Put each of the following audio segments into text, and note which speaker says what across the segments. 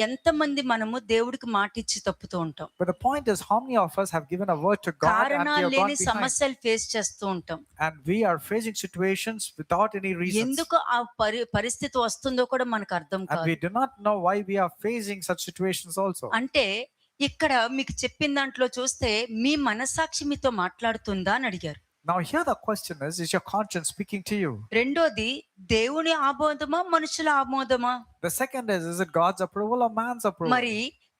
Speaker 1: ఎంతమంది మనము దేవుడికి మాటిచ్చి తప్పుతూ ఉంటాం.
Speaker 2: But the point is, how many of us have given a word to God and we
Speaker 1: కారణాలు
Speaker 2: have gone
Speaker 1: లేని
Speaker 2: behind?
Speaker 1: సమస్యలు ఫేస్ చేస్తూ ఉంటాం.
Speaker 2: And we are facing situations without any reasons.
Speaker 1: ఎందుకు ఆ పరిస్థితి వస్తుందో కూడా మనకు అర్థం
Speaker 2: And we
Speaker 1: కాదు.
Speaker 2: do not know why we are facing such situations also.
Speaker 1: అంటే ఇక్కడ మీకు చెప్పిన దాంట్లో చూస్తే మీ మనస్సాక్షి మీతో మాట్లాడుతుందా అని అడిగారు.
Speaker 2: Now here the question is your conscience speaking to you?
Speaker 1: రెండోది దేవుని ఆమోదమా మనుషుల ఆమోదమా?
Speaker 2: The second is it God's approval or man's approval?
Speaker 1: మరి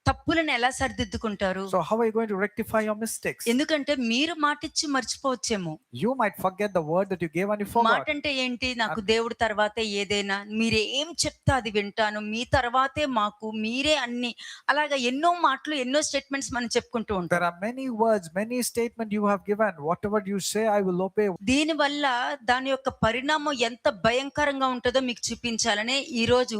Speaker 1: తప్పులను ఎలా సరిదిద్దుకుంటారు?
Speaker 2: So how are you going to rectify your mistakes?
Speaker 1: ఎందుకంటే మీరు మాటిచ్చి మర్చిపోవచ్చేమో.
Speaker 2: You might forget the word that you gave and you forgot.
Speaker 1: మాట అంటే ఏంటి? నాకు దేవుడి తర్వాతే ఏదైనా, మీరు ఏం చెప్తే అది వింటాను, మీ తర్వాతే మాకు, మీరే అన్ని, అలాగా ఎన్నో మాటలు ఎన్నో స్టేట్మెంట్స్ మనం చెప్పుకుంటూ ఉంటాం.
Speaker 2: There are many words, many statements you have given. Whatever you say, I will obey.
Speaker 1: దీని వల్ల దాని యొక్క పరిణామం ఎంత భయంకరంగా ఉంటుందో మీకు చూపించాలనే ఈ రోజు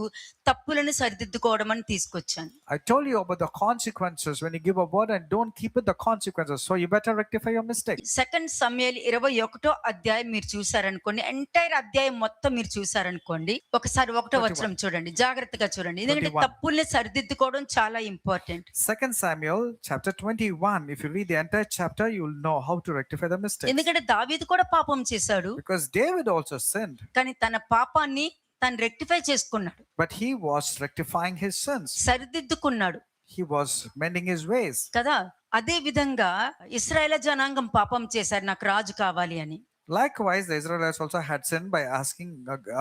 Speaker 1: తప్పులను సరిదిద్దుకోవడం అని తీసుకొచ్చాను.
Speaker 2: I told you about the consequences when you give a word and don't keep it the consequences. So you better rectify your mistakes.
Speaker 1: 2 సమూయేలు 21వ అధ్యాయం మీరు చూసారనుకోండి, ఎంటైర్ అధ్యాయం మొత్తం మీరు చూసారనుకోండి, ఒకసారి 1వ వచనం చూడండి, జాగ్రత్తగా చూడండి, ఎందుకంటే తప్పుల్ని సరిదిద్దుకోవడం చాలా important.
Speaker 2: 2 Samuel chapter 21, if you read the entire chapter, you will know how to rectify the mistakes.
Speaker 1: ఎందుకంటే దావీదు కూడా పాపం చేశాడు,
Speaker 2: Because David also sinned,
Speaker 1: కానీ తన పాపాన్ని తను రెక్టిఫై చేసుకున్నాడు,
Speaker 2: but he was rectifying his sins.
Speaker 1: సరిదిద్దుకున్నాడు
Speaker 2: He was mending his ways.
Speaker 1: కదా. అదే విధంగా ఇశ్రాయేలు జనాంగం పాపం చేశారు, నాకు రాజు కావాలి అని.
Speaker 2: Likewise, the Israelites also had sinned by asking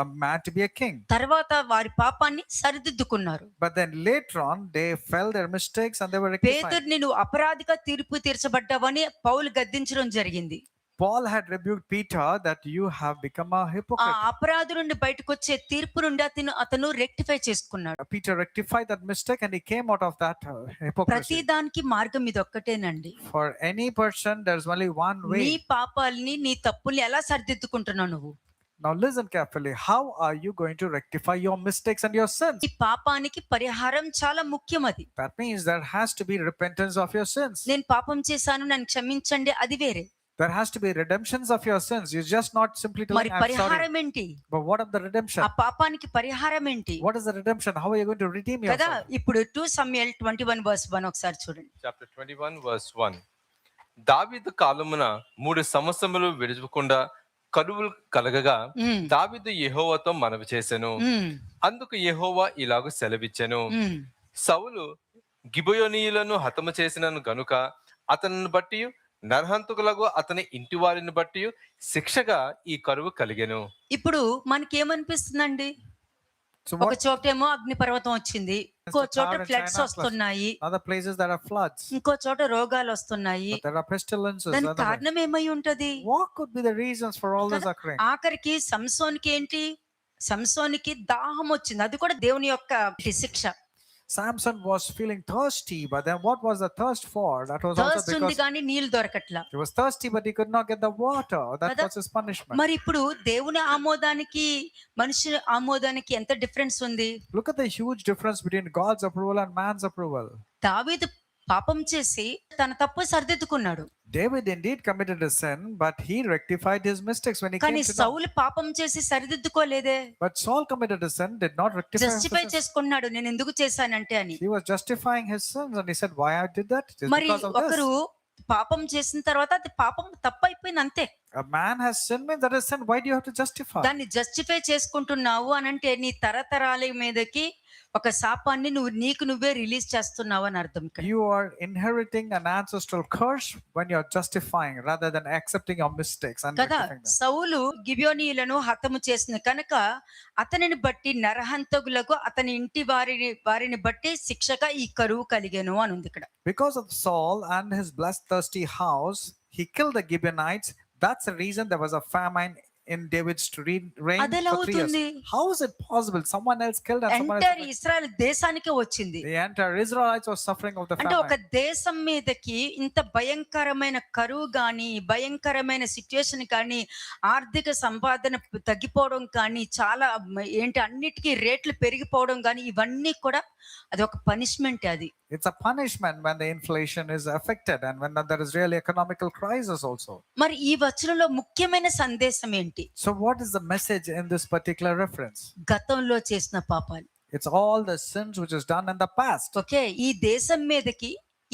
Speaker 2: a man to be a king.
Speaker 1: తర్వాత వారి పాపాన్ని సరిదిద్దుకున్నారు.
Speaker 2: But then later on, they fell their mistakes and they were rectified.
Speaker 1: పేతురుని నువ్వు అపరాధిగా తీర్పు తీర్చబడ్డావని పౌలు గద్దించడం జరిగింది.
Speaker 2: Paul had rebuked Peter that you have become a
Speaker 1: ఆ
Speaker 2: hypocrite.
Speaker 1: అపరాధి నుండి బయటకు వచ్చే తీర్పు నుండి అతను రెక్టిఫై చేసుకున్నాడు.
Speaker 2: Peter rectified that mistake and he came out of that hypocrisy.
Speaker 1: ప్రతి దానికి మార్గం ఇది ఒక్కటేనండి.
Speaker 2: For any person, there's only one
Speaker 1: నీ
Speaker 2: way.
Speaker 1: పాపాలని నీ తప్పుల్ని ఎలా సరిదిద్దుకుంటున్నావు నువ్వు?
Speaker 2: Now listen carefully. How are you going to rectify your mistakes and your sins?
Speaker 1: ఈ పాపానికి పరిహారం చాలా ముఖ్యం. అది
Speaker 2: That means there has to be repentance of your sins.
Speaker 1: నేను పాపం చేశాను నన్ను క్షమించండి, అది వేరే.
Speaker 2: There has to be redemptions of your sins. You just not simply telling
Speaker 1: మరి
Speaker 2: I'm sorry.
Speaker 1: పరిహారం ఏంటి?
Speaker 2: But what of the redemption?
Speaker 1: ఆ పాపానికి పరిహారం ఏంటి?
Speaker 2: What is the redemption? How are you going to redeem
Speaker 1: కదా.
Speaker 2: yourself?
Speaker 1: ఇప్పుడు 2 సమూయేలు 21:1 ఒకసారి చూడండి.
Speaker 3: Chapter 21 verse 1. దావీదు కాలమున 3 సంవత్సరములు విడిచిపోకుండా కరువులు కలగగా దావీదు యెహోవాతో మనవి చేసెను. అందుకు యెహోవా ఇలాగ సెలవిచ్చెను, సౌలు గిబియోనీయులను హతము చేసినను గనుక అతనిని బట్టి నరహంతకులకు అతని ఇంటి వారిని బట్టి శిక్షగా ఈ కరువు కలిగెను.
Speaker 1: ఇప్పుడు మనకేమనిపిస్తుందండి?
Speaker 2: So
Speaker 1: ఒక
Speaker 2: what?
Speaker 1: చోటేమో అగ్నిపర్వతం వచ్చింది, ఇంకో చోట ఫ్లడ్స్ వస్తున్నాయి,
Speaker 2: Other places there are floods.
Speaker 1: ఇంకో చోట రోగాలు వస్తున్నాయి.
Speaker 2: But there are pestilences.
Speaker 1: దానికి కారణం ఏమై ఉంటది?
Speaker 2: What could be the reasons for all this occurring?
Speaker 1: ఆఖరికి సంసోనికి ఏంటి? సంసోనికి దాహం వచ్చింది, అది కూడా దేవుని యొక్క శిక్ష.
Speaker 2: Samson was feeling thirsty, but then what was the thirst for? That was also
Speaker 1: thirst ఉంది
Speaker 2: because
Speaker 1: కానీ నీళ్లు దొరకట్లా.
Speaker 2: he was thirsty, but he could not get the water. That
Speaker 1: కదా.
Speaker 2: was his punishment.
Speaker 1: మరి ఇప్పుడు దేవుని ఆమోదానికి మనిషి ఆమోదానికి ఎంత డిఫరెన్స్ ఉంది?
Speaker 2: Look at the huge difference between God's approval and man's approval.
Speaker 1: దావీదు పాపం చేసి తన తప్పు సరిదిద్దుకున్నాడు,
Speaker 2: David indeed committed a sin, but he rectified his mistakes when he came
Speaker 1: కానీ
Speaker 2: to know.
Speaker 1: సౌలు పాపం చేసి సరిదిద్దుకోలేదే.
Speaker 2: But Saul committed a sin, did not rectify his
Speaker 1: justify
Speaker 2: sins.
Speaker 1: చేసుకున్నాడు, నేను ఎందుకు చేశానంటే అని.
Speaker 2: He was justifying his sins and he said, why I did that? Just
Speaker 1: మరి
Speaker 2: because of this.
Speaker 1: ఒకరు పాపం చేసిన తర్వాత అది పాపం తప్పైపోయింది అంతే.
Speaker 2: A man has sinned, means that is sin. Why do you have to justify?
Speaker 1: దాన్ని జస్టిఫై చేసుకుంటున్నావు అని అంటే నీ తరతరాల మీదకి ఒక శాపాన్ని నీకు నువ్వే రిలీజ్ చేస్తున్నావు అని అర్థం.
Speaker 2: You are inheriting an ancestral curse when you are justifying rather than accepting your mistakes and
Speaker 1: కదా.
Speaker 2: rectifying them.
Speaker 1: సౌలు గిబియోనీయులను హతము చేసిన కనుక అతనిని బట్టి నరహంతకులకు అతని ఇంటి వారిని బట్టి శిక్షగా ఈ కరువు కలిగెను అని ఉంది ఇక్కడ.
Speaker 2: Because of Saul and his blessed thirsty house, he killed the Gibeonites. That's the reason there was a famine in David's reign
Speaker 1: అదెలా
Speaker 2: for 3 years.
Speaker 1: అవుతుంది?
Speaker 2: How is it possible? Someone else killed and someone
Speaker 1: entire
Speaker 2: else.
Speaker 1: Israel దేశానికే వచ్చింది.
Speaker 2: The entire Israelites were suffering of the
Speaker 1: అంటే ఒక
Speaker 2: famine.
Speaker 1: దేశం మీదకి ఇంత భయంకరమైన కరువు గాని, భయంకరమైన సిచ్యుయేషన్ కానీ, ఆర్థిక సంపాదన తగ్గిపోవడం కానీ, చాలా ఏంటి అన్నిటికీ రేట్లు పెరిగిపోవడం కానీ, ఇవన్నీ కూడా అది ఒక పనిష్మెంట్. అది
Speaker 2: It's a punishment when the inflation is affected and when there is really economical crisis also.
Speaker 1: మరి ఈ వచనంలో ముఖ్యమైన సందేశం ఏంటి?
Speaker 2: So what is the message in this particular reference?
Speaker 1: గతంలో చేసిన పాపాలు.
Speaker 2: It's all the sins which is done in the past.
Speaker 1: Okay, ఈ దేశం మీదకి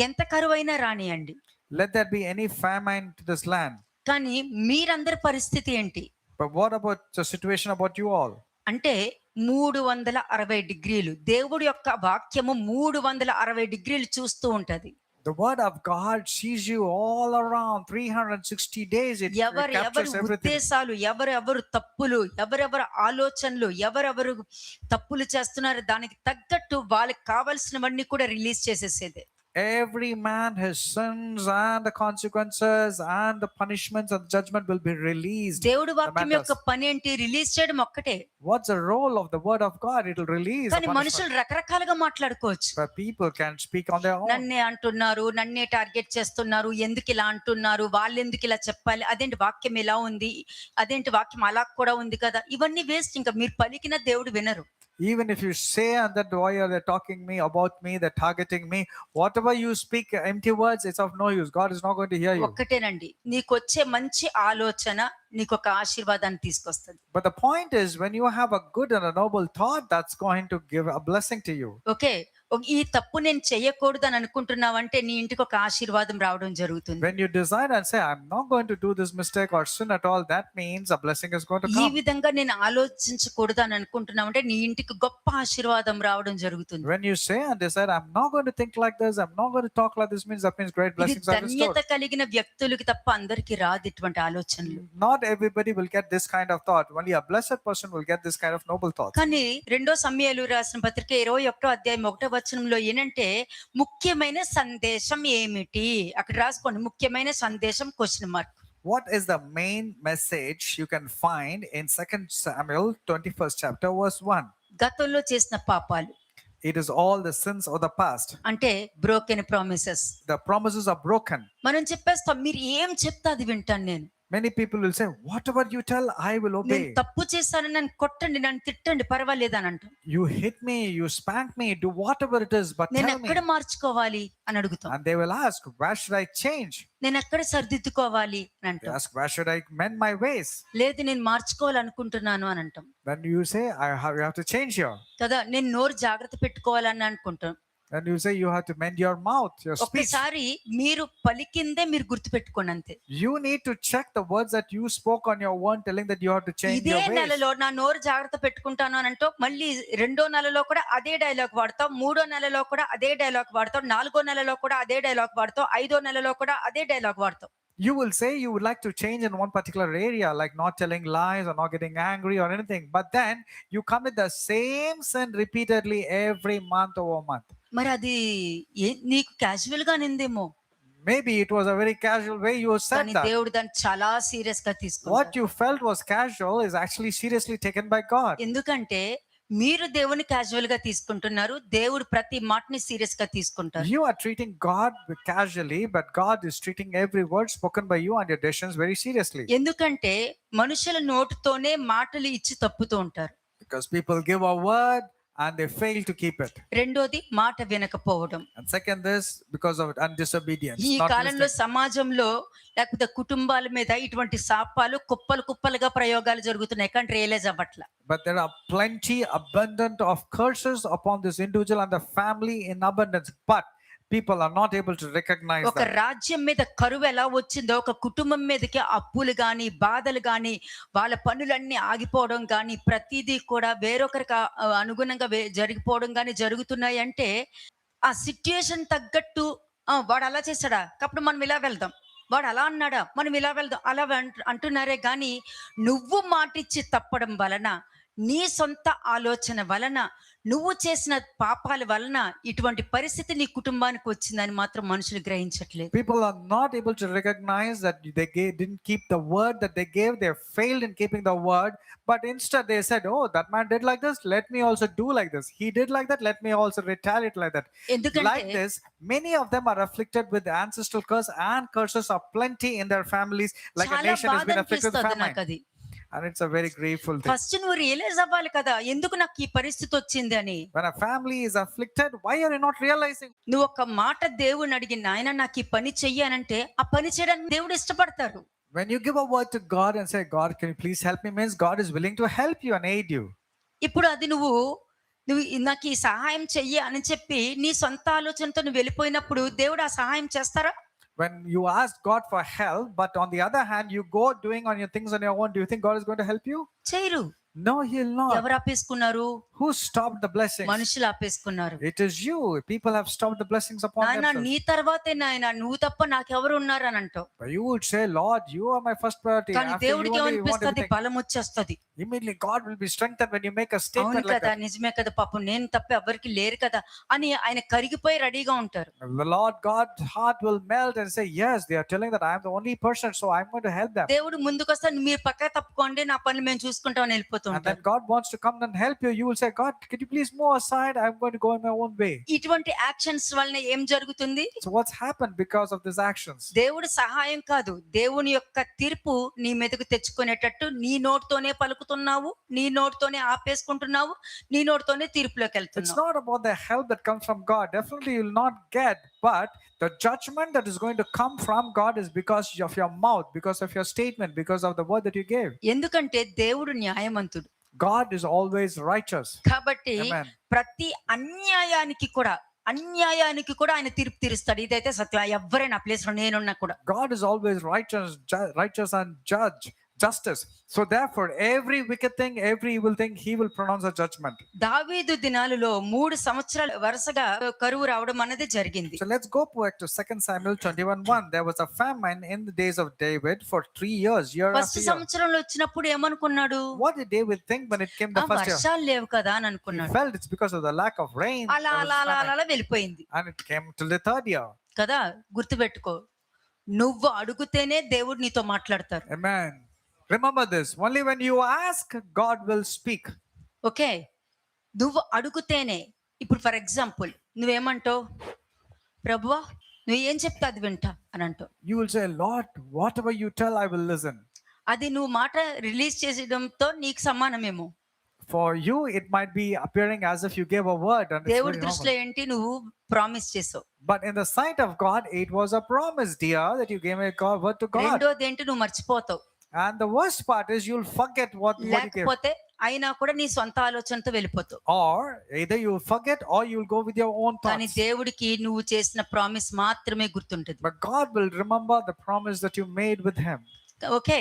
Speaker 1: ఎంత కరువైనా రానియండి,
Speaker 2: Let there be any famine to this land.
Speaker 1: కానీ మీరందరి పరిస్థితి ఏంటి
Speaker 2: But what about the situation about you all?
Speaker 1: అంటే 360 డిగ్రీలు దేవుడి యొక్క వాక్యము 360 డిగ్రీలు చూస్తూ ఉంటది.
Speaker 2: The word of God sees you all around 360 days. It
Speaker 1: ఎవరు
Speaker 2: captures everything.
Speaker 1: ఉద్దేశాలు, ఎవరెవరు తప్పులు, ఎవరెవరు ఆలోచనలు, ఎవరెవరు తప్పులు చేస్తున్నారు, దానికి తగ్గట్టు వాళ్ళకి కావాల్సినవన్నీ కూడా release చేసేసేదే.
Speaker 2: Every man, his sins and the consequences and the punishments and judgment will be released.
Speaker 1: దేవుడి
Speaker 2: The
Speaker 1: వాక్యం యొక్క
Speaker 2: matters.
Speaker 1: పని ఏంటి? రిలీజ్ చేయడం ఒక్కటే.
Speaker 2: What's the role of the word of God? It will release. the
Speaker 1: కానీ
Speaker 2: punishment.
Speaker 1: మనుషులు రకరకాలుగా మాట్లాడుకోవచ్చు.
Speaker 2: But people can speak on their own.
Speaker 1: నన్నే అంటున్నారు, నన్నే టార్గెట్ చేస్తున్నారు, ఎందుకు ఇలా అంటున్నారు, వాళ్ళు ఎందుకు ఇలా చెప్పాలి, అదేంటి వాక్యం ఇలా ఉంది, అదేంటి వాక్యం అలా కూడా ఉంది కదా, ఇవన్నీ వేస్ట్. ఇంకా మీరు పలికిన దేవుడు వినరు.
Speaker 2: Even if you say and that why are they talking me about me, they're targeting me, whatever you speak empty words, it's of no use. God is not going to hear you.
Speaker 1: ఒక్కటేనండి, నీకొచ్చే మంచి ఆలోచన నీకు ఒక ఆశీర్వాదాన్ని తీసుకొస్తుంది.
Speaker 2: But the point is, when you have a good and a noble thought, that's going to give a blessing to you.
Speaker 1: Okay, ఈ తప్పు నేను చెయ్యకూడదు అని అనుకుంటున్నావంటే నీ ఇంటికి ఒక ఆశీర్వాదం రావడం జరుగుతుంది.
Speaker 2: When you decide and say, I'm not going to do this mistake or sin at all, that means a blessing is going to
Speaker 1: ఈ
Speaker 2: come.
Speaker 1: విధంగా నేను ఆలోచించకూడదు అని అనుకుంటున్నావంటే నీ ఇంటికి గొప్ప ఆశీర్వాదం రావడం జరుగుతుంది.
Speaker 2: When you say and decide, I'm not going to think like this, I'm not going to talk like this, that means great
Speaker 1: ఇది
Speaker 2: blessings are
Speaker 1: ధన్యత
Speaker 2: restored.
Speaker 1: కలిగిన వ్యక్తులకి తప్ప అందరికి రాదు ఇటువంటి ఆలోచనలు.
Speaker 2: Not everybody will get this kind of thought. Only a blessed person will get this kind of noble thoughts.
Speaker 1: కానీ 2 సమూయేలు రాసిన పత్రిక 21వ అధ్యాయం 1వ వచనంలో ఏంటంటే ముఖ్యమైన సందేశం ఏమిటి అక్కడ రాసుకోండి. ముఖ్యమైన సందేశం question mark.
Speaker 2: What is the main message you can find in 2 Samuel 21st chapter verse 1?
Speaker 1: గతంలో చేసిన పాపాలు
Speaker 2: It is all the sins of the past.
Speaker 1: అంటే broken promises.
Speaker 2: The promises are broken.
Speaker 1: మనం చెప్పేస్తాం, మీరు ఏం చెప్తే అది వింటాను నేను.
Speaker 2: Many people will say, whatever you tell, I will
Speaker 1: నేను
Speaker 2: obey.
Speaker 1: తప్పు చేశాను, నన్ను కొట్టండి, నన్ను తిట్టండి, పర్వాలేదు అని అంటాం.
Speaker 2: You hit me, you spank me, do whatever it is, but
Speaker 1: నేను
Speaker 2: tell me.
Speaker 1: ఎక్కడ మార్చుకోవాలి అని అడుగుతాం.
Speaker 2: And they will ask, where should I change?
Speaker 1: నేను ఎక్కడ సరిదిద్దుకోవాలి అని
Speaker 2: They
Speaker 1: అంటాం.
Speaker 2: ask, where should I mend my ways?
Speaker 1: లేదు నేను మార్చుకోవాలనుకుంటున్నాను అని అంటాం
Speaker 2: Then you say, you have to change here.
Speaker 1: కదా. నేను నోరు జాగ్రత్త పెట్టుకోవాలని అనుకుంటాం.
Speaker 2: Then you say, you have to mend your mouth, your speech.
Speaker 1: ఒక్కసారి మీరు పలికిందే మీరు గుర్తు పెట్టుకోండి అంతే.
Speaker 2: You need to check the words that you spoke on your own, telling that you have to change
Speaker 1: ఇదే
Speaker 2: your ways.
Speaker 1: నెలలో నా నోరు జాగ్రత్త పెట్టుకుంటాను అని అంటూ మళ్ళీ 2వ నెలలో కూడా అదే డైలాగ్ వాడతాం, 3వ నెలలో కూడా అదే డైలాగ్ వాడతాం, 4వ నెలలో కూడా అదే డైలాగ్ వాడతాం, 5వ నెలలో కూడా అదే డైలాగ్ వాడతాం.
Speaker 2: You will say you would like to change in one particular area, like not telling lies or not getting angry or anything. But then you commit the same sin repeatedly every month over month.
Speaker 1: మరి అది నీకు casual గా నిందేమో,
Speaker 2: Maybe it was a very casual way you said
Speaker 1: కానీ
Speaker 2: that.
Speaker 1: దేవుడు దాన్ని చాలా serious గా
Speaker 2: What
Speaker 1: తీసుకుంటాడు.
Speaker 2: you felt was casual is actually seriously taken by God.
Speaker 1: ఎందుకంటే మీరు దేవుని క్యాజువల్ గా తీసుకుంటున్నారు, దేవుడు ప్రతి మాటని సీరియస్ గా తీసుకుంటారు.
Speaker 2: You are treating God casually, but God is treating every word spoken by you and your decisions very seriously.
Speaker 1: ఎందుకంటే మనుషుల నోటితోనే మాటలు ఇచ్చి తప్పుతూ ఉంటారు.
Speaker 2: Because people give a word and they fail to keep it.
Speaker 1: రెండోది మాట వినకపోవడం.
Speaker 2: And second, this because of disobedience.
Speaker 1: ఈ
Speaker 2: not
Speaker 1: కాలంలో
Speaker 2: listening.
Speaker 1: సమాజంలో లేకపోతే కుటుంబాల మీద ఇటువంటి శాపాలు కుప్పలు కుప్పలుగా ప్రయోగాలు జరుగుతున్నాయి, కానీ realise అవ్వట్ల.
Speaker 2: But there are plenty abundant of curses upon this individual and the family in abundance. But people are not able to recognize
Speaker 1: ఒక
Speaker 2: that.
Speaker 1: రాజ్యం మీద కరువు ఎలా వచ్చిందో ఒక కుటుంబం మీదకి అప్పులు గాని, బాధలు గాని, వాళ్ళ పనులన్నీ ఆగిపోవడం గాని, ప్రతిదీ కూడా వేరొకరికి అనుగుణంగా జరిగిపోవడం గాని జరుగుతున్నాయి. అంటే ఆ సిట్యుయేషన్ తగ్గట్టు వాడు అలా చేశాడా అప్పుడు మనం ఇలా వెళ్దాం, వాడు అలా అన్నాడా మనం ఇలా వెళ్దాం, అలా అంటున్నారే గాని నువ్వు మాటిచ్చి తప్పడం వలన, నీ సొంత ఆలోచన వలన, నువ్వు చేసిన పాపాల వలన ఇటువంటి పరిస్థితి నీ కుటుంబానికి వచ్చిందని మాత్రం మనుషులు గ్రహించట్లేదు.
Speaker 2: People are not able to recognize that they didn't keep the word that they gave. They failed in keeping the word. But instead they said, oh, that man did like this, let me also do like this. He did like that, let me also retaliate like that. Like
Speaker 1: ఎందుకంటే
Speaker 2: this, many of them are afflicted with the ancestral curse, and curses are plenty in their families. Like a
Speaker 1: చాలా
Speaker 2: nation has
Speaker 1: బాధ
Speaker 2: been afflicted with
Speaker 1: అనిపిస్తుంది నాకు
Speaker 2: famine.
Speaker 1: అది.
Speaker 2: And it's a very grateful thing.
Speaker 1: First నువ్వు realise అవ్వాలి కదా, ఎందుకు నాకు ఈ పరిస్థితి వచ్చింది అని.
Speaker 2: When a family is afflicted, why are you not realizing?
Speaker 1: నువ్వు ఒక మాట దేవుని అడిగి, నాయన నాకు ఈ పని చెయ్యానంటే ఆ పని చేయడానికి దేవుడు ఇష్టపడతారు.
Speaker 2: When you give a word to God and say, God, can you please help me, means God is willing to help you and aid you.
Speaker 1: ఇప్పుడు అది నువ్వు నువ్వు నాకు ఈ సహాయం చెయ్యి అని చెప్పి నీ సొంత ఆలోచనతో నువ్వు వెళ్ళిపోయినప్పుడు దేవుడు ఆ సహాయం చేస్తారా?
Speaker 2: When you ask God for help, but on the other hand, you go doing on your things on your own, do you think God is going to help you?
Speaker 1: చేయరు.
Speaker 2: No, He'll not.
Speaker 1: ఎవరు ఆపేసుకున్నారు?
Speaker 2: Who stopped the blessings?
Speaker 1: మనుషులు ఆపేసుకున్నారు.
Speaker 2: It is you. People have stopped the blessings upon
Speaker 1: నాయన
Speaker 2: themselves.
Speaker 1: నీ తర్వాతే నాయన, నువ్వు తప్ప నాకెవరు ఉన్నారు అని అంటావు.
Speaker 2: But you would say, Lord, you are my first priority.
Speaker 1: కానీ
Speaker 2: After you
Speaker 1: దేవుడికి
Speaker 2: only want
Speaker 1: ఏమనిపిస్తుంది?
Speaker 2: everything.
Speaker 1: బలం వచ్చేస్తుంది.
Speaker 2: Immediately God will be strengthened when you make a
Speaker 1: అవును
Speaker 2: statement like
Speaker 1: కదా,
Speaker 2: that.
Speaker 1: నిజమే కదా, పాపం నేను తప్ప ఎవరికి లేరు కదా అని ఆయన కరిగిపోయి రెడీగా ఉంటారు.
Speaker 2: The Lord God's heart will melt and say, yes, they are telling that I am the only person, so I'm going to help them.
Speaker 1: దేవుడు ముందుకు వస్తే మీరు పక్క తప్పుకోండి, నా పనులు మేము చూసుకుంటాం అని వెళ్ళిపోతూ
Speaker 2: And then
Speaker 1: ఉంటారు.
Speaker 2: God wants to come and help you. You will say, God, could you please move aside? I'm going to go in my own way.
Speaker 1: ఇటువంటి యాక్షన్స్ వలన ఏం జరుగుతుంది?
Speaker 2: So what's happened because of these actions?
Speaker 1: దేవుడు సహాయం కాదు, దేవుని యొక్క తీర్పు నీ మీదకు తెచ్చుకునేటట్టు నీ నోటితోనే పలుకుతున్నావు, నీ నోటితోనే ఆపేసుకుంటున్నావు, నీ నోటితోనే తీర్పులోకి
Speaker 2: It's
Speaker 1: వెళ్తున్నావు.
Speaker 2: not about the help that comes from God. Definitely you will not get, but the judgment that is going to come from God is because of your mouth, because of your statement, because of the word that you gave.
Speaker 1: ఎందుకంటే దేవుడు న్యాయవంతుడు
Speaker 2: God is always righteous.
Speaker 1: కాబట్టి
Speaker 2: Amen.
Speaker 1: ప్రతి అన్యాయానికి కూడా ఆయన తీర్పు తీరుస్తాడు. ఇదైతే సత్యం. ఎవరైనా ప్లేస్ లో నేనున్నా కూడా
Speaker 2: God is always righteous and justice. So therefore, every wicked thing, every evil thing, He will pronounce a judgment.
Speaker 1: దావీదు దినాలలో 3 సంవత్సరాలు వరుసగా కరువు రావడం అనేది జరిగింది.
Speaker 2: So let's go back to 2 Samuel 21:1. There was a famine in the days of David for 3 years, year
Speaker 1: first
Speaker 2: after year.
Speaker 1: సంవత్సరంలో వచ్చినప్పుడు ఏమనుకున్నాడు?
Speaker 2: What did David think when it came the first year?
Speaker 1: వర్షాలు లేవు కదా అని
Speaker 2: He
Speaker 1: అనుకున్నాడు.
Speaker 2: felt it's because of the lack of rain.
Speaker 1: అలా
Speaker 2: there was
Speaker 1: అలా అలా
Speaker 2: famine.
Speaker 1: అలా వెళ్ళిపోయింది
Speaker 2: And it came till the 3rd year.
Speaker 1: కదా. గుర్తుపెట్టుకో, నువ్వు అడుగుతేనే దేవుడు నీతో మాట్లాడతారు.
Speaker 2: Amen. Remember this. Only when you ask, God will speak.
Speaker 1: Okay, నువ్వు అడుగుతేనే. ఇప్పుడు ఫర్ ఎగ్జాంపుల్ నువ్వేమంటావు? ప్రభువా నువ్వు ఏం చెప్తే అది వింటా అని అంటావు.
Speaker 2: You will say, Lord, whatever you tell, I will listen.
Speaker 1: అది నువ్వు మాట రిలీజ్ చేసేయడంతో నీకు సమానమేమో.
Speaker 2: For you, it might be appearing as if you gave a word. And it's
Speaker 1: దేవుడి
Speaker 2: very
Speaker 1: దృష్టిలో
Speaker 2: normal.
Speaker 1: ఏంటి? నువ్వు ప్రామిస్ చేసావు.
Speaker 2: But in the sight of God, it was a promise, dear, that you gave a word to God.
Speaker 1: రెండోది ఏంటి? నువ్వు మర్చిపోతావు.
Speaker 2: And the worst part is you'll forget what you gave.
Speaker 1: లేకపోతే అయినా కూడా నీ సొంత ఆలోచనతో వెళ్ళిపోతావు.
Speaker 2: Or either you'll forget or you'll go with your own
Speaker 1: కానీ
Speaker 2: thoughts.
Speaker 1: దేవుడికి నువ్వు చేసిన ప్రామిస్ మాత్రమే గుర్తుంటది.
Speaker 2: But God will remember the promise that you made with Him.
Speaker 1: Okay,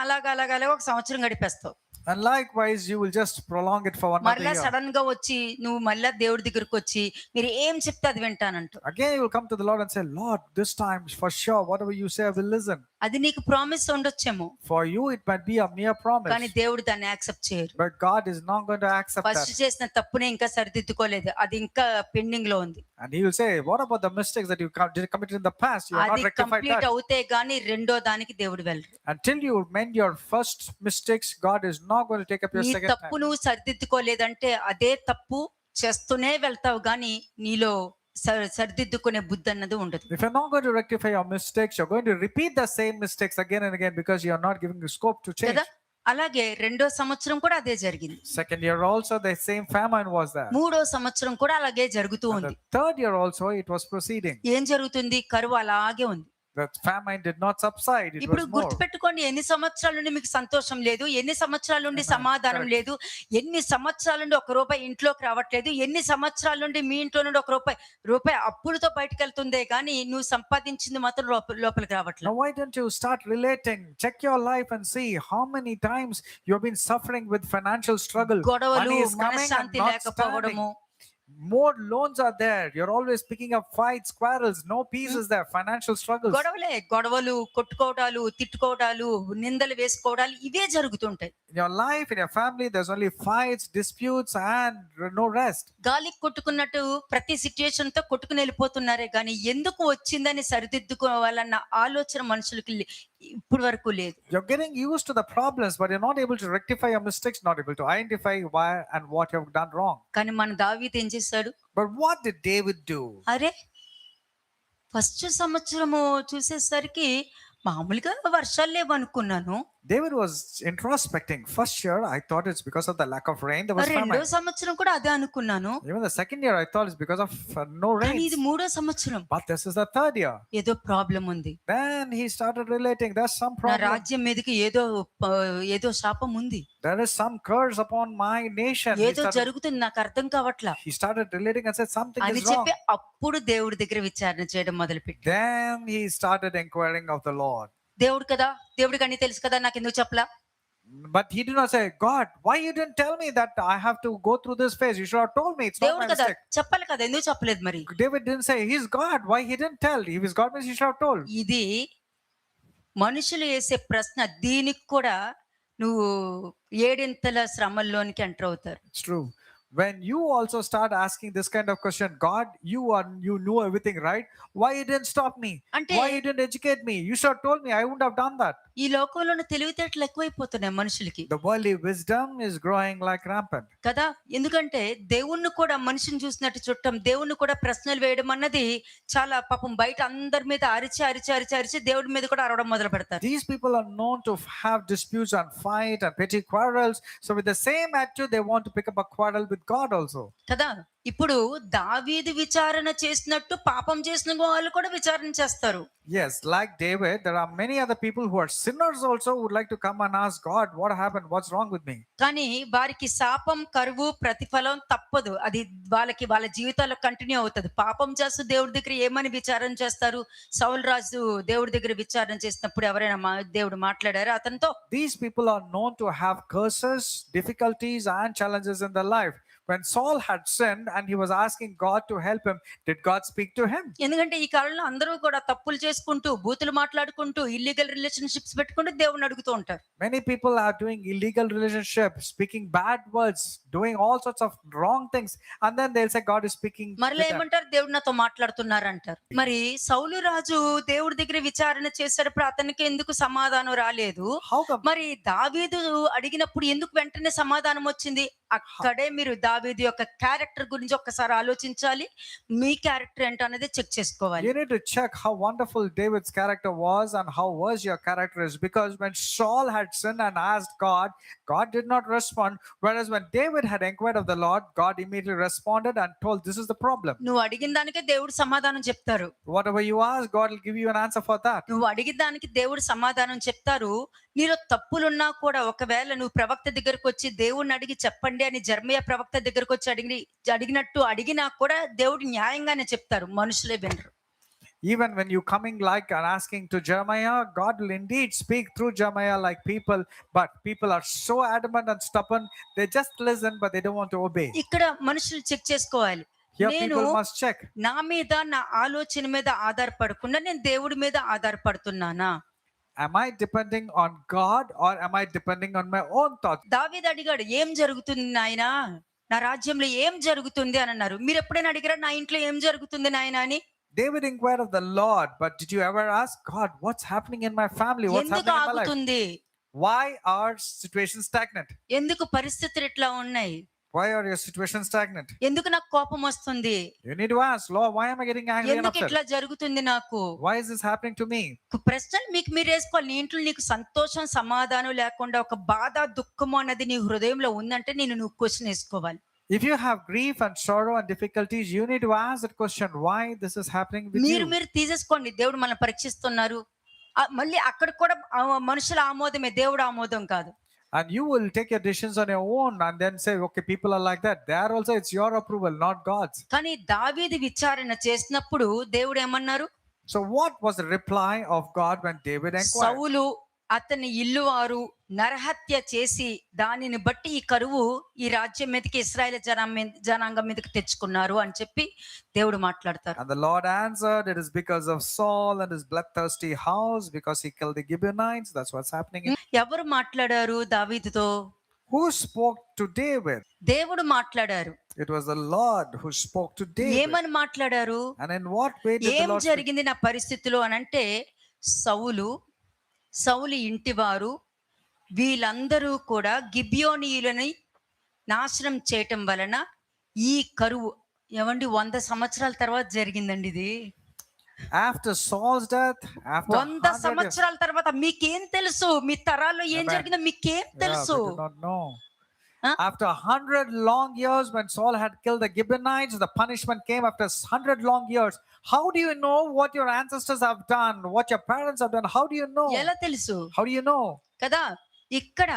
Speaker 1: అలాగా ఒక సంవత్సరం గడిపేస్తావు.
Speaker 2: And likewise, you will just prolong it for another
Speaker 1: మరలా
Speaker 2: year.
Speaker 1: Sudden గా వచ్చి నువ్వు మళ్ళా దేవుడి దగ్గరకు వచ్చి మీరు ఏం చెప్తే అది వింటానంటూ.
Speaker 2: Again, you will come to the Lord and say, Lord, this time for sure, whatever you say, I will listen.
Speaker 1: అది నీకు ప్రామిస్ ఉండొచ్చేమో,
Speaker 2: For you, it might be a mere promise.
Speaker 1: కానీ దేవుడు దాన్ని యాక్సెప్ట్ చేయరు.
Speaker 2: But God is not going to accept
Speaker 1: first
Speaker 2: that.
Speaker 1: చేసిన తప్పునే ఇంకా సరిదిద్దుకోలేదు, అది ఇంకా పెండింగ్ లో ఉంది.
Speaker 2: And He will say, what about the mistakes that you committed in the past? You have
Speaker 1: అది
Speaker 2: not rectified
Speaker 1: కంప్లీట్
Speaker 2: that.
Speaker 1: అవుతే గానీ రెండో దానికి దేవుడు వెళ్ళరు.
Speaker 2: Until you mend your first mistakes, God is not going to take up your
Speaker 1: నీ
Speaker 2: second
Speaker 1: తప్పు
Speaker 2: time.
Speaker 1: నువ్వు సరిదిద్దుకోలేదంటే అదే తప్పు చేస్తూనే వెళ్తావు, గానీ నీలో సరిదిద్దుకునే బుద్ధి అన్నది ఉండదు.
Speaker 2: If you're not going to rectify your mistakes, you're going to repeat the same mistakes again and again because you're not giving you scope to change.
Speaker 1: కదా. అలాగే రెండో సంవత్సరం కూడా అదే జరిగింది.
Speaker 2: Second year also, the same famine was there.
Speaker 1: మూడో సంవత్సరం కూడా అలాగే జరుగుతూ
Speaker 2: And
Speaker 1: ఉంది.
Speaker 2: the third year also, it was proceeding.
Speaker 1: ఏం జరుగుతుంది? కరువు అలాగే ఉంది.
Speaker 2: The famine did not subside. It
Speaker 1: ఇప్పుడు
Speaker 2: was more.
Speaker 1: గుర్తుపెట్టుకోండి, ఎన్ని సంవత్సరాల నుండి మీకు సంతోషం లేదు, ఎన్ని సంవత్సరాల నుండి
Speaker 2: Amen.
Speaker 1: సమాధానం
Speaker 2: Correct.
Speaker 1: లేదు, ఎన్ని సంవత్సరాల నుండి ఒక రూపాయి ఇంట్లోకి రావట్లేదు, ఎన్ని సంవత్సరాల నుండి మీ ఇంట్లో నుండి ఒక రూపాయి అప్పులతో బయటకు వెళ్తుందే కానీ నువ్వు సంపాదించింది మాత్రం లోపలికి
Speaker 2: Now,
Speaker 1: రావట్లేదు.
Speaker 2: why don't you start relating? Check your life and see how many times you have been suffering with financial struggle.
Speaker 1: గొడవలు,
Speaker 2: Money is coming and
Speaker 1: మనశ్శాంతి
Speaker 2: not
Speaker 1: లేకపోవడము,
Speaker 2: standing. More loans are there. You're always picking up fights, quarrels. No peace is there. Financial struggles.
Speaker 1: గొడవలు, కొట్టుకోవడాలు, తిట్టుకోవడాలు, నిందలు వేసుకోవడాలు ఇవే జరుగుతుంటాయి.
Speaker 2: In your life, in your family, there's only fights, disputes, and no rest.
Speaker 1: గాలికి కొట్టుకున్నట్టు ప్రతి situation తో కొట్టుకుని వెళ్ళిపోతున్నారే కానీ ఎందుకు వచ్చిందని సరిదిద్దుకోవాలన్న ఆలోచన మనుషులకి ఇప్పుడు వరకు లేదు.
Speaker 2: You're getting used to the problems, but you're not able to rectify your mistakes, not able to identify why and what you have done wrong.
Speaker 1: కానీ మన దావీదు ఏం చేశాడు?
Speaker 2: But what did David do?
Speaker 1: అరే ఫస్ట్ సంవత్సరము చూసేసరికి మామూలుగా వర్షాలు లేవనుకున్నాను.
Speaker 2: David was introspecting. First year, I thought it's because of the lack of rain. There was
Speaker 1: రెండో
Speaker 2: famine.
Speaker 1: సంవత్సరం కూడా అదే అనుకున్నాను.
Speaker 2: Even the second year, I thought it's because of no
Speaker 1: కానీ
Speaker 2: rain.
Speaker 1: ఇది మూడో సంవత్సరం,
Speaker 2: But this is the third year.
Speaker 1: ఏదో ప్రాబ్లం ఉంది.
Speaker 2: Then he started relating. There's some
Speaker 1: నా
Speaker 2: problem.
Speaker 1: రాజ్యం మీదకి ఏదో శాపం ఉంది.
Speaker 2: there is some curse upon my nation.
Speaker 1: ఏదో జరుగుతుంది నాకు అర్థం కావట్లా
Speaker 2: He started relating and said something
Speaker 1: అని
Speaker 2: is wrong.
Speaker 1: చెప్పి అప్పుడు దేవుడి దగ్గర విచారణ చేయడం మొదలుపెట్టి
Speaker 2: Then he started inquiring of the Lord.
Speaker 1: దేవుడు కదా, దేవుడికి అన్ని తెలుసు కదా, నాకు ఎందుకు చెప్పలా?
Speaker 2: But he did not say, God, why you didn't tell me that I have to go through this phase? You should have told me. It's not
Speaker 1: దేవుడు
Speaker 2: my
Speaker 1: కదా,
Speaker 2: mistake.
Speaker 1: చెప్పాలి కదా, ఎందుకు చెప్పలేదు మరి?
Speaker 2: David didn't say, he's God. Why he didn't tell? If he's God means he should have told.
Speaker 1: ఇది మనుషులు వేసే ప్రశ్న. దీనికి కూడా నువ్వు ఏడింతల శ్రమల్లోనికి ఎంటర్ అవుతారు.
Speaker 2: It's true. When you also start asking this kind of question, God, you know everything, right? Why you didn't stop me?
Speaker 1: అంటే
Speaker 2: Why you didn't educate me? You should have told me. I wouldn't have done that.
Speaker 1: ఈ లోకంలోని తెలివితేటలు ఎక్కువైపోతున్నాయి మనుషులకి
Speaker 2: The worldly wisdom is growing like rampant.
Speaker 1: కదా. ఎందుకంటే దేవుణ్ణి కూడా మనిషిని చూసినట్టు చుట్టం, దేవుణ్ణి కూడా ప్రశ్నలు వేయడం అన్నది చాలా పాపం. బయట అందరి మీద అరిచి దేవుడి మీద కూడా అరవడం మొదలు పెడతారు.
Speaker 2: These people are known to have disputes and fight and petty quarrels. So with the same attitude, they want to pick up a quarrel with God also.
Speaker 1: కదా. ఇప్పుడు దావీదు విచారణ చేసినట్టు పాపం చేసిన వాళ్ళు కూడా విచారణ చేస్తారు.
Speaker 2: Yes, like David, there are many other people who are sinners also who would like to come and ask God, what happened? What's wrong with me?
Speaker 1: కానీ వారికి శాపం, కరువు, ప్రతిఫలం తప్పదు. అది వాళ్ళ జీవితాల్లో కంటిన్యూ అవుతుంది. పాపం చేస్తూ దేవుడి దగ్గర ఏమని విచారణ చేస్తారు? సౌలు రాజు దేవుడి దగ్గర విచారణ చేసినప్పుడు ఎవరైనా దేవుడు మాట్లాడారా అతనితో?
Speaker 2: These people are known to have curses, difficulties and challenges in their life. When Saul had sinned and he was asking God to help him, did God speak to him?
Speaker 1: ఎందుకంటే ఈ కాలంలో అందరూ కూడా తప్పులు చేసుకుంటూ, బూతులు మాట్లాడుకుంటూ, ఇల్లీగల్ రిలేషన్షిప్స్ పెట్టుకుంటూ దేవుని అడుగుతూ ఉంటారు.
Speaker 2: Many people are doing illegal relationships, speaking bad words, doing all sorts of wrong things, and then they'll say God is speaking.
Speaker 1: మరలా ఏమంటారు? దేవుడు నాతో మాట్లాడుతున్నారు అంటారు. మరి సౌలు రాజు దేవుడి దగ్గర విచారణ చేసేటప్పుడు అతనికి ఎందుకు సమాధానం రాలేదు?
Speaker 2: How come?
Speaker 1: మరి దావీదు అడిగినప్పుడు ఎందుకు వెంటనే సమాధానం వచ్చింది? అక్కడే మీరు దావీదు యొక్క క్యారెక్టర్ గురించి ఒక్కసారి ఆలోచించాలి. మీ క్యారెక్టర్ ఏంటనేది చెక్ చేసుకోవాలి.
Speaker 2: You need to check how wonderful David's character was and how worse your character is, because when Saul had sinned and asked God, God did not respond, whereas when David had inquired of the Lord, God immediately responded and told, this is the problem.
Speaker 1: నువ్వు అడిగిన దానికే దేవుడు సమాధానం చెప్తారు.
Speaker 2: Whatever you ask, God will give you an answer for that.
Speaker 1: నువ్వు అడిగిన దానికి దేవుడు సమాధానం చెప్తారు. నీలో తప్పులున్నా కూడా ఒకవేళ నువ్వు ప్రవక్త దగ్గరకు వచ్చి దేవుణ్ణి అడిగి చెప్పండి అని జెర్మయా ప్రవక్త దగ్గరకు వచ్చి అడిగినట్టు అడిగినా కూడా దేవుడు న్యాయంగానే చెప్తారు. మనుషులే వినరు.
Speaker 2: Even when you coming like and asking to Jeremiah, God will indeed speak through Jeremiah like people, but people are so adamant and stubborn, they just listen but they don't want to obey.
Speaker 1: ఇక్కడ మనుషులు check చేసుకోవాలి.
Speaker 2: Here
Speaker 1: నేను
Speaker 2: people must check.
Speaker 1: నా మీద, నా ఆలోచన మీద ఆధారపడకుండా నేను దేవుడి మీద ఆధారపడుతున్నానా?
Speaker 2: Am I depending on God or am I depending on my own thoughts?
Speaker 1: దావీదు అడిగాడు, ఏం జరుగుతుంది నాయనా, నా రాజ్యంలో ఏం జరుగుతుంది అని అన్నారు. మీరు ఎప్పుడైనా అడిగారా నా ఇంట్లో ఏం జరుగుతుంది నాయనా అని?
Speaker 2: David inquired of the Lord, but did you ever ask God, what's happening in my family? What's
Speaker 1: ఎందుకు
Speaker 2: happening in my life?
Speaker 1: ఆగుతుంది?
Speaker 2: Why are situations stagnant?
Speaker 1: ఎందుకు పరిస్థితులు ఇట్లా ఉన్నాయి?
Speaker 2: Why are your situations stagnant?
Speaker 1: ఎందుకు నాకు కోపం వస్తుంది?
Speaker 2: You need to ask, Lord, why am I getting angry and
Speaker 1: ఎందుకు
Speaker 2: upset?
Speaker 1: ఇట్లా జరుగుతుంది నాకు?
Speaker 2: Why is this happening to me?
Speaker 1: ప్రశ్నలు మీకు మీరు వేసుకోవాలి. నీ ఇంట్లో నీకు సంతోషం, సమాధానం లేకుండా ఒక బాధ, దుఃఖము అన్నది నీ హృదయంలో ఉందంటే నువ్వు క్వశ్చన్ వేసుకోవాలి.
Speaker 2: If you have grief and sorrow and difficulties, you need to ask that question, why this is happening with you?
Speaker 1: మీరు తీసేసుకోండి. దేవుడు మనల్ని పరీక్షిస్తున్నారు. మళ్ళీ అక్కడ కూడా మనుషుల ఆమోదమే, దేవుడు ఆమోదం కాదు.
Speaker 2: And you will take your decisions on your own and then say, okay, people are like that. There also it's your approval, not God's.
Speaker 1: కానీ దావీదు విచారణ చేసినప్పుడు దేవుడు ఏమన్నారు?
Speaker 2: So what was the reply of God when David inquired?
Speaker 1: సౌలు అతని ఇల్లు వారు నరహత్య చేసి దానిని బట్టి ఈ కరువు ఈ రాజ్యం మీదకి, ఇశ్రాయేలు జనాంగం మీదకి తెచ్చుకున్నారు అని చెప్పి దేవుడు మాట్లాడతారు.
Speaker 2: And the Lord answered, it is because of Saul and his bloodthirsty house, because he killed the Gibeonites. That's what's happening.
Speaker 1: ఎవరు మాట్లాడారు దావీదుతో?
Speaker 2: Who spoke to David?
Speaker 1: దేవుడు మాట్లాడారు.
Speaker 2: It was the Lord who spoke to David.
Speaker 1: ఏమని మాట్లాడారు?
Speaker 2: And in what way did the
Speaker 1: ఏం
Speaker 2: Lord speak?
Speaker 1: జరిగింది నా పరిస్థితిలో అని అంటే, సౌలు ఇంటివారు వీళ్ళందరూ కూడా గిబియోనీయులని నాశనం చేయటం వలన ఈ కరువు 100 సంవత్సరాల తర్వాత జరిగిందండి ఇది.
Speaker 2: After Saul's death, after
Speaker 1: 100 సంవత్సరాల తర్వాత మీకేం తెలుసు? మీ తరాల్లో ఏం జరిగిందో మీకేం తెలుసు?
Speaker 2: we do not know.
Speaker 1: Huh?
Speaker 2: After 100 long years, when Saul had killed the Gibeonites, the punishment came after 100 long years. How do you know what your ancestors have done, what your parents have done? How do you know?
Speaker 1: ఎలా తెలుసు?
Speaker 2: How do you know?
Speaker 1: కదా. ఇక్కడ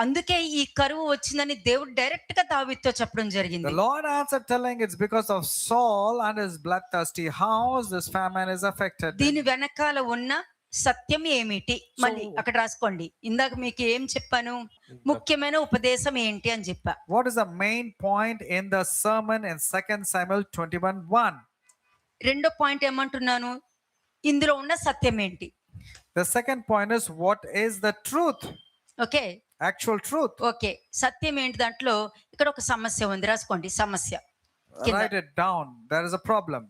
Speaker 1: అందుకే ఈ కరువు వచ్చిందని దేవుడు direct గా దావీదుతో చెప్పడం
Speaker 2: The
Speaker 1: జరిగింది.
Speaker 2: Lord answered, telling it's because of Saul and his bloodthirsty house this famine is affected.
Speaker 1: దీని వెనకాల ఉన్న సత్యం ఏమిటి మళ్ళీ అక్కడ రాసుకోండి. ఇందాక మీకు ఏం చెప్పాను, ముఖ్యమైన ఉపదేశం ఏంటి అని చెప్పా.
Speaker 2: What is the main point in the sermon in 2 Samuel 21:1?
Speaker 1: రెండో పాయింట్ ఏమంటున్నాను, ఇందులో ఉన్న సత్యం ఏంటి.
Speaker 2: The second point is what is the truth?
Speaker 1: Okay
Speaker 2: Actual truth.
Speaker 1: Okay సత్యం ఏంటి, దాంట్లో ఇక్కడ ఒక సమస్య ఉంది, రాసుకోండి సమస్య కింద.
Speaker 2: Write it down. There is a problem.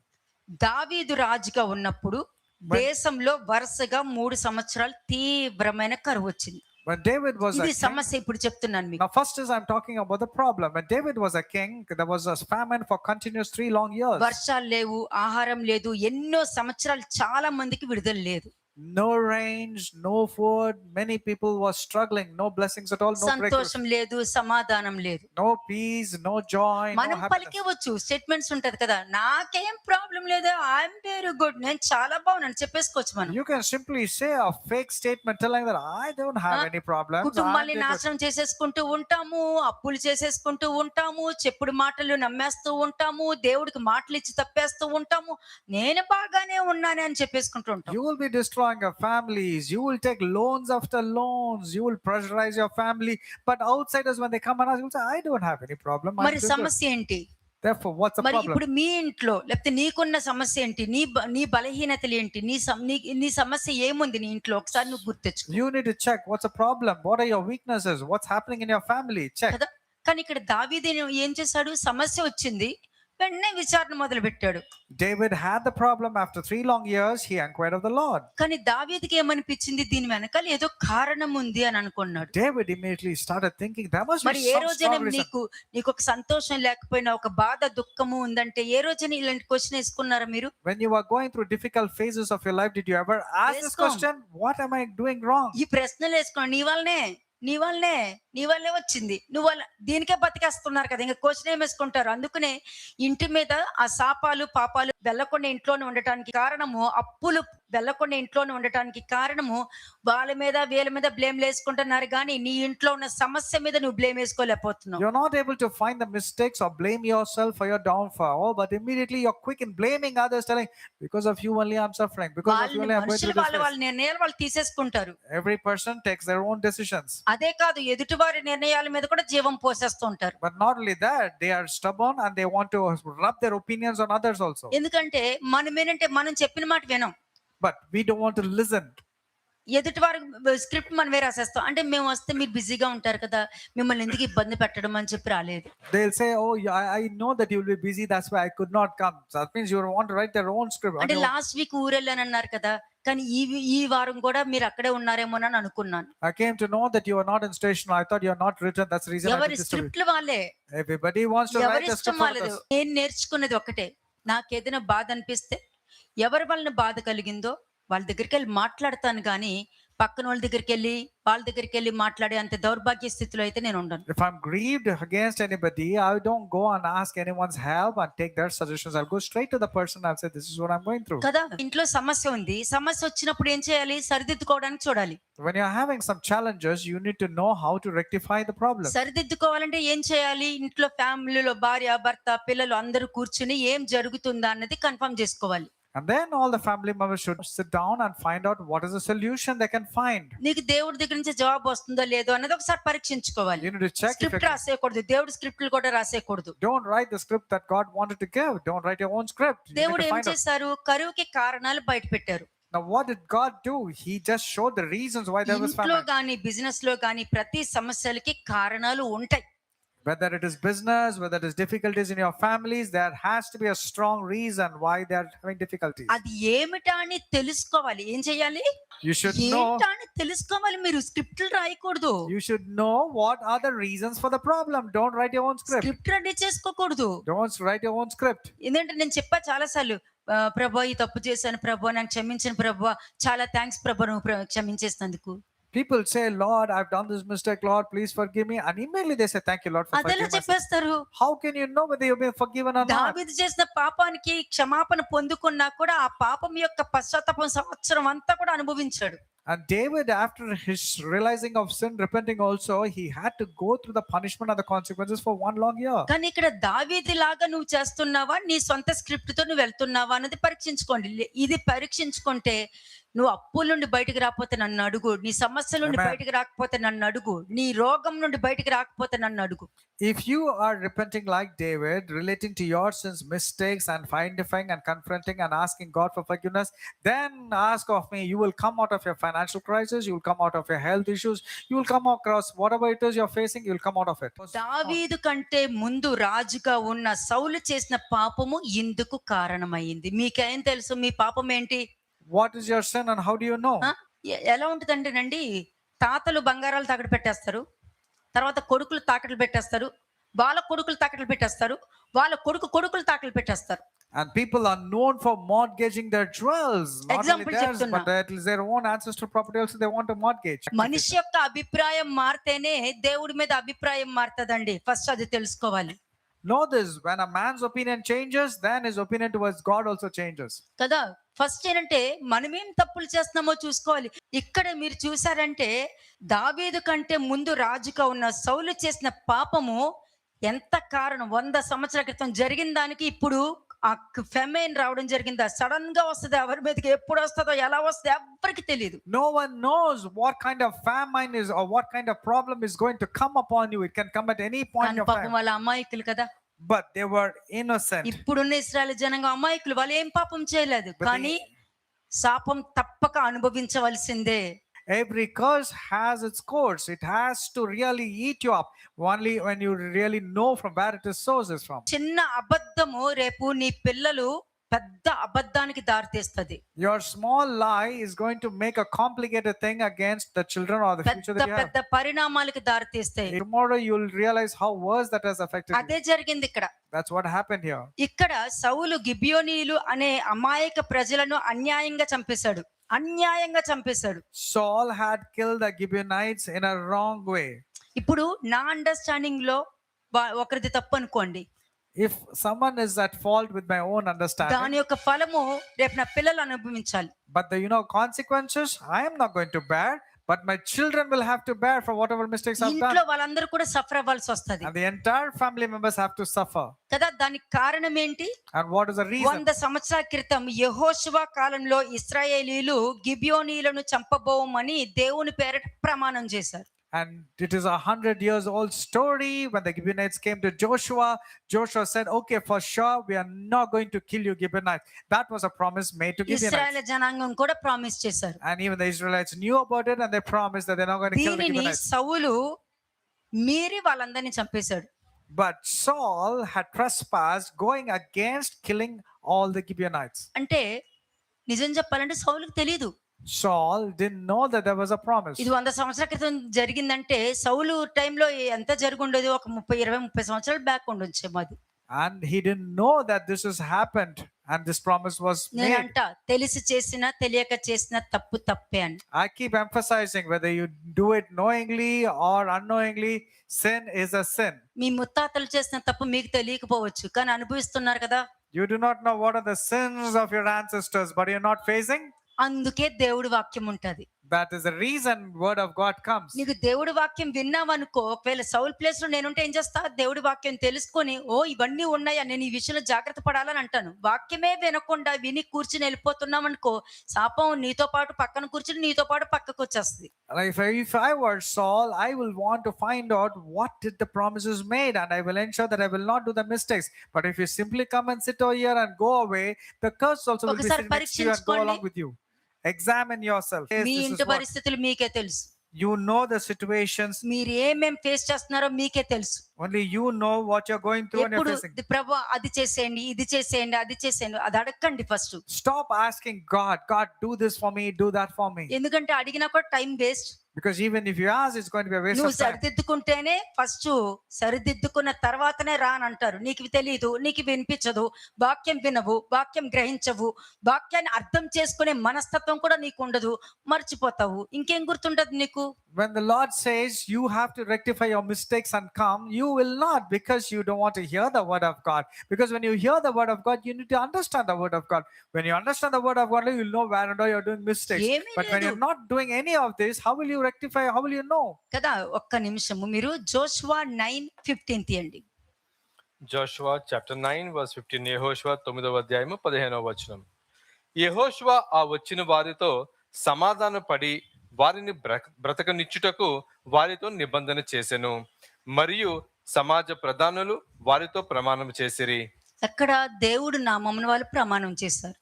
Speaker 1: దావీదు రాజుగా ఉన్నప్పుడు దేశంలో వరుసగా 3 సంవత్సరాలు తీవ్రమైన కరువు వచ్చింది.
Speaker 2: When David was a
Speaker 1: ఇది
Speaker 2: king,
Speaker 1: సమస్య ఇప్పుడు చెప్తున్నాను మీకు.
Speaker 2: now first is I'm talking about the problem. When David was a king, there was a famine for continuous 3 long years.
Speaker 1: వర్షాలు లేవు, ఆహారం లేదు, ఎన్నో సంవత్సరాలు చాలా మందికి విడుదల లేదు.
Speaker 2: No rains, no food. Many people were struggling. No blessings at all. No breakthrough.
Speaker 1: సంతోషం లేదు, సమాధానం లేదు.
Speaker 2: No peace, no joy, no
Speaker 1: మనం
Speaker 2: happiness.
Speaker 1: పలికేవచ్చు, స్టేట్మెంట్స్ ఉంటది కదా, నాకేం ప్రాబ్లం లేదు, ఐఎమ్ వెరీ గుడ్, నేను చాలా బాగున్నాను చెప్పేసుకోవచ్చు మనం.
Speaker 2: You can simply say a fake statement telling that I don't have any problems.
Speaker 1: కుటుంబాన్ని నాశనం చేసేసుకుంటూ ఉంటాము, అప్పులు చేసేసుకుంటూ ఉంటాము, చెప్పుడు మాటలు నమ్మేస్తూ ఉంటాము, దేవుడికి మాటలు ఇచ్చి తప్పేస్తూ ఉంటాము, నేను బాగానే ఉన్నాను అని చెప్పేసుకుంటూ ఉంటాం.
Speaker 2: You will be destroying your families. You will take loans after loans. You will pressurize your family. But outsiders, when they come and ask, you will say, I don't have any problem. I'm
Speaker 1: మరి
Speaker 2: doing good."
Speaker 1: సమస్య ఏంటి
Speaker 2: Therefore, what's the
Speaker 1: మరి
Speaker 2: problem?
Speaker 1: ఇప్పుడు మీ ఇంట్లో లేకపోతే నీకున్న సమస్య ఏంటి, నీ బలహీనతలు ఏంటి, నీ సమస్య ఏముంది నీ ఇంట్లో, ఒకసారి నువ్వు గుర్తెచ్చుకో
Speaker 2: You need to check what's the problem. What are your weaknesses? What's happening in your family? Check.
Speaker 1: కదా. కానీ ఇక్కడ దావీదు ఏం చేశాడు, సమస్య వచ్చింది, వెంటనే విచారణ మొదలు పెట్టాడు.
Speaker 2: David had the problem after 3 long years. He inquired of the Lord.
Speaker 1: కానీ దావీదుకి ఏమనిపించింది, దీని వెనకాల ఏదో కారణం ఉంది అని అనుకున్నాడు.
Speaker 2: David immediately started thinking there must
Speaker 1: మరి
Speaker 2: be
Speaker 1: ఏ
Speaker 2: some
Speaker 1: రోజైనా
Speaker 2: strong reason.
Speaker 1: నీకు ఒక సంతోషం లేకపోయినా, ఒక బాధ దుఃఖము ఉందంటే ఏ రోజైనా ఇలాంటి క్వశ్చన్ వేసుకున్నారా మీరు?
Speaker 2: When you were going through difficult phases of your life, did you ever ask this
Speaker 1: Yes, come.
Speaker 2: question? What am I doing wrong?
Speaker 1: ఈ ప్రశ్నలు వేసుకోండి. నీ వల్లే వచ్చింది, నువ్వు దీనికే బతికేస్తున్నారు కదా, ఇంకా క్వశ్చన్ ఏం వేసుకుంటారు. అందుకనే ఇంటి మీద ఆ శాపాలు పాపాలు వెళ్ళకుండా ఇంట్లోనే ఉండటానికి కారణము, అప్పులు వెళ్ళకుండా ఇంట్లోనే ఉండటానికి కారణము వాళ్ళ మీద వీళ్ళ మీద బ్లేమ్ వేసుకుంటున్నారు, కానీ నీ ఇంట్లో ఉన్న సమస్య మీద నువ్వు blame వేసుకోలేకపోతున్నావు.
Speaker 2: You're not able to find the mistakes or blame yourself for your downfall, but immediately you're quick in blaming others, telling, because of you only I'm suffering, because of you only I'm going
Speaker 1: మనుషులు
Speaker 2: through this
Speaker 1: వాళ్ళ
Speaker 2: phase.
Speaker 1: నిర్ణయాలు వాళ్ళు తీసేసుకుంటారు.
Speaker 2: Every person takes their own decisions.
Speaker 1: అదే కాదు, ఎదుటివారి నిర్ణయాల మీద కూడా జీవం పోసేస్తూ ఉంటారు.
Speaker 2: But not only that, they are stubborn and they want to rub their opinions on others also.
Speaker 1: ఎందుకంటే మనం చెప్పిన మాట వినం.
Speaker 2: But we don't want to listen.
Speaker 1: ఎదుటి వారి స్క్రిప్ట్ మనమే రాసేస్తాం. అంటే మేము వస్తే మీరు బిజీగా ఉంటారు కదా, మిమ్మల్ని ఎందుకు ఇబ్బంది పెట్టడం అని చెప్పి రాలేదు.
Speaker 2: They'll say, oh, I know that you will be busy, that's why I could not come. So that means you want to write their own script.
Speaker 1: అంటే లాస్ట్ వీక్ ఊరెళ్ళాను అన్నారు కదా, కానీ ఈ వారం కూడా మీరు అక్కడే ఉన్నారేమోనని అనుకున్నాను.
Speaker 2: I came to know that you are not in station. I thought you are not written. That's the reason I
Speaker 1: ఎవరి
Speaker 2: did this to you.
Speaker 1: స్క్రిప్ట్లు వాళ్ళే,
Speaker 2: Everybody wants to
Speaker 1: ఎవరి
Speaker 2: write a
Speaker 1: ఇష్టం
Speaker 2: script for
Speaker 1: వాళ్ళదు.
Speaker 2: others.
Speaker 1: నేను నేర్చుకున్నది ఒకటే, నాకేదైనా బాధ అనిపిస్తే ఎవరి వలన బాధ కలిగిందో వాళ్ళ దగ్గరికి వెళ్ళి మాట్లాడతాను, కానీ పక్కన వాళ్ళ దగ్గరికి వెళ్ళి మాట్లాడే అంత దౌర్భాగ్య స్థితిలో అయితే నేను ఉండను.
Speaker 2: If I'm grieved against anybody, I don't go and ask anyone's help and take their suggestions. I'll go straight to the person and say, this is what I'm going through.
Speaker 1: కదా. ఇంట్లో సమస్య ఉంది, సమస్య వచ్చినప్పుడు ఏం చేయాలి, సరిదిద్దుకోవడానికి చూడాలి.
Speaker 2: When you're having some challenges, you need to know how to rectify the problem.
Speaker 1: సరిదిద్దుకోవాలంటే ఏం చేయాలి, ఇంట్లో ఫ్యామిలీలో భార్య భర్త పిల్లలు అందరూ కూర్చుని ఏం జరుగుతుందా అన్నది కన్ఫర్మ్ చేసుకోవాలి.
Speaker 2: And then all the family members should sit down and find out what is the solution they can find.
Speaker 1: నీకు దేవుడి దగ్గర నుంచి జవాబు వస్తుందో లేదో అన్నది ఒకసారి పరీక్షించుకోవాలి.
Speaker 2: You need to check if you
Speaker 1: script రాసేయకూడదు, దేవుడి స్క్రిప్ట్లు కూడా రాసేయకూడదు.
Speaker 2: don't write the script that God wanted to give. Don't write your own script. You need
Speaker 1: దేవుడు
Speaker 2: to
Speaker 1: ఏం
Speaker 2: find out.
Speaker 1: చేశారు, కరువుకి కారణాలు బయట పెట్టారు.
Speaker 2: Now what did God do? He just showed the reasons why there was
Speaker 1: ఇంట్లో
Speaker 2: famine.
Speaker 1: గాని business లో గాని ప్రతి సమస్యలకి కారణాలు ఉంటాయి.
Speaker 2: Whether it is business, whether it is difficulties in your families, there has to be a strong reason why they are having difficulties.
Speaker 1: అది ఏమిటా అని తెలుసుకోవాలి. ఏం చేయాలి,
Speaker 2: You should know.
Speaker 1: ఏంటా అని తెలుసుకోవాలి. మీరు స్క్రిప్ట్లు రాయకూడదు,
Speaker 2: You should know what are the reasons for the problem. Don't write your own script.
Speaker 1: Script ready చేసుకోకూడదు.
Speaker 2: Don't write your own script.
Speaker 1: ఎందుకంటే నేను చెప్పా చాలా సార్లు, ప్రభా ఈ తప్పు చేశాను ప్రభా, నాకు క్షమించిన ప్రభా, చాలా థ్యాంక్స్ ప్రభా నువ్వు క్షమించేసినందుకు.
Speaker 2: People say, Lord, I've done this mistake. Lord, please forgive me. And immediately they say, thank you, Lord, for
Speaker 1: అదెలా
Speaker 2: forgiving me.
Speaker 1: చెప్పేస్తారు?
Speaker 2: How can you know whether you've been forgiven or not?
Speaker 1: దావీదు చేసిన పాపానికి క్షమాపణ పొందుకున్నా కూడా ఆ పాపం యొక్క పశ్చాత్తాపం సంవత్సరం అంతా కూడా అనుభవించాడు.
Speaker 2: And David, after his realizing of sin, repenting also, he had to go through the punishment and the consequences for 1 long year.
Speaker 1: కానీ ఇక్కడ దావీదు లాగా నువ్వు చేస్తున్నావా, నీ సొంత స్క్రిప్ట్ తో నువ్వు వెళ్తున్నావా అన్నది పరీక్షించుకోండి. ఇది పరీక్షించుకుంటే నువ్వు అప్పుల నుండి బయటికి రాకపోతే నన్ను అడుగు, నీ సమస్యల నుండి
Speaker 2: Amen.
Speaker 1: బయటికి రాకపోతే నన్ను అడుగు, నీ రోగం నుండి బయటికి రాకపోతే నన్ను అడుగు.
Speaker 2: If you are repenting like David, relating to your sins, mistakes, and identifying and confronting and asking God for forgiveness, then ask of me. You will come out of your financial crisis, you will come out of your health issues, you will come across whatever it is you're facing, you will come out of it.
Speaker 1: దావీదు కంటే ముందు రాజుగా ఉన్న సౌలు చేసిన పాపము ఇందుకు కారణమైంది. మీకేం తెలుసు మీ పాపం ఏంటి?
Speaker 2: What is your sin and how do you know?
Speaker 1: ఎలా ఉంటుందంటేనండి, తాతలు బంగారాలు తాకట్టు పెట్టేస్తారు, తర్వాత కొడుకులు తాకట్లు పెట్టేస్తారు, వాళ్ళ కొడుకులు తాకట్లు పెట్టేస్తారు, వాళ్ళ కొడుకులు తాకట్లు పెట్టేస్తారు.
Speaker 2: And people are known for mortgaging their jewels. Not only
Speaker 1: Example
Speaker 2: theirs,
Speaker 1: చెప్తున్నా.
Speaker 2: but that is their own ancestral property also they want to mortgage.
Speaker 1: మనిషి యొక్క అభిప్రాయం మారితేనే దేవుడి మీద అభిప్రాయం మారుతుందండి. ఫస్ట్ అది తెలుసుకోవాలి
Speaker 2: Know this, when a man's opinion changes, then his opinion towards God also changes.
Speaker 1: కదా. ఫస్ట్ ఏంటంటే మనమేం తప్పులు చేస్తున్నామో చూసుకోవాలి. ఇక్కడ మీరు చూసారంటే దావీదు కంటే ముందు రాజుగా ఉన్న సౌలు చేసిన పాపము ఎంత కారణం, 100 సంవత్సరాల క్రితం జరిగిన దానికి ఇప్పుడు ఆ ఫెమైన్ రావడం జరిగిందా, సడన్ గా వస్తుంది, ఎవరి మీదకి ఎప్పుడు వస్తుందో ఎలా వస్తుందో ఎవరికి తెలియదు.
Speaker 2: No one knows what kind of famine is or what kind of problem is going to come upon you. It can come at any point
Speaker 1: కానీ
Speaker 2: of
Speaker 1: పాపం
Speaker 2: time.
Speaker 1: వాళ్ళ అమాయకులు కదా.
Speaker 2: But they were innocent.
Speaker 1: ఇప్పుడున్న ఇశ్రాయేలు జనంగా అమాయకులు, వాళ్ళు ఏం పాపం చేయలేదు,
Speaker 2: But
Speaker 1: కానీ శాపం తప్పక అనుభవించవలసిందే.
Speaker 2: Every curse has its course. It has to really eat you up. Only when you really know from where it is sources from.
Speaker 1: చిన్న అబద్ధము రేపు నీ పిల్లలు పెద్ద అబద్ధానికి దారితీస్తుంది.
Speaker 2: Your small lie is going to make a complicated thing against the children or the future
Speaker 1: పెద్ద
Speaker 2: that you have.
Speaker 1: పెద్ద పరిణామాలకు దారితీస్తాయి.
Speaker 2: Tomorrow you'll realize how worse that has affected you.
Speaker 1: అదే జరిగింది ఇక్కడ.
Speaker 2: That's what happened here.
Speaker 1: ఇక్కడ సౌలు గిబియోనీయులు అనే అమాయక ప్రజలను అన్యాయంగా చంపేశాడు.
Speaker 2: Saul had killed the Gibeonites in a wrong way.
Speaker 1: ఇప్పుడు నా అండర్స్టాండింగ్ లో ఒకరిది తప్పు అనుకోండి,
Speaker 2: If someone is at fault with my own understanding,
Speaker 1: దాని యొక్క ఫలము రేపు నా పిల్లలు అనుభవించాలి.
Speaker 2: but the consequences I am not going to bear, but my children will have to bear for whatever mistakes I've
Speaker 1: ఇంట్లో
Speaker 2: done.
Speaker 1: వాళ్ళందరూ కూడా సఫర్ అవ్వాల్సి వస్తుంది
Speaker 2: And the entire family members have to suffer.
Speaker 1: కదా. దానికి కారణం ఏంటి?
Speaker 2: And what is the reason?
Speaker 1: 100 సంవత్సరాల క్రితం యెహోషువ కాలంలో ఇశ్రాయేలీయులు గిబియోనీయులను చంపబోమని దేవుని పేరిట ప్రమాణం చేశారు.
Speaker 2: And it is 100 years old story. When the Gibeonites came to Joshua, Joshua said, okay, for sure, we are not going to kill you, Gibeonites. That was a promise made to Gibeonites.
Speaker 1: ఇశ్రాయేలు జనాంగం కూడా promise చేశారు.
Speaker 2: And even the Israelites knew about it and they promised that they're not going to kill the
Speaker 1: దీనిని
Speaker 2: Gibeonites.
Speaker 1: సౌలు మీరి వాళ్ళందరినీ చంపేశాడు.
Speaker 2: But Saul had trespassed, going against killing all the Gibeonites.
Speaker 1: అంటే నిజం చెప్పాలంటే సౌలుకు తెలియదు.
Speaker 2: Saul didn't know that there was a promise.
Speaker 1: ఇది 100 సంవత్సరాల క్రితం జరిగిందంటే సౌలు టైంలో ఎంత జరిగి ఉండేది, ఒక 30 సంవత్సరాలు బ్యాక్ ఉండొచ్చేమో అది.
Speaker 2: And he didn't know that this has happened and this promise was made.
Speaker 1: నేనంట తెలిసి చేసినా తెలియక చేసినా తప్పు తప్పే అని.
Speaker 2: I keep emphasizing whether you do it knowingly or unknowingly, sin is a sin.
Speaker 1: మీ ముత్తాతలు చేసిన తప్పు మీకు తెలియకపోవచ్చు, కానీ అనుభవిస్తున్నారు కదా.
Speaker 2: You do not know what are the sins of your ancestors, but you're not facing.
Speaker 1: అందుకే దేవుడి వాక్యం ఉంటది.
Speaker 2: That is the reason word of God comes.
Speaker 1: నీకు దేవుడి వాక్యం విన్నావనుకో, ఒకవేళ సౌల్ ప్లేస్ లో నేనుంటే ఏం చేస్తా, దేవుడి వాక్యం తెలుసుకొని ఇవన్నీ ఉన్నాయా, నేను ఈ విషయంలో జాగ్రత్త పడాలని అంటాను. వాక్యమే వినకుండా విని కూర్చుని వెళ్ళిపోతున్నాం అనుకో, శాపం నీతో పాటు పక్కన కూర్చుని నీతో పాటు పక్కకు వచ్చేస్తుంది.
Speaker 2: If I were Saul, I will want to find out what did the promises made, and I will ensure that I will not do the mistakes. But if you simply come and sit over here and go away, the curse also will be sitting next to you and go along with you. Examine yourself. Yes,
Speaker 1: me
Speaker 2: this is
Speaker 1: ఇంటి
Speaker 2: what-
Speaker 1: పరిస్థితులు మీకే తెలుసు.
Speaker 2: You know the situations.
Speaker 1: మీరు ఏమేం face చేస్తున్నారో మీకే తెలుసు.
Speaker 2: Only you know what you're going through and you're
Speaker 1: ఎప్పుడు
Speaker 2: facing.
Speaker 1: ప్రభు అది చేసేయండి, ఇది చేసేయండి, అది చేసేయండి, అది అడగండి first.
Speaker 2: Stop asking God, God, do this for me, do that for me.
Speaker 1: ఎందుకంటే అడిగినా కూడా time waste.
Speaker 2: Because even if you ask, it's going to be a waste
Speaker 1: నువ్వు
Speaker 2: of time.
Speaker 1: సరిదిద్దుకుంటేనే ఫస్ట్ సరిదిద్దుకున్న తర్వాతనే రానంటారు. నీకు తెలియదు, నీకు వినిపించదు, వాక్యం వినవు, వాక్యం గ్రహించవు, వాక్యాన్ని అర్థం చేసుకునే మనస్తత్వం కూడా నీకు ఉండదు, మర్చిపోతావు, ఇంకేం గుర్తుండదు నీకు.
Speaker 2: When the Lord says you have to rectify your mistakes and come, you will not, because you don't want to hear the word of God. Because when you hear the word of God, you need to understand the word of God. When you understand the word of God, you'll know where and how you're doing mistakes.
Speaker 1: ఏమీ
Speaker 2: But when
Speaker 1: లేదు
Speaker 2: you're not doing any of this, how will you rectify? How will you know?
Speaker 1: కదా. ఒక్క నిమిషము మీరు Joshua 9:15 తీయండి.
Speaker 3: Joshua chapter 9 verse 15. యెహోషువ 9వ అధ్యాయము 15వ వచనం. యెహోషువ ఆ వచ్చిన వారితో సమాధాన పడి వారిని బ్రతకనిచ్చుటకు వారితో నిబంధన చేసెను, మరియు సమాజ ప్రధానులు వారితో ప్రమాణం చేసిరి.
Speaker 1: అక్కడ దేవుడు నామమున వాళ్ళు ప్రమాణం చేశారు.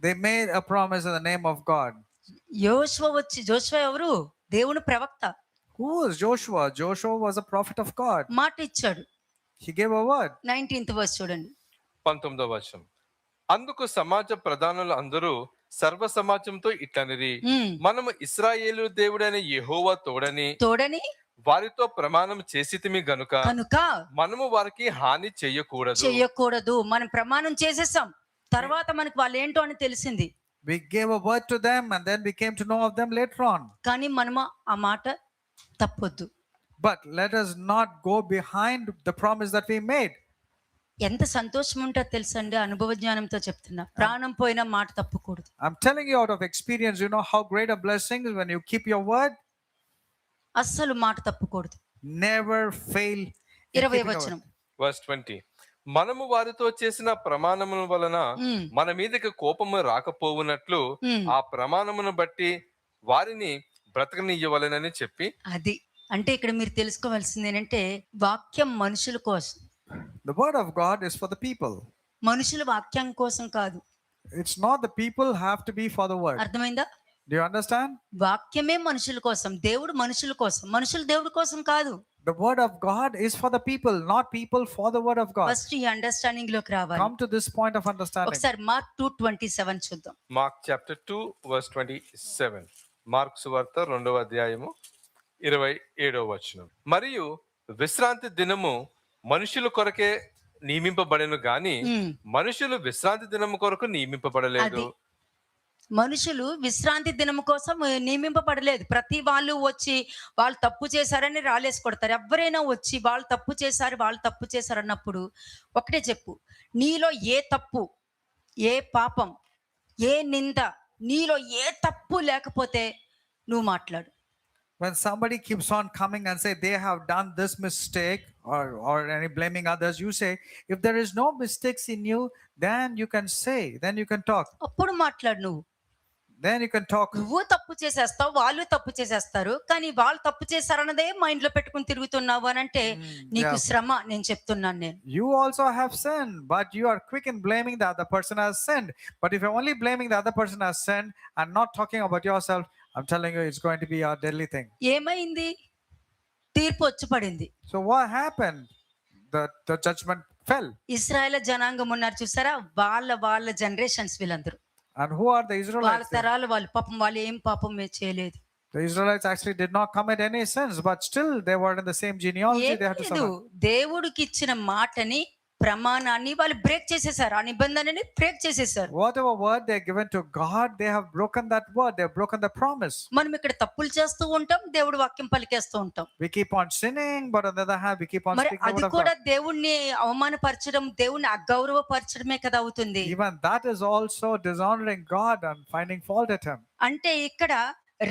Speaker 2: They made a promise in the name of God.
Speaker 1: Joshua ఎవరు? దేవుని ప్రవక్త.
Speaker 2: Who was Joshua? Joshua was a prophet of God.
Speaker 1: మాట ఇచ్చాడు.
Speaker 2: He gave a word.
Speaker 1: 19th verse చూడండి.
Speaker 3: 19వ వచనం. అందుకు సమాజ ప్రధానులు అందరూ సర్వ సమాజంతో ఇట్లనిరి, మనము ఇశ్రాయేలు దేవుడైన యెహోవా తోడని వారితో ప్రమాణం చేసితిమి గనుక మనము వారికి హాని చెయ్యకూడదు.
Speaker 1: మనం ప్రమాణం చేసేసాం, తర్వాత మనకి వాళ్ళు ఏంటో అని తెలిసింది.
Speaker 2: We gave a word to them and then we came to know of them later on.
Speaker 1: కానీ మనము ఆ మాట తప్పొద్దు.
Speaker 2: But let us not go behind the promise that we made.
Speaker 1: ఎంత సంతోషం ఉంటుందో తెలుసండి, అనుభవ జ్ఞానంతో చెప్తున్నా. ప్రాణం పోయిన మాట తప్పకూడదు.
Speaker 2: I'm telling you out of experience, you know how great a blessing is when you keep your word.
Speaker 1: అస్సలు మాట తప్పకూడదు.
Speaker 2: Never fail.
Speaker 1: 20వ వచనం.
Speaker 3: వర్స్ 20. మనము వారితో చేసిన ప్రమాణముల వలన మన మీదకి కోపము రాకపోవునట్లు ఆ ప్రమాణమును బట్టి వారిని బ్రతకనియ్యవలెనని చెప్పి.
Speaker 1: అది అంటే ఇక్కడ మీరు తెలుసుకోవాల్సింది ఏంటంటే, వాక్యం మనుషుల కోసం.
Speaker 2: The word of God is for the people.
Speaker 1: మనుషుల వాక్యం కోసం కాదు.
Speaker 2: It's not the people have to be for the word.
Speaker 1: అర్థమైందా?
Speaker 2: Do you understand?
Speaker 1: వాక్యమే మనుషుల కోసం, దేవుడు మనుషుల కోసం, మనుషులు దేవుడి కోసం కాదు.
Speaker 2: The word of God is for the people, not people for the word of God.
Speaker 1: First ఈ అండర్స్టాండింగ్ లోకి రావాలి.
Speaker 2: Come to this point of understanding.
Speaker 1: ఒకసారి మార్క్ 2:27 చూద్దాం.
Speaker 3: Mark chapter 2 verse 27. మార్క్ సువార్త 2వ అధ్యాయము 27వ వచనం. మరియు విశ్రాంతి దినము మనుషుల కొరకే నియమింపబడెను గాని మనుషులు విశ్రాంతి దినము కొరకు నియమింపబడలేదు.
Speaker 1: మనుషులు విశ్రాంతి దినం కోసం నియమింపబడలేదు. ప్రతి వాళ్ళు వచ్చి వాళ్ళు తప్పు చేశారని రాలేసి కొడతారు. ఎవరైనా వచ్చి వాళ్ళు తప్పు చేశారు అన్నప్పుడు ఒకటే చెప్పు, నీలో ఏ తప్పు, ఏ పాపం, ఏ నింద, నీలో ఏ తప్పు లేకపోతే నువ్వు మాట్లాడు.
Speaker 2: When somebody keeps on coming and say they have done this mistake or any blaming others, you say, if there is no mistakes in you, then you can say, then you can talk.
Speaker 1: అప్పుడు మాట్లాడు నువ్వు.
Speaker 2: Then you can talk.
Speaker 1: నువ్వు తప్పు చేసేస్తావు, వాళ్ళు తప్పు చేసేస్తారు, కానీ వాళ్ళు తప్పు చేశారన్నదే మైండ్ లో పెట్టుకుని తిరుగుతున్నావు అని అంటే నీకు శ్రమ. నేను చెప్తున్నాను, నేను
Speaker 2: You also have sinned, but you are quick in blaming the other person has sinned. But if you're only blaming the other person has sinned and not talking about yourself, I'm telling you, it's going to be a deadly thing.
Speaker 1: ఏమైంది? తీర్పు వచ్చి పడింది.
Speaker 2: So what happened? The judgment fell.
Speaker 1: Israel జనాంగం ఉన్నారు చూసారా, వాళ్ళ generations వీళ్ళందరూ.
Speaker 2: And who are the Israelites?
Speaker 1: వాళ్ళ తరాలు వాళ్ళు, పాపం వాళ్ళు ఏం పాపం చేయలేదు.
Speaker 2: The Israelites actually did not commit any sins, but still they were in the same genealogy. They had to suffer.
Speaker 1: దేవుడికి ఇచ్చిన మాటని, ప్రమాణాన్ని వాళ్ళు బ్రేక్ చేసేసారు, ఆ నిబంధనని బ్రేక్ చేసేసారు.
Speaker 2: Whatever word they given to God, they have broken that word. They have broken the promise.
Speaker 1: మనం ఇక్కడ తప్పులు చేస్తూ ఉంటాం, దేవుడి వాక్యం పలికేస్తూ ఉంటాం.
Speaker 2: We keep on sinning, but on the other hand, we keep on speaking the word of God.
Speaker 1: అది కూడా దేవుణ్ణి అవమానపరచడం, దేవుణ్ణి అగౌరవపరచడమే కదా అవుతుంది.
Speaker 2: Even that is also dishonoring God and finding fault at Him.
Speaker 1: అంటే ఇక్కడ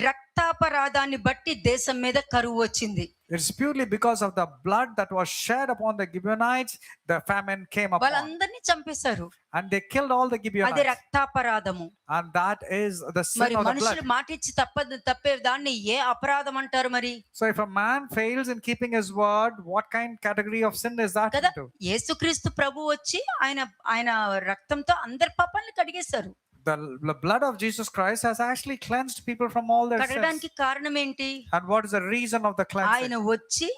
Speaker 1: రక్తాపరాధాన్ని బట్టి దేశం మీద కరువు వచ్చింది.
Speaker 2: It's purely because of the blood that was shed upon the Gibeonites, the famine came upon.
Speaker 1: వాళ్ళందరినీ చంపేశారు.
Speaker 2: And they killed all the Gibeonites.
Speaker 1: అది రక్తాపరాధము.
Speaker 2: And that is the sin of the blood.
Speaker 1: మనుషులు మాటిచ్చి తప్పే దాన్ని ఏ అపరాధం అంటారు మరి?
Speaker 2: So if a man fails in keeping his word, what kind category of sin is that into?
Speaker 1: యేసుక్రీస్తు ప్రభు వచ్చి ఆయన రక్తంతో అందరి పాపాలను కడిగేశారు.
Speaker 2: The blood of Jesus Christ has actually cleansed people from all their sins.
Speaker 1: కడగడానికి కారణం ఏంటి?
Speaker 2: And what is the reason of the cleansing?
Speaker 1: ఆయన వచ్చి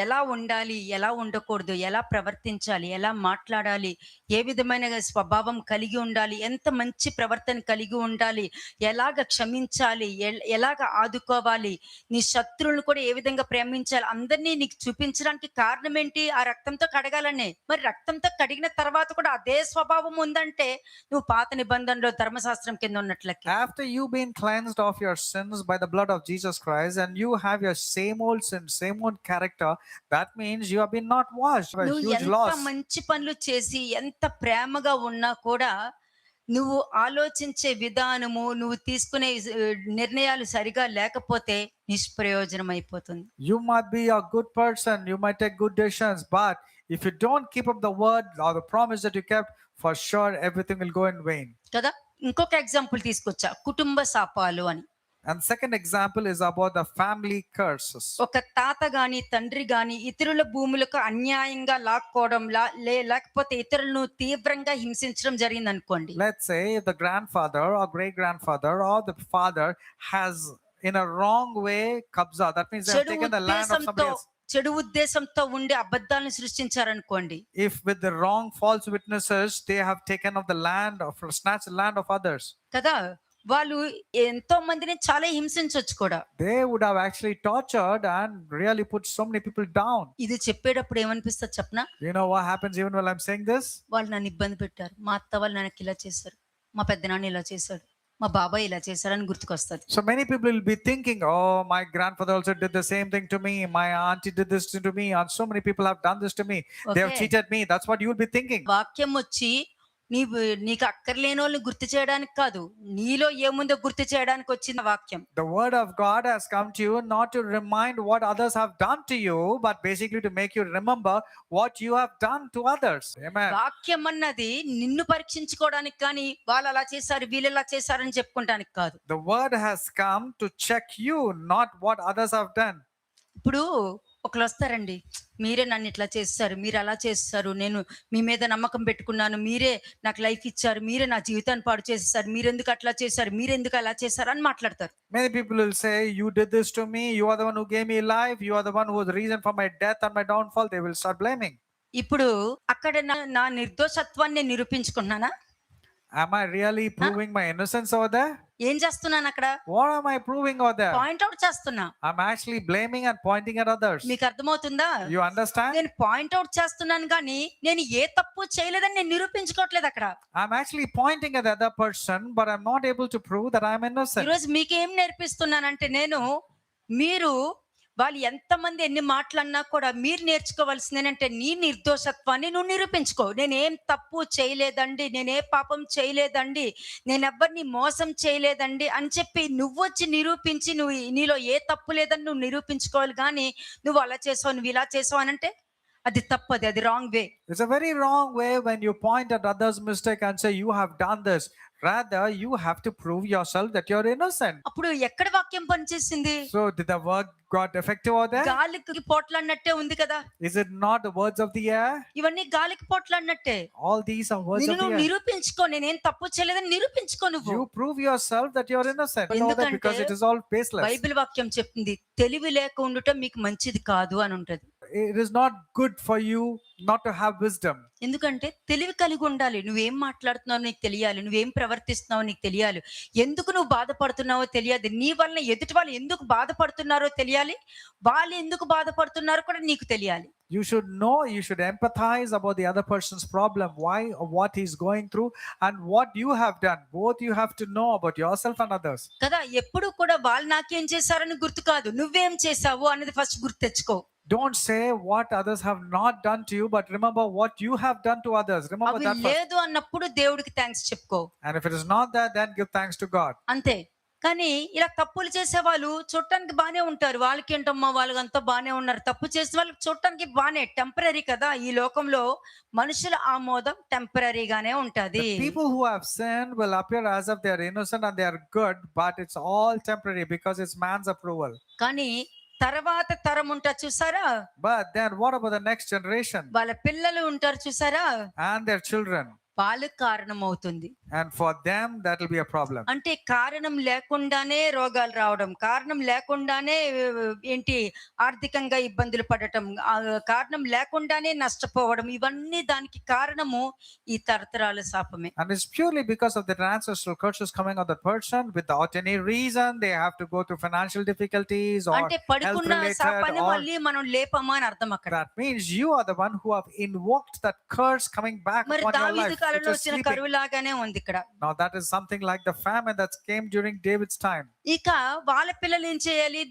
Speaker 1: ఎలా ఉండాలి, ఎలా ఉండకూడదు, ఎలా ప్రవర్తించాలి, ఎలా మాట్లాడాలి, ఏ విధమైన స్వభావం కలిగి ఉండాలి, ఎంత మంచి ప్రవర్తన కలిగి ఉండాలి, ఎలాగ క్షమించాలి, ఎలాగ ఆదుకోవాలి, నీ శత్రువులను కూడా ఏ విధంగా ప్రేమించాలి, అందరినీ నీకు చూపించడానికి కారణం ఏంటి? ఆ రక్తంతో కడగాలనే. మరి రక్తంతో కడిగిన తర్వాత కూడా అదే స్వభావం ఉందంటే నువ్వు పాత నిబంధనలో ధర్మశాస్త్రం కింద ఉన్నట్లకి.
Speaker 2: After you've been cleansed of your sins by the blood of Jesus Christ and you have your same old sin, same old character, that means you have been not washed. A
Speaker 1: నువ్వు
Speaker 2: huge
Speaker 1: ఎంత
Speaker 2: loss.
Speaker 1: మంచి పనులు చేసి ఎంత ప్రేమగా ఉన్నా కూడా నువ్వు ఆలోచించే విధానము, నువ్వు తీసుకునే నిర్ణయాలు సరిగా లేకపోతే నిష్ప్రయోజనం అయిపోతుంది.
Speaker 2: You might be a good person, you might take good decisions, but if you don't keep up the word or the promise that you kept, for sure everything will go in vain.
Speaker 1: కదా. ఇంకొక example తీసుకొచ్చా, కుటుంబ శాపాలు అని.
Speaker 2: And second example is about the family curses.
Speaker 1: ఒక తాత గాని తండ్రి గాని ఇతరుల భూములకు అన్యాయంగా లాక్కోవడం, లేకపోతే ఇతరులను తీవ్రంగా హింసించడం జరిగింది అనుకోండి.
Speaker 2: Let's say if the grandfather or great grandfather or the father has in a wrong way kabza, that means they have taken the land of somebody else.
Speaker 1: చెడు ఉద్దేశంతో ఉండి అబద్ధాలను సృష్టించారనుకోండి.
Speaker 2: If with the wrong false witnesses they have taken of the land of snatched the land of others.
Speaker 1: కదా. వాళ్ళు ఎంతో మందిని చాలా హింసించవచ్చు కూడా.
Speaker 2: They would have actually tortured and really put so many people down.
Speaker 1: ఇది చెప్పేటప్పుడు ఏమనిపిస్తుంది చెప్పనా?
Speaker 2: You know what happens even while I'm saying this?
Speaker 1: వాళ్ళు నన్ను ఇబ్బంది పెట్టారు, మా అత్త వాళ్ళు నాకు ఇలా చేశారు, మా పెద్దనాన్న ఇలా చేశాడు, మా బాబాయ్ ఇలా చేశారని గుర్తుకొస్తుంది.
Speaker 2: So many people will be thinking, oh, my grandfather also did the same thing to me, my auntie did this to me, and so many people have done this to me. They have cheated me. That's what you will be thinking.
Speaker 1: వాక్యం వచ్చి నీకు అక్కర్లేని వాళ్ళని గుర్తు చేయడానికి కాదు, నీలో ఏముందో గుర్తు చేయడానికి వచ్చింది వాక్యం.
Speaker 2: The word of God has come to you not to remind what others have done to you, but basically to make you remember what you have done to others. Amen.
Speaker 1: వాక్యం అన్నది నిన్ను పరీక్షించుకోవడానికి కానీ, వాళ్ళు అలా చేశారు వీళ్ళు ఇలా చేశారని చెప్పుకోవడానికి కాదు.
Speaker 2: The word has come to check you, not what others have done.
Speaker 1: ఇప్పుడు ఒకళ్ళు వస్తారండి, మీరే నన్ను ఇట్లా చేస్తారు, మీరు అలా చేస్తారు, నేను మీ మీద నమ్మకం పెట్టుకున్నాను, మీరే నాకు లైఫ్ ఇచ్చారు, మీరే నా జీవితాన్ని పాడు చేసేసారు, మీరెందుకు అట్లా చేశారు, మీరెందుకు అలా చేశారు అని మాట్లాడతారు.
Speaker 2: Many people will say, you did this to me, you are the one who gave me life, you are the one who was the reason for my death and my downfall. They will start blaming.
Speaker 1: ఇప్పుడు అక్కడ నా నిర్దోషత్వాన్ని నిరూపించుకుంటున్నానా?
Speaker 2: Am I really proving my innocence over there?
Speaker 1: ఏం చేస్తున్నాను అక్కడ?
Speaker 2: What am I proving over there?
Speaker 1: Point out చేస్తున్నా.
Speaker 2: I'm actually blaming and pointing at others.
Speaker 1: మీకు అర్థమవుతుందా?
Speaker 2: You understand?
Speaker 1: నేను పాయింట్ అవుట్ చేస్తున్నాను కానీ నేను ఏ తప్పు చేయలేదని నేను నిరూపించుకోవట్లేదు అక్కడ.
Speaker 2: I'm actually pointing at the other person, but I'm not able to prove that I'm innocent.
Speaker 1: ఈరోజు మీకు ఏం నేర్పిస్తున్నానంటే మీరు వాళ్ళు ఎంతమంది ఎన్ని మాటలన్నా కూడా మీరు నేర్చుకోవాల్సింది ఏంటంటే నీ నిర్దోషత్వాన్ని నువ్వు నిరూపించుకో. నేనేం తప్పు చేయలేదండి, నేనే పాపం చేయలేదండి, నేను ఎవరిని మోసం చేయలేదండి అని చెప్పి నువ్వు వచ్చి నిరూపించి నువ్వు నీలో ఏ తప్పు లేదని నువ్వు నిరూపించుకోవాలి. కానీ నువ్వు అలా చేసావు, నువ్వు ఇలా చేసావు అని అంటే అది తప్పది, అది wrong way.
Speaker 2: It's a very wrong way when you point at others' mistake and say you have done this. Rather, you have to prove yourself that you're innocent.
Speaker 1: అప్పుడు ఎక్కడ వాక్యం పనిచేసింది?
Speaker 2: So did the word got effective over there?
Speaker 1: గాలికి పోట్లాడినట్టే ఉంది కదా.
Speaker 2: Is it not the words of the air?
Speaker 1: ఇవన్నీ గాలికి పోట్లాడినట్టే.
Speaker 2: All these are words of the
Speaker 1: నువ్వు
Speaker 2: air.
Speaker 1: నిరూపించుకో, నేనేం తప్పు చేయలేదని నిరూపించుకో నువ్వు.
Speaker 2: You prove yourself that you're innocent. Because it is all baseless.
Speaker 1: Bible వాక్యం చెప్తుంది తెలివి లేక ఉండటం మీకు మంచిది కాదు అని ఉంటది.
Speaker 2: It is not good for you not to have wisdom.
Speaker 1: ఎందుకంటే తెలివి కలిగి ఉండాలి. నువ్వేం మాట్లాడుతున్నావో నీకు తెలియాలి, నువ్వేం ప్రవర్తిస్తున్నావో నీకు తెలియాలి, ఎందుకు నువ్వు బాధపడుతున్నావో తెలియాలి, నీ వల్ల ఎదుటి వాళ్ళు ఎందుకు బాధపడుతున్నారో తెలియాలి, వాళ్ళు ఎందుకు బాధపడుతున్నారో కూడా నీకు తెలియాలి.
Speaker 2: You should know, you should empathize about the other person's problem, why or what he's going through and what you have done. Both you have to know about yourself and others.
Speaker 1: కదా. ఎప్పుడు కూడా వాళ్ళు నాకేం చేశారని గుర్తు కాదు, నువ్వేం చేసావు అనేది ఫస్ట్ గుర్తు తెచ్చుకో.
Speaker 2: Don't say what others have not done to you, but remember what you have done to others. Remember
Speaker 1: అవి
Speaker 2: that first.
Speaker 1: లేదు అన్నప్పుడు దేవుడికి థాంక్స్ చెప్పుకో.
Speaker 2: And if it is not that, then give thanks to God.
Speaker 1: అంతే. కానీ ఇలా తప్పులు చేసే వాళ్ళు చూడటానికి బానే ఉంటారు, వాళ్ళకి ఏంటమ్మా వాళ్ళంతా బానే ఉన్నారు. తప్పు చేసే వాళ్ళకి చూడటానికి బానే, టెంపరరీ కదా. ఈ లోకంలో మనుషుల ఆమోదం టెంపరరీగానే ఉంటది.
Speaker 2: The people who have sinned will appear as if they are innocent and they are good, but it's all temporary because it's man's approval.
Speaker 1: కానీ తర్వాత తరం ఉంటారు చూసారా,
Speaker 2: But then what about the next generation
Speaker 1: వాళ్ళ పిల్లలు ఉంటారు చూసారా,
Speaker 2: and their children?
Speaker 1: వాళ్ళకి కారణం అవుతుంది.
Speaker 2: and for them that will be a problem.
Speaker 1: అంటే కారణం లేకుండానే రోగాలు రావడం, కారణం లేకుండానే ఏంటి ఆర్థికంగా ఇబ్బందులు పడటం, కారణం లేకుండానే నష్టపోవడం, ఇవన్నీ దానికి కారణము ఈ తరతరాల శాపమే.
Speaker 2: And it's purely because of the ancestral curses coming on that person without any reason. They have to go through financial difficulties or
Speaker 1: అంటే
Speaker 2: health
Speaker 1: పడుకున్న
Speaker 2: related,
Speaker 1: శాపాన్ని
Speaker 2: or
Speaker 1: మళ్ళీ మనం లేపమా అని అర్థం అక్కడ.
Speaker 2: that means you are the one who have invoked that curse coming back
Speaker 1: మరి
Speaker 2: upon your
Speaker 1: దావీదు
Speaker 2: life.
Speaker 1: కాలంలో
Speaker 2: It was
Speaker 1: వచ్చిన
Speaker 2: sleeping.
Speaker 1: కరువు లాగానే ఉంది ఇక్కడ.
Speaker 2: Now that is something like the famine that came during David's time.
Speaker 1: ఇక వాళ్ళ పిల్లలు ఏం చేయాలి?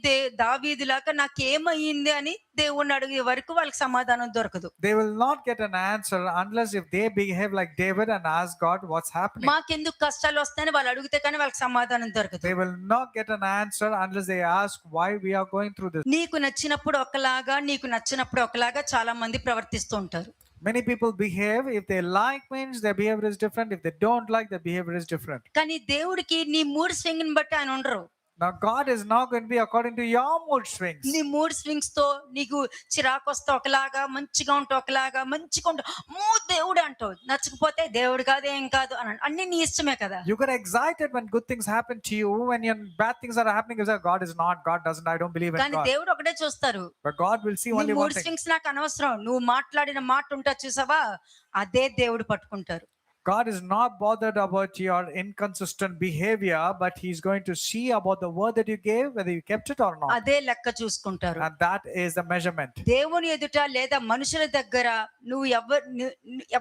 Speaker 1: దావీదులాగా నాకేమయ్యింది అని దేవుణ్ణి అడిగే వరకు వాళ్ళకి సమాధానం దొరకదు.
Speaker 2: They will not get an answer unless if they behave like David and ask God what's happening.
Speaker 1: మాకెందుకు కష్టాలు వస్తాయని వాళ్ళు అడిగితే కానీ వాళ్ళకి సమాధానం దొరకదు.
Speaker 2: They will not get an answer unless they ask why we are going through this.
Speaker 1: నీకు నచ్చినప్పుడు ఒకలాగా, నీకు నచ్చినప్పుడు ఒకలాగా చాలా మంది ప్రవర్తిస్తూ ఉంటారు.
Speaker 2: Many people behave, if they like means their behavior is different, if they don't like their behavior is different.
Speaker 1: కానీ దేవుడికి నీ మూడ్ స్వింగ్ ని బట్టి ఆయన ఉండరు.
Speaker 2: Now God is not going to be according to your mood swings.
Speaker 1: నీ mood swings తో నీకు చిరాకు వస్తే ఒకలాగా, మంచిగా ఉంటే ఒకలాగా, మంచిగా ఉంటే దేవుడు అంటావు, నచ్చకపోతే దేవుడు కాదు ఏం కాదు అని అన్ని నీ ఇష్టమే కదా.
Speaker 2: You get excited when good things happen to you. When bad things are happening, you say God is not, God doesn't, I don't believe in
Speaker 1: కానీ
Speaker 2: God.
Speaker 1: దేవుడు ఒకటే చూస్తారు.
Speaker 2: But God will see only one
Speaker 1: mood
Speaker 2: thing.
Speaker 1: Swings నాకు అనవసరం, నువ్వు మాట్లాడిన మాట ఉంటా చూసావా, అదే దేవుడు పట్టుకుంటారు.
Speaker 2: God is not bothered about your inconsistent behavior, but He's going to see about the word that you gave, whether you kept it or not.
Speaker 1: అదే లెక్క చూసుకుంటారు.
Speaker 2: And that is the measurement.
Speaker 1: దేవుని ఎదుట లేదా మనుషుల దగ్గర నువ్వు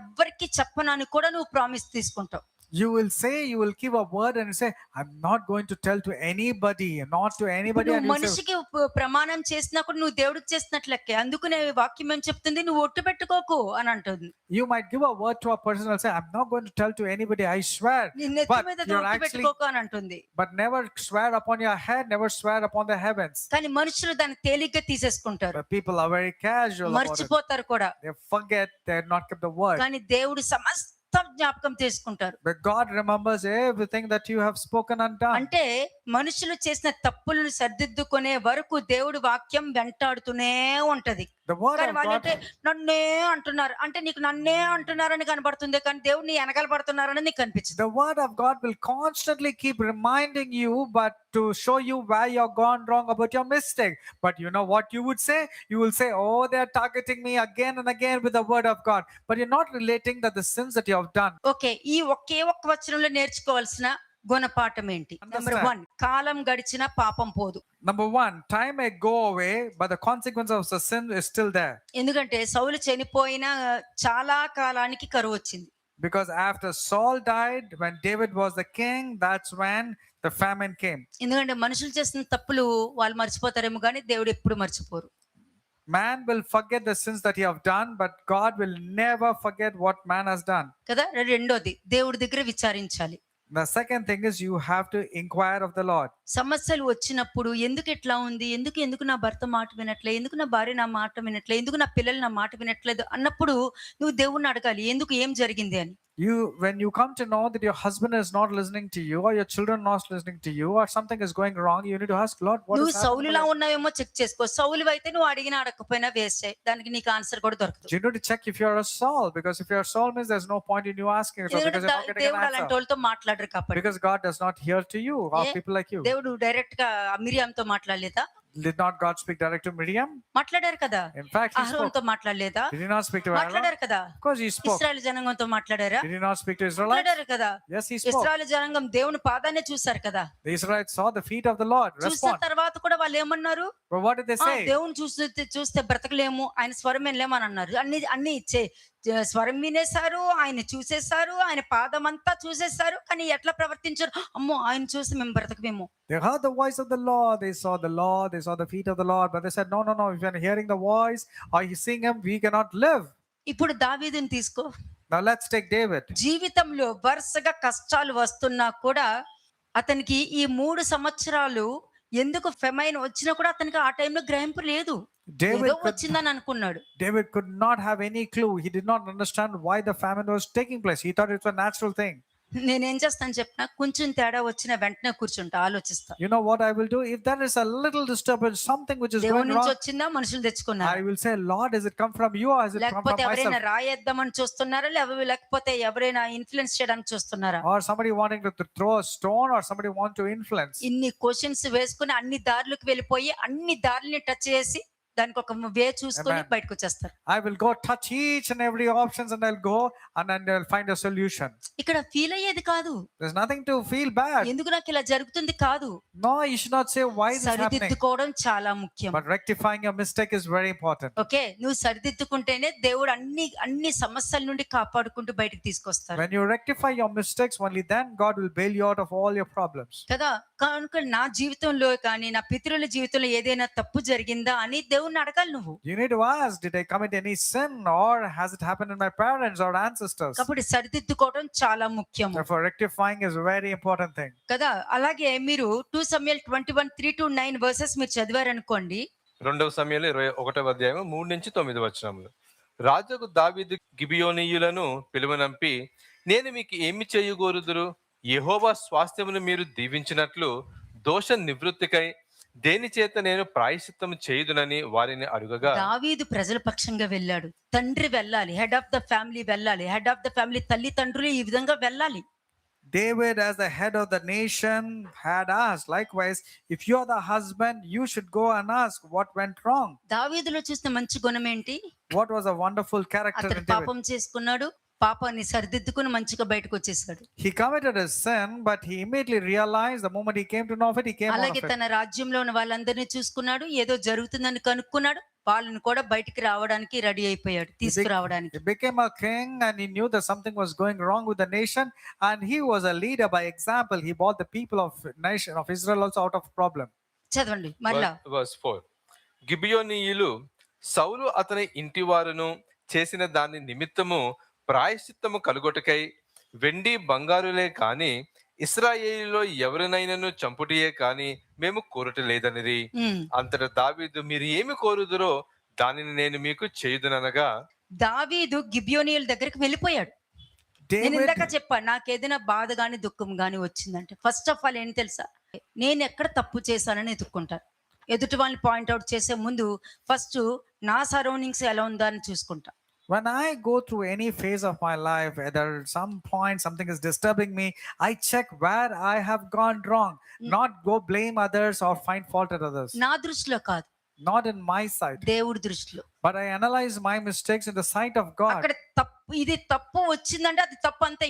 Speaker 1: ఎవ్వరికి చెప్పనని కూడా నువ్వు ప్రామిస్ తీసుకుంటావు.
Speaker 2: You will say, you will give a word and say, I'm not going to tell to anybody, not to anybody.
Speaker 1: నువ్వు
Speaker 2: And you say,
Speaker 1: మనిషికి ప్రమాణం చేసినా కూడా నువ్వు దేవుడికి చేసినట్లెక్కే. అందుకనే వాక్యం ఏం చెప్తుంది, నువ్వు ఒట్టు పెట్టుకోకు అని అంటుంది.
Speaker 2: you might give a word to a person and say, I'm not going to tell to anybody, I swear.
Speaker 1: నీ నెత్తి
Speaker 2: But
Speaker 1: మీద
Speaker 2: you're
Speaker 1: ఒట్టు
Speaker 2: actually,
Speaker 1: పెట్టుకోకు అని అంటుంది.
Speaker 2: but never swear upon your head, never swear upon the heavens.
Speaker 1: కానీ మనుషులు దాన్ని తేలిగ్గా తీసేసుకుంటారు,
Speaker 2: But people are very casual about it.
Speaker 1: మర్చిపోతారు కూడా.
Speaker 2: They forget they had not kept the word.
Speaker 1: కానీ దేవుడు సమస్తం జ్ఞాపకం చేసుకుంటారు.
Speaker 2: But God remembers everything that you have spoken and done.
Speaker 1: అంటే మనుషులు చేసిన తప్పులను సరిదిద్దుకునే వరకు దేవుడి వాక్యం వెంటాడుతూనే ఉంటది.
Speaker 2: The word
Speaker 1: కానీ
Speaker 2: of
Speaker 1: వాళ్ళంటే
Speaker 2: God,
Speaker 1: నన్నే అంటున్నారు అంటే నీకు నన్నే అంటున్నారని కనబడుతుంది, కానీ దేవుడిని వెనకాల పడుతున్నారని నీకు కనిపించదు.
Speaker 2: the word of God will constantly keep reminding you, but to show you where you're gone wrong about your mistake. But you know what you would say? You will say, oh, they're targeting me again and again with the word of God. But you're not relating that the sins that you have done.
Speaker 1: Okay, ఈ ఒకే ఒక్క వచనంలో నేర్చుకోవాల్సిన గుణపాఠం ఏంటి? Number
Speaker 2: Understand.
Speaker 1: 1, కాలం గడిచిన పాపం పోదు.
Speaker 2: Number one, time may go away, but the consequence of the sin is still there.
Speaker 1: ఎందుకంటే సౌలు చనిపోయిన చాలా కాలానికి కరువు వచ్చింది.
Speaker 2: Because after Saul died, when David was the king, that's when the famine came.
Speaker 1: ఎందుకంటే మనుషులు చేసిన తప్పులు వాళ్ళు మర్చిపోతారేమో కానీ దేవుడు ఎప్పుడు మర్చిపోరు.
Speaker 2: Man will forget the sins that he have done, but God will never forget what man has done.
Speaker 1: కదా. రెండోది, దేవుడి దగ్గర విచారించాలి.
Speaker 2: The second thing is you have to inquire of the Lord.
Speaker 1: సమస్యలు వచ్చినప్పుడు ఎందుకు ఇట్లా ఉంది, ఎందుకు నా భర్త మాట వినట్లే, ఎందుకు నా భార్య నా మాట వినట్లే, ఎందుకు నా పిల్లలు నా మాట వినట్లేదు అన్నప్పుడు నువ్వు దేవుణ్ణి అడగాలి, ఎందుకు ఏం జరిగింది అని.
Speaker 2: When you come to know that your husband is not listening to you, or your children not listening to you, or something is going wrong, you need to ask, Lord, what
Speaker 1: నువ్వు
Speaker 2: is happening?
Speaker 1: సౌలులా ఉన్నావేమో check చేసుకో. సౌలు అయితే నువ్వు అడిగినా అడగకపోయినా waste, దానికి నీకు answer కూడా దొరకదు.
Speaker 2: You need to check if you're a Saul, because if you're a Saul means there's no point in you asking it, because you're not getting
Speaker 1: దేవుడు
Speaker 2: an
Speaker 1: అలాంటి
Speaker 2: answer.
Speaker 1: వాళ్ళతో మాట్లాడరు కాబట్టి.
Speaker 2: Because God does not hear to you, or
Speaker 1: Yeah.
Speaker 2: people like you.
Speaker 1: దేవుడు direct గా మిరియాంతో మాట్లాడలేదా?
Speaker 2: Did not God speak direct to Miriam?
Speaker 1: మాట్లాడారు కదా.
Speaker 2: In fact, he spoke.
Speaker 1: అహరోన్తో మాట్లాడలేదా?
Speaker 2: Did he not speak to Aaron?
Speaker 1: మాట్లాడారు కదా.
Speaker 2: Of course he spoke.
Speaker 1: ఇశ్రాయేలు జనాంగంతో మాట్లాడారా?
Speaker 2: Did he not speak to Israelites?
Speaker 1: మాట్లాడారు కదా.
Speaker 2: Yes, he spoke.
Speaker 1: ఇశ్రాయేలు జనాంగం దేవుని పాదాన్ని చూశారు కదా.
Speaker 2: The Israelites saw the feet of the Lord.
Speaker 1: చూసిన
Speaker 2: Respond.
Speaker 1: తర్వాత కూడా వాళ్ళు ఏమన్నారు?
Speaker 2: But what did they say?
Speaker 1: దేవుని చూస్తే బ్రతకలేము, ఆయన స్వరం వినలేము అని అన్నారు. అన్ని స్వరం వినేశారు, ఆయన చూసేశారు, ఆయన పాదం అంతా చూసేశారు, కానీ ఎట్లా ప్రవర్తించారు? అమ్మో, ఆయన చూసి మేము బ్రతకమేమో.
Speaker 2: They heard the voice of the Lord, they saw the Lord, they saw the feet of the Lord, but they said, no, if you're hearing the voice or you seeing him, we cannot live.
Speaker 1: ఇప్పుడు దావీదుని తీసుకో.
Speaker 2: Now let's take David.
Speaker 1: జీవితంలో వరుసగా కష్టాలు వస్తున్నా కూడా అతనికి ఈ 3 సంవత్సరాలు ఎందుకు ఫెమైన్ వచ్చినా కూడా అతనికి ఆ టైంలో గ్రహింపు లేదు. ఏదో వచ్చిందని అనుకున్నాడు.
Speaker 2: David could not have any clue. He did not understand why the famine was taking place. He thought it's a natural thing.
Speaker 1: నేనేం చేస్తాను చెప్పిన, కొంచెం తేడా వచ్చిన వెంటనే కూర్చుంటా, ఆలోచిస్తా.
Speaker 2: You know what I will do? If there is a little disturbance, something which is
Speaker 1: దేవుడి
Speaker 2: going
Speaker 1: నుంచి
Speaker 2: wrong,
Speaker 1: వచ్చిందా, మనుషులు
Speaker 2: I
Speaker 1: తెచ్చుకున్నారా,
Speaker 2: will say, Lord, is it come from you or is it come
Speaker 1: లేకపోతే
Speaker 2: from
Speaker 1: ఎవరైనా
Speaker 2: myself?
Speaker 1: రాయేద్దామని చూస్తున్నారా, లేకపోతే ఎవరైనా influence చేయడానికి చూస్తున్నారా?
Speaker 2: Or somebody wanting to throw a stone or somebody want to influence.
Speaker 1: ఇన్ని క్వశ్చన్స్ వేసుకుని అన్ని దారులకు వెళ్ళిపోయి అన్ని దారుల్ని టచ్ చేసి దానికి ఒక వే చూసుకొని
Speaker 2: Amen.
Speaker 1: బయటకు వచ్చేస్తారు.
Speaker 2: I will go touch each and every options and I'll go and then I'll find a solution.
Speaker 1: ఇక్కడ ఫీల్ అయ్యేది కాదు,
Speaker 2: There's nothing to feel bad.
Speaker 1: ఎందుకు నాకు ఇలా జరుగుతుంది కాదు.
Speaker 2: No, you should not say why this is happening.
Speaker 1: సరిదిద్దుకోవడం చాలా ముఖ్యం.
Speaker 2: But rectifying your mistake is very important.
Speaker 1: Okay, నువ్వు సరిదిద్దుకుంటేనే దేవుడు అన్ని సమస్యల నుండి కాపాడుకుంటూ బయటకు తీసుకొస్తారు
Speaker 2: When you rectify your mistakes, only then God will bail you out of all your problems.
Speaker 1: కదా. కనుక నా జీవితంలో కానీ నా పితరుల జీవితంలో ఏదైనా తప్పు జరిగిందా అని దేవుణ్ణి అడగాలి నువ్వు.
Speaker 2: You need to ask, did I commit any sin or has it happened in my parents or ancestors?
Speaker 1: కాబట్టి సరిదిద్దుకోవడం చాలా ముఖ్యం
Speaker 2: Therefore, rectifying is a very important thing.
Speaker 1: కదా. అలాగే మీరు 2 Samuel 21 3-9 వర్సెస్ మీరు చదివారనుకోండి.
Speaker 3: 2 సమయంలో 21వ అధ్యాయం 3-9 వచనములు. రాజుకు దావీదు గిబియోనీయులను పిలువనంపి, నేను మీకు ఏమి చేయగోరుదురు? యెహోవా స్వాస్థ్యమును మీరు దీవించినట్లు దోష నివృత్తికై దేని చేత నేను ప్రాయశ్చిత్తము చేయుదునని వారిని అడుగగా,
Speaker 1: దావీదు ప్రజల పక్షంగా వెళ్ళాడు. తండ్రి వెళ్ళాలి, హెడ్ ఆఫ్ ద ఫ్యామిలీ వెళ్ళాలి, హెడ్ ఆఫ్ ద ఫ్యామిలీ తల్లిదండ్రులు ఈ విధంగా వెళ్ళాలి.
Speaker 2: David, as the head of the nation, had asked. Likewise, if you are the husband, you should go and ask what went wrong.
Speaker 1: దావీదులో చూసిన మంచి గుణం ఏంటి?
Speaker 2: What was a wonderful character
Speaker 1: అతను
Speaker 2: in David?
Speaker 1: పాపం చేసుకున్నాడు, పాపాన్ని సరిదిద్దుకుని మంచిగా బయటకు వచ్చేసాడు.
Speaker 2: He committed a sin, but he immediately realized the moment he came to know of it, he came out
Speaker 1: అలాగే
Speaker 2: of it.
Speaker 1: తన రాజ్యంలో ఉన్న వాళ్ళందరినీ చూసుకున్నాడు, ఏదో జరుగుతుందని కనుక్కున్నాడు, వాళ్ళని కూడా బయటికి రావడానికి రెడీ అయిపోయాడు, తీసుకురావడానికి.
Speaker 2: He became a king and he knew that something was going wrong with the nation, and he was a leader by example. He brought the people of nation of Israel also out of problem.
Speaker 1: చదవండి మళ్ళా.
Speaker 3: verse 4. గిబియోనీయులు సౌలు అతని ఇంటి వారును చేసిన దాని నిమిత్తము ప్రాయశ్చిత్తము కలుగొటకై వెండి బంగారులే కాని ఇశ్రాయేలులో ఎవరినైనాను చంపుటియే కాని మేము కోరటలేదనిది. అంతట దావీదు, మీరు ఏమి కోరుదురో దానిని నేను మీకు చేయుదుననగా,
Speaker 1: దావీదు గిబియోనీయుల దగ్గరికి వెళ్ళిపోయాడు. నేను
Speaker 2: David,
Speaker 1: ఇందాక చెప్పాను, నాకు ఏదైనా బాధ గాని దుఃఖం గాని వచ్చిందంటే ఫస్ట్ ఆఫ్ ఆల్ ఏం తెలుసా, నేను ఎక్కడ తప్పు చేశానని ఎదుర్కొంటాను. ఎదుటి వాళ్ళని పాయింట్అవుట్ చేసే ముందు ఫస్ట్ నా సరౌండింగ్స్ ఎలా ఉందా అని చూసుకుంటా.
Speaker 2: when I go through any phase of my life, whether some point something is disturbing me, I check where I have gone wrong, not go blame others or find fault at others.
Speaker 1: నా దృష్టిలో కాదు,
Speaker 2: Not in my sight,
Speaker 1: దేవుడి దృష్టిలో.
Speaker 2: but I analyze my mistakes in the sight of God.
Speaker 1: అక్కడ ఇది తప్పు వచ్చిందంటే అది తప్పు అంతే.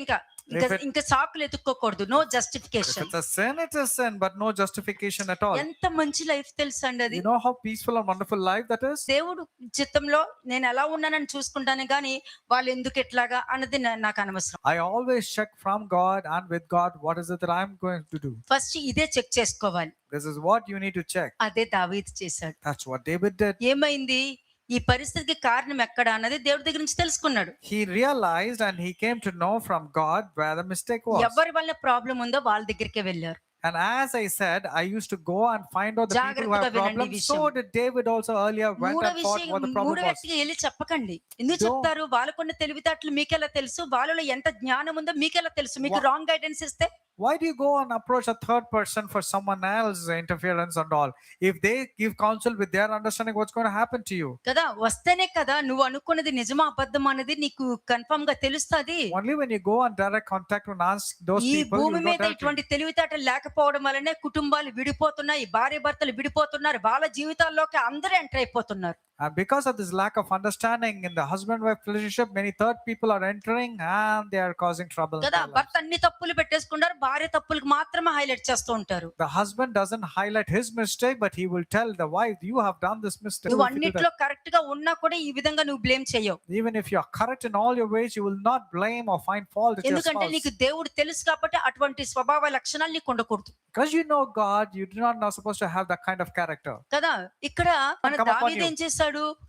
Speaker 1: ఇంకా సాకులు ఎత్తుక్కోకూడదు. No
Speaker 2: If
Speaker 1: justification.
Speaker 2: it's a sin, it's a sin, but no justification at all.
Speaker 1: ఎంత మంచి లైఫ్ తెలుసా అండి అది.
Speaker 2: You know how peaceful and wonderful life that is?
Speaker 1: దేవుడు చిత్తంలో నేను ఎలా ఉన్నానని చూసుకుంటాను కానీ వాళ్ళు ఎందుకు ఎట్లాగా అన్నది నాకు అనవసరం.
Speaker 2: I always check from God and with God, what is it that I'm going to do?
Speaker 1: First ఇదే చెక్ చేసుకోవాలి.
Speaker 2: This is what you need to check.
Speaker 1: అదే దావీదు చేశాడు.
Speaker 2: That's what David did.
Speaker 1: ఏమైంది, ఈ పరిస్థితికి కారణం ఎక్కడ అన్నది దేవుడి దగ్గర నుంచి తెలుసుకున్నాడు.
Speaker 2: He realized and he came to know from God where the mistake was.
Speaker 1: ఎవరి వల్ల ప్రాబ్లం ఉందో వాళ్ళ దగ్గరికే వెళ్ళారు.
Speaker 2: And as I said, I used to go and find out the people who have
Speaker 1: జాగ్రత్తగా వినండి
Speaker 2: problems.
Speaker 1: విషయం.
Speaker 2: So did David also earlier went
Speaker 1: మూడో
Speaker 2: and thought what the problem
Speaker 1: మూడో
Speaker 2: was.
Speaker 1: వ్యక్తికి వెళ్ళి చెప్పకండి. ఎందుకు
Speaker 2: Don't.
Speaker 1: చెప్తారు? వాళ్ళకున్న తెలివితేటలు మీకెలా తెలుసు? వాళ్ళలో ఎంత జ్ఞానం ఉందో మీకెలా తెలుసు? మీకు రాంగ్ గైడెన్స్ ఇస్తే
Speaker 2: Why do you go and approach a third person for someone else's interference and all? If they give counsel with their understanding, what's going to happen to you?
Speaker 1: కదా, వస్తేనే కదా నువ్వు అనుకున్నది నిజమా అబద్ధం అనేది నీకు కన్ఫర్మ్ గా తెలుస్తుంది.
Speaker 2: Only when you go and direct contact and ask those
Speaker 1: ఈ
Speaker 2: people, you
Speaker 1: భూమి
Speaker 2: will
Speaker 1: మీద
Speaker 2: not help you.
Speaker 1: ఇటువంటి తెలివితేటలు లేకపోవడం వల్లనే కుటుంబాలు విడిపోతున్నాయి, భార్య భర్తలు విడిపోతున్నారు, వాళ్ళ జీవితాల్లోకి అందరూ ఎంటర్ అయిపోతున్నారు.
Speaker 2: And because of this lack of understanding in the husband-wife relationship, many third people are entering and they are causing trouble in
Speaker 1: కదా,
Speaker 2: their lives.
Speaker 1: భర్త అన్ని తప్పులు పెట్టేసుకుంటారు, భార్య తప్పులకు మాత్రమే హైలైట్ చేస్తూ ఉంటారు.
Speaker 2: The husband doesn't highlight his mistake, but he will tell the wife, you have done this mistake.
Speaker 1: నువ్వు
Speaker 2: If you do
Speaker 1: అన్నిట్లో కరెక్ట్ గా ఉన్నా కూడా ఈ విధంగా నువ్వు బ్లేమ్ చేయవు.
Speaker 2: that, even if you are correct in all your ways, you will not blame or find fault at your
Speaker 1: ఎందుకంటే
Speaker 2: spouse.
Speaker 1: నీకు దేవుడు తెలుసు కాబట్టి అటువంటి స్వభావ లక్షణాలు నీకు ఉండకూడదు.
Speaker 2: Because you know God, you do not know supposed to have that kind of character.
Speaker 1: కదా, ఇక్కడ మన
Speaker 2: Come upon
Speaker 1: దావీదు
Speaker 2: you.
Speaker 1: ఏం చేశాడు?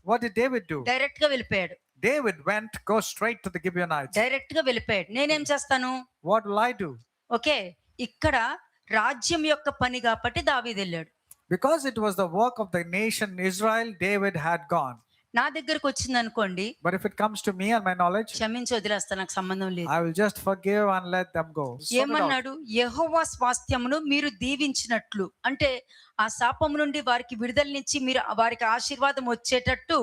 Speaker 2: What did David do?
Speaker 1: Direct గా వెళ్ళిపోయాడు.
Speaker 2: David go straight to the Gibeonites.
Speaker 1: Direct గా వెళ్ళిపోయాడు. నేనేం చేస్తాను?
Speaker 2: What will I do?
Speaker 1: Okay, ఇక్కడ రాజ్యం యొక్క పని కాబట్టి దావీదు వెళ్ళాడు.
Speaker 2: Because it was the work of the nation Israel, David had gone.
Speaker 1: నా దగ్గరకు వచ్చింది అనుకోండి,
Speaker 2: But if it comes to me and my knowledge,
Speaker 1: క్షమించి వదిలేస్తా, నాకు సంబంధం లేదు.
Speaker 2: I will just forgive and let them go. Sort it out.
Speaker 1: ఏమన్నాడు? యెహోవా స్వాస్థ్యమును మీరు దీవించినట్లు, అంటే ఆ శాపం నుండి వారికి విడుదలనిచ్చి మీరు వారికి ఆశీర్వాదం వచ్చేటట్టు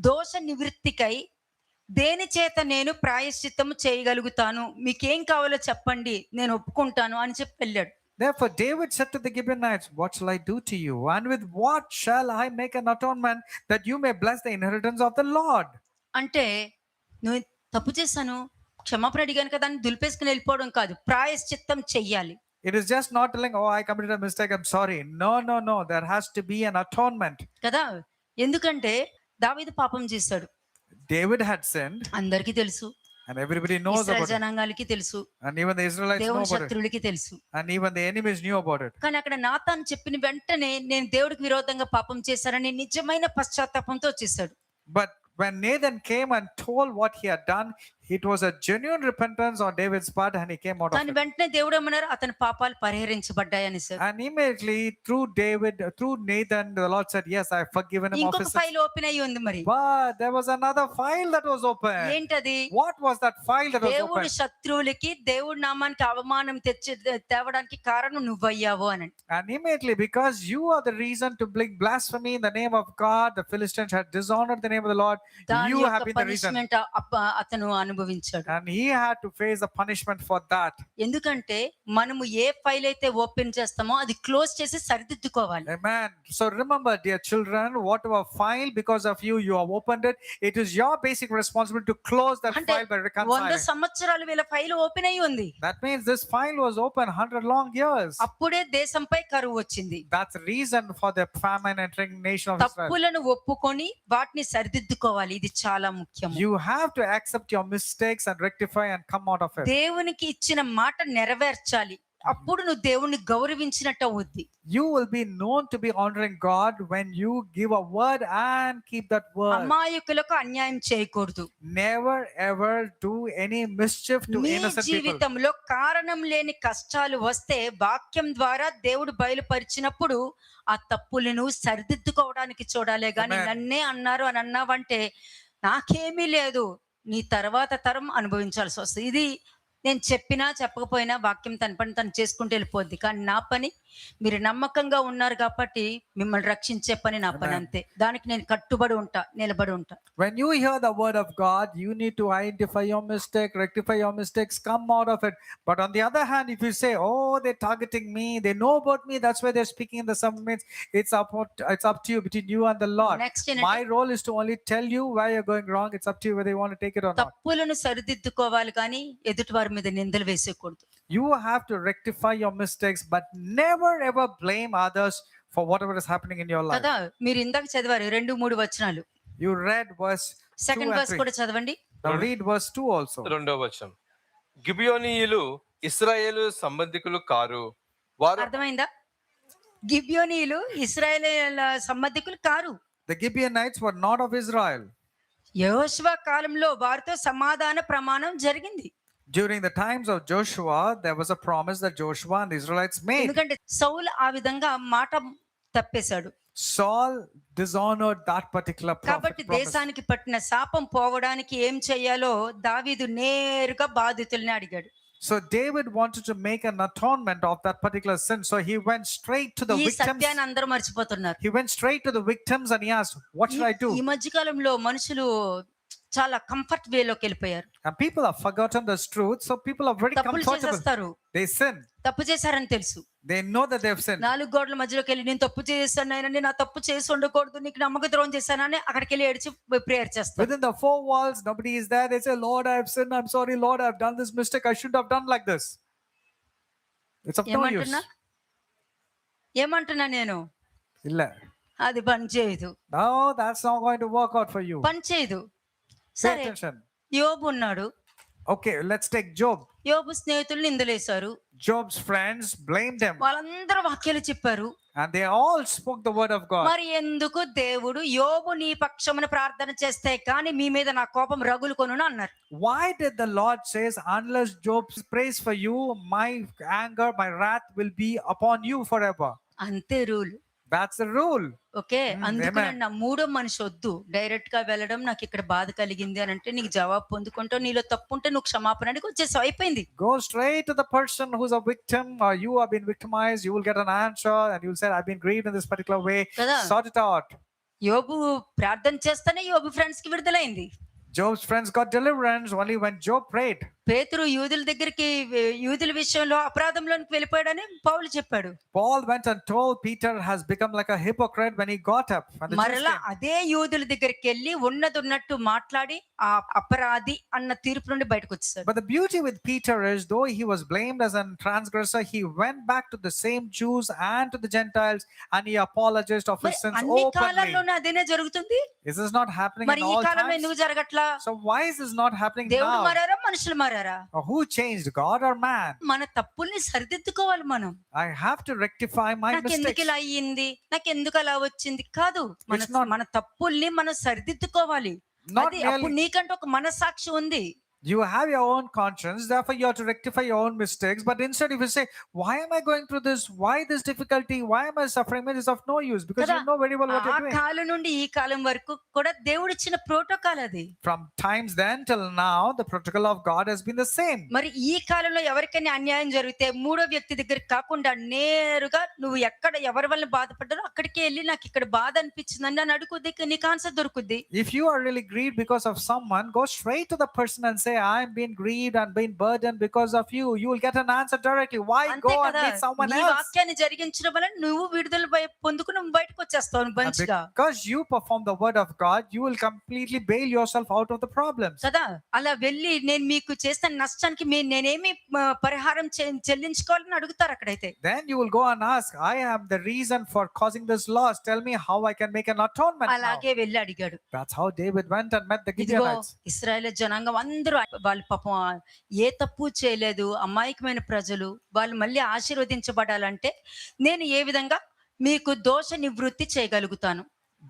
Speaker 1: దోష నివృత్తికై దేని చేత నేను ప్రాయశ్చిత్తము చేయగలుగుతాను, మీకేం కావాలో చెప్పండి, నేను ఒప్పుకుంటాను అని చెప్పి వెళ్ళాడు.
Speaker 2: Therefore, David said to the Gibeonites, "What shall I do to you? And with what shall I make an atonement that you may bless the inheritance of the Lord?"
Speaker 1: అంటే నువ్వు తప్పు చేశాను, క్షమాపణ అడిగాను కదా అని దులిపేసుకుని వెళ్ళిపోవడం కాదు, ప్రాయశ్చిత్తం చెయ్యాలి.
Speaker 2: It is just not telling, "Oh, I committed a mistake, I'm sorry." No, no, no. There has to be an atonement.
Speaker 1: కదా, ఎందుకంటే దావీదు పాపం చేశాడు,
Speaker 2: David had sinned,
Speaker 1: అందరికీ తెలుసు,
Speaker 2: and everybody knows
Speaker 1: ఇశ్రాయేలు
Speaker 2: about it.
Speaker 1: జనాంగాలకి తెలుసు,
Speaker 2: And even the Israelites know
Speaker 1: దేవుని
Speaker 2: about it.
Speaker 1: శత్రువులకి తెలుసు.
Speaker 2: And even the enemies knew about it.
Speaker 1: కానీ అక్కడ నాతాను చెప్పిన వెంటనే నేను దేవుడికి విరోధంగా పాపం చేశానని నిజమైన పశ్చాత్తాపంతో వచ్చేసాడు.
Speaker 2: But when Nathan came and told what he had done, it was a genuine repentance on David's part, and he came out of
Speaker 1: దాని
Speaker 2: it.
Speaker 1: వెంటనే దేవుడు ఏమన్నారు, అతని పాపాలు పరిహరించబడ్డాయని sir.
Speaker 2: And immediately through Nathan, the Lord said, "Yes, I have forgiven him of
Speaker 1: ఇంకొక
Speaker 2: his sins."
Speaker 1: File open అయ్యి ఉంది మరి.
Speaker 2: But there was another file that was open.
Speaker 1: ఏంటది?
Speaker 2: What was that file that was
Speaker 1: దేవుడు
Speaker 2: open?
Speaker 1: శత్రువులకి దేవుడి నామానికి అవమానం తేవడానికి కారణం నువ్వయ్యావు అని.
Speaker 2: And immediately, because you are the reason to bring blasphemy in the name of God, the Philistines had dishonored the name of the Lord.
Speaker 1: దాని
Speaker 2: You have
Speaker 1: యొక్క
Speaker 2: been the reason.
Speaker 1: Punishment అతను అనుభవించాడు.
Speaker 2: And he had to face the punishment for that.
Speaker 1: ఎందుకంటే మనము ఏ file అయితే open చేస్తామో అది close చేసి సరిదిద్దుకోవాలి.
Speaker 2: Amen. So remember, dear children, whatever file because of you have opened it, it is your basic responsibility to close that
Speaker 1: అంటే
Speaker 2: file by
Speaker 1: 100
Speaker 2: reconciling.
Speaker 1: సంవత్సరాలు వీళ్ళ file open అయ్యి ఉంది.
Speaker 2: That means this file was open 100 long years.
Speaker 1: అప్పుడే దేశంపై కరువు వచ్చింది.
Speaker 2: That's the reason for the famine entering nation of Israel.
Speaker 1: తప్పులను ఒప్పుకొని వాటిని సరిదిద్దుకోవాలి, ఇది చాలా ముఖ్యం.
Speaker 2: You have to accept your mistakes and rectify and come out of it.
Speaker 1: దేవునికి ఇచ్చిన మాట నెరవేర్చాలి, అప్పుడు నువ్వు దేవుణ్ణి గౌరవించినట్టు అవుద్ది.
Speaker 2: You will be known to be honoring God when you give a word and keep that word.
Speaker 1: అమాయకులకు అన్యాయం చేయకూడదు.
Speaker 2: Never ever do any mischief to
Speaker 1: నీ
Speaker 2: innocent people.
Speaker 1: జీవితంలో కారణం లేని కష్టాలు వస్తే వాక్యం ద్వారా దేవుడు బయలుపరిచినప్పుడు ఆ తప్పులను సరిదిద్దుకోవడానికి చూడాలే గాని
Speaker 2: Amen.
Speaker 1: నన్నే అన్నారు అని అన్నావంటే నాకేమీ లేదు, నీ తర్వాత తరం అనుభవించాల్సి వస్తుంది. ఇది నేను చెప్పినా చెప్పకపోయినా వాక్యం తన పని తను చేసుకుంటూ వెళ్ళిపోద్ది. కానీ నా పని, మీరు నమ్మకంగా ఉన్నారు కాబట్టి మిమ్మల్ని రక్షించే పని నా పని, అంతే. దానికి నేను కట్టుబడి ఉంటా, నిలబడి ఉంటా.
Speaker 2: When you hear the word of God, you need to identify your mistake, rectify your mistakes, come out of it. But on the other hand, if you say, "Oh, they're targeting me, they know about me, that's why they're speaking in the sermons," it's up to you, between you and the Lord.
Speaker 1: Next
Speaker 2: My role is to only tell you where you're going wrong. It's up to you whether you want to take it or not.
Speaker 1: తప్పులను సరిదిద్దుకోవాలి కానీ ఎదుటి వారి మీద నిందలు వేసేయకూడదు.
Speaker 2: You have to rectify your mistakes, but never ever blame others for whatever is happening in your life.
Speaker 1: కదా, మీరు ఇందాక చదివారు 2-3 వచనాలు.
Speaker 2: You read verse 2
Speaker 1: second
Speaker 2: and
Speaker 1: verse
Speaker 2: 3.
Speaker 1: కూడా చదవండి.
Speaker 2: Now read verse 2 also.
Speaker 3: 2వ వచనం. గిబియోనీయులు ఇశ్రాయేలు సంబంధికులు కారు, వారు
Speaker 1: అర్థమైందా? గిబియోనీయులు ఇశ్రాయేలీయుల సంబంధికులు car.
Speaker 2: The Gibeonites were not of Israel.
Speaker 1: యెహోషువ కాలంలో వారితో సమాధాన ప్రమాణం జరిగింది.
Speaker 2: During the times of Joshua, there was a promise that Joshua and the Israelites made.
Speaker 1: ఎందుకంటే సౌలు ఆ విధంగా మాట తప్పేశాడు
Speaker 2: Saul dishonored that particular
Speaker 1: కాబట్టి
Speaker 2: promise.
Speaker 1: దేశానికి పట్టిన శాపం పోవడానికి ఏం చేయాలో దావీదు నేరుగా బాధితుల్ని అడిగాడు.
Speaker 2: So David wanted to make an atonement of that particular sin. So he went straight to the
Speaker 1: ఈ
Speaker 2: victims.
Speaker 1: సత్యాన్ని అందరూ మర్చిపోతున్నారు.
Speaker 2: He went straight to the victims and he asked, "What should I do?"
Speaker 1: ఈ మధ్య కాలంలో మనుషులు చాలా comfort వేలోకి వెళ్ళిపోయారు.
Speaker 2: And people have forgotten this truth. So people are very
Speaker 1: తప్పులు
Speaker 2: comfortable.
Speaker 1: చేసేస్తారు,
Speaker 2: They sin.
Speaker 1: తప్పు చేశారని తెలుసు.
Speaker 2: They know that they have sinned.
Speaker 1: 4 గోడల మధ్యలోకి వెళ్ళి నేను తప్పు చేశాను ఆయన, నేను ఆ తప్పు చేసి ఉండకూడదు, నీకు నమ్మక ద్రోహం చేశానని అక్కడికి వెళ్ళి ఏడ్చి ప్రేయర్ చేస్తారు.
Speaker 2: Within the 4 walls, nobody is there. They say, "Lord, I have sinned. I'm sorry, Lord, I have done this mistake. I shouldn't have done like this." It's of no use.
Speaker 1: ఏమంటున్నా నేను?
Speaker 2: Illa.
Speaker 1: అది పని చేయదు,
Speaker 2: No, that's not going to work out for you.
Speaker 1: పని చేయదు.
Speaker 2: Pay
Speaker 1: సరే,
Speaker 2: attention.
Speaker 1: యోబు ఉన్నాడు.
Speaker 2: Okay, let's take Job.
Speaker 1: యోబు స్నేహితులు నిందలేశారు,
Speaker 2: Job's friends blamed him,
Speaker 1: వాళ్ళందరూ వాక్యాలు చెప్పారు.
Speaker 2: and they all spoke the word of God.
Speaker 1: మరి ఎందుకు దేవుడు యోబు నీ పక్షమున ప్రార్థన చేస్తే కానీ మీ మీద నా కోపం రగులుకొనును అన్నారు.
Speaker 2: Why did the Lord says, "Unless Job prays for you, my anger, my wrath will be upon you forever"?
Speaker 1: అంతే rule.
Speaker 2: That's the rule.
Speaker 1: Okay,
Speaker 2: Mm,
Speaker 1: అందుకని
Speaker 2: amen.
Speaker 1: నా మూడో మనిషి వద్దు, డైరెక్ట్ గా వెళ్ళడం, నాకు ఇక్కడ బాధ కలిగింది అని అంటే నీకు జవాబు పొందుకుంటావు, నీలో తప్పు ఉంటే నువ్వు క్షమాపణ అడిగి వచ్చేసావు, అయిపోయింది.
Speaker 2: Go straight to the person who's a victim or you have been victimized. You will get an answer and you'll say, I've been grieved in this particular way.
Speaker 1: కదా,
Speaker 2: Sort it out.
Speaker 1: యోబు ప్రార్థన చేస్తేనే యోబు friends కి విడుదలైంది.
Speaker 2: Job's friends got deliverance only when Job prayed.
Speaker 1: పేతురు యూదుల దగ్గరికి, యూదుల విషయంలో అపరాధంలోనికి వెళ్ళిపోయాడని పౌలు చెప్పాడు.
Speaker 2: Paul went and told Peter has become like a hypocrite when he got up. When the Jews
Speaker 1: మరలా
Speaker 2: came.
Speaker 1: అదే యూదుల దగ్గరికి వెళ్ళి ఉన్నది ఉన్నట్టు మాట్లాడి ఆ అపరాధి అన్న తీర్పు నుండి బయటకు వచ్చేసాడు.
Speaker 2: But the beauty with Peter is, though he was blamed as a transgressor, he went back to the same Jews and to the Gentiles and he apologized of his
Speaker 1: మరి
Speaker 2: sins
Speaker 1: అన్ని
Speaker 2: openly.
Speaker 1: కాలాల్లోనే అదేనే జరుగుతుంది,
Speaker 2: This is not happening
Speaker 1: మరి
Speaker 2: in
Speaker 1: ఈ
Speaker 2: all
Speaker 1: కాలంలో
Speaker 2: times.
Speaker 1: ఎందుకు జరగట్లా?
Speaker 2: So why is this not happening
Speaker 1: దేవుడు
Speaker 2: now?
Speaker 1: మారారా, మనుషులు మారారా?
Speaker 2: Or who changed, God or man?
Speaker 1: మన తప్పుల్ని సరిదిద్దుకోవాలి మనం.
Speaker 2: I have to rectify my
Speaker 1: నాకు ఎందుకు
Speaker 2: mistakes.
Speaker 1: ఇలా అయ్యింది, నాకు ఎందుకు అలా వచ్చింది కాదు,
Speaker 2: It's not-
Speaker 1: మన తప్పుల్ని మనం సరిదిద్దుకోవాలి.
Speaker 2: Not
Speaker 1: అది
Speaker 2: merely-
Speaker 1: అప్పుడు నీకంటే ఒక మనస్సాక్షి ఉంది.
Speaker 2: You have your own conscience, therefore you have to rectify your own mistakes. But instead, if you say, why am I going through this? Why this difficulty? Why am I suffering? It is of no use because
Speaker 1: కదా,
Speaker 2: you know very well what
Speaker 1: ఆ
Speaker 2: you're doing.
Speaker 1: కాలం నుండి ఈ కాలం వరకు కూడా దేవుడు ఇచ్చిన protocol అది.
Speaker 2: From times then till now, the protocol of God has been the same.
Speaker 1: మరి ఈ కాలంలో ఎవరికైనా అన్యాయం జరిగితే మూడో వ్యక్తి దగ్గరికి కాకుండా నేరుగా నువ్వు ఎక్కడ ఎవరి వల్ల బాధపడ్డారో అక్కడికి వెళ్ళి నాకు ఇక్కడ బాధ అనిపించిందని అని అడుగుద్ది, నీకు ఆన్సర్ దొరుకుద్ది.
Speaker 2: If you are really grieved because of someone, go straight to the person and say, I'm being grieved and being burdened because of you. You will get an answer directly. Why
Speaker 1: అంతే
Speaker 2: go and
Speaker 1: కదా,
Speaker 2: meet someone
Speaker 1: నీ
Speaker 2: else?
Speaker 1: వాక్యాన్ని జరిగించడం వల్ల నువ్వు విడుదల పొందుకుని నువ్వు బయటకు వచ్చేస్తావు మంచిగా
Speaker 2: Because you perform the word of God, you will completely bail yourself out of the problems.
Speaker 1: కదా. అలా వెళ్ళి నేను మీకు చేసిన నష్టానికి నేనేమి పరిహారం చెల్లించుకోవాలని అడుగుతారు అక్కడైతే.
Speaker 2: Then you will go and ask, I am the reason for causing this loss. Tell me how I can make an atonement now.
Speaker 1: అలాగే వెళ్ళి అడిగాడు.
Speaker 2: That's how David went and met the
Speaker 1: ఇదిగో
Speaker 2: Gibeonites.
Speaker 1: ఇశ్రాయేలు జనాంగం అందరూ వాళ్ళ పాపం ఏ తప్పు చేయలేదు, అమాయకమైన ప్రజలు, వాళ్ళు మళ్ళీ ఆశీర్వదించబడాలంటే నేను ఏ విధంగా మీకు దోష నివృత్తి చేయగలుగుతాను.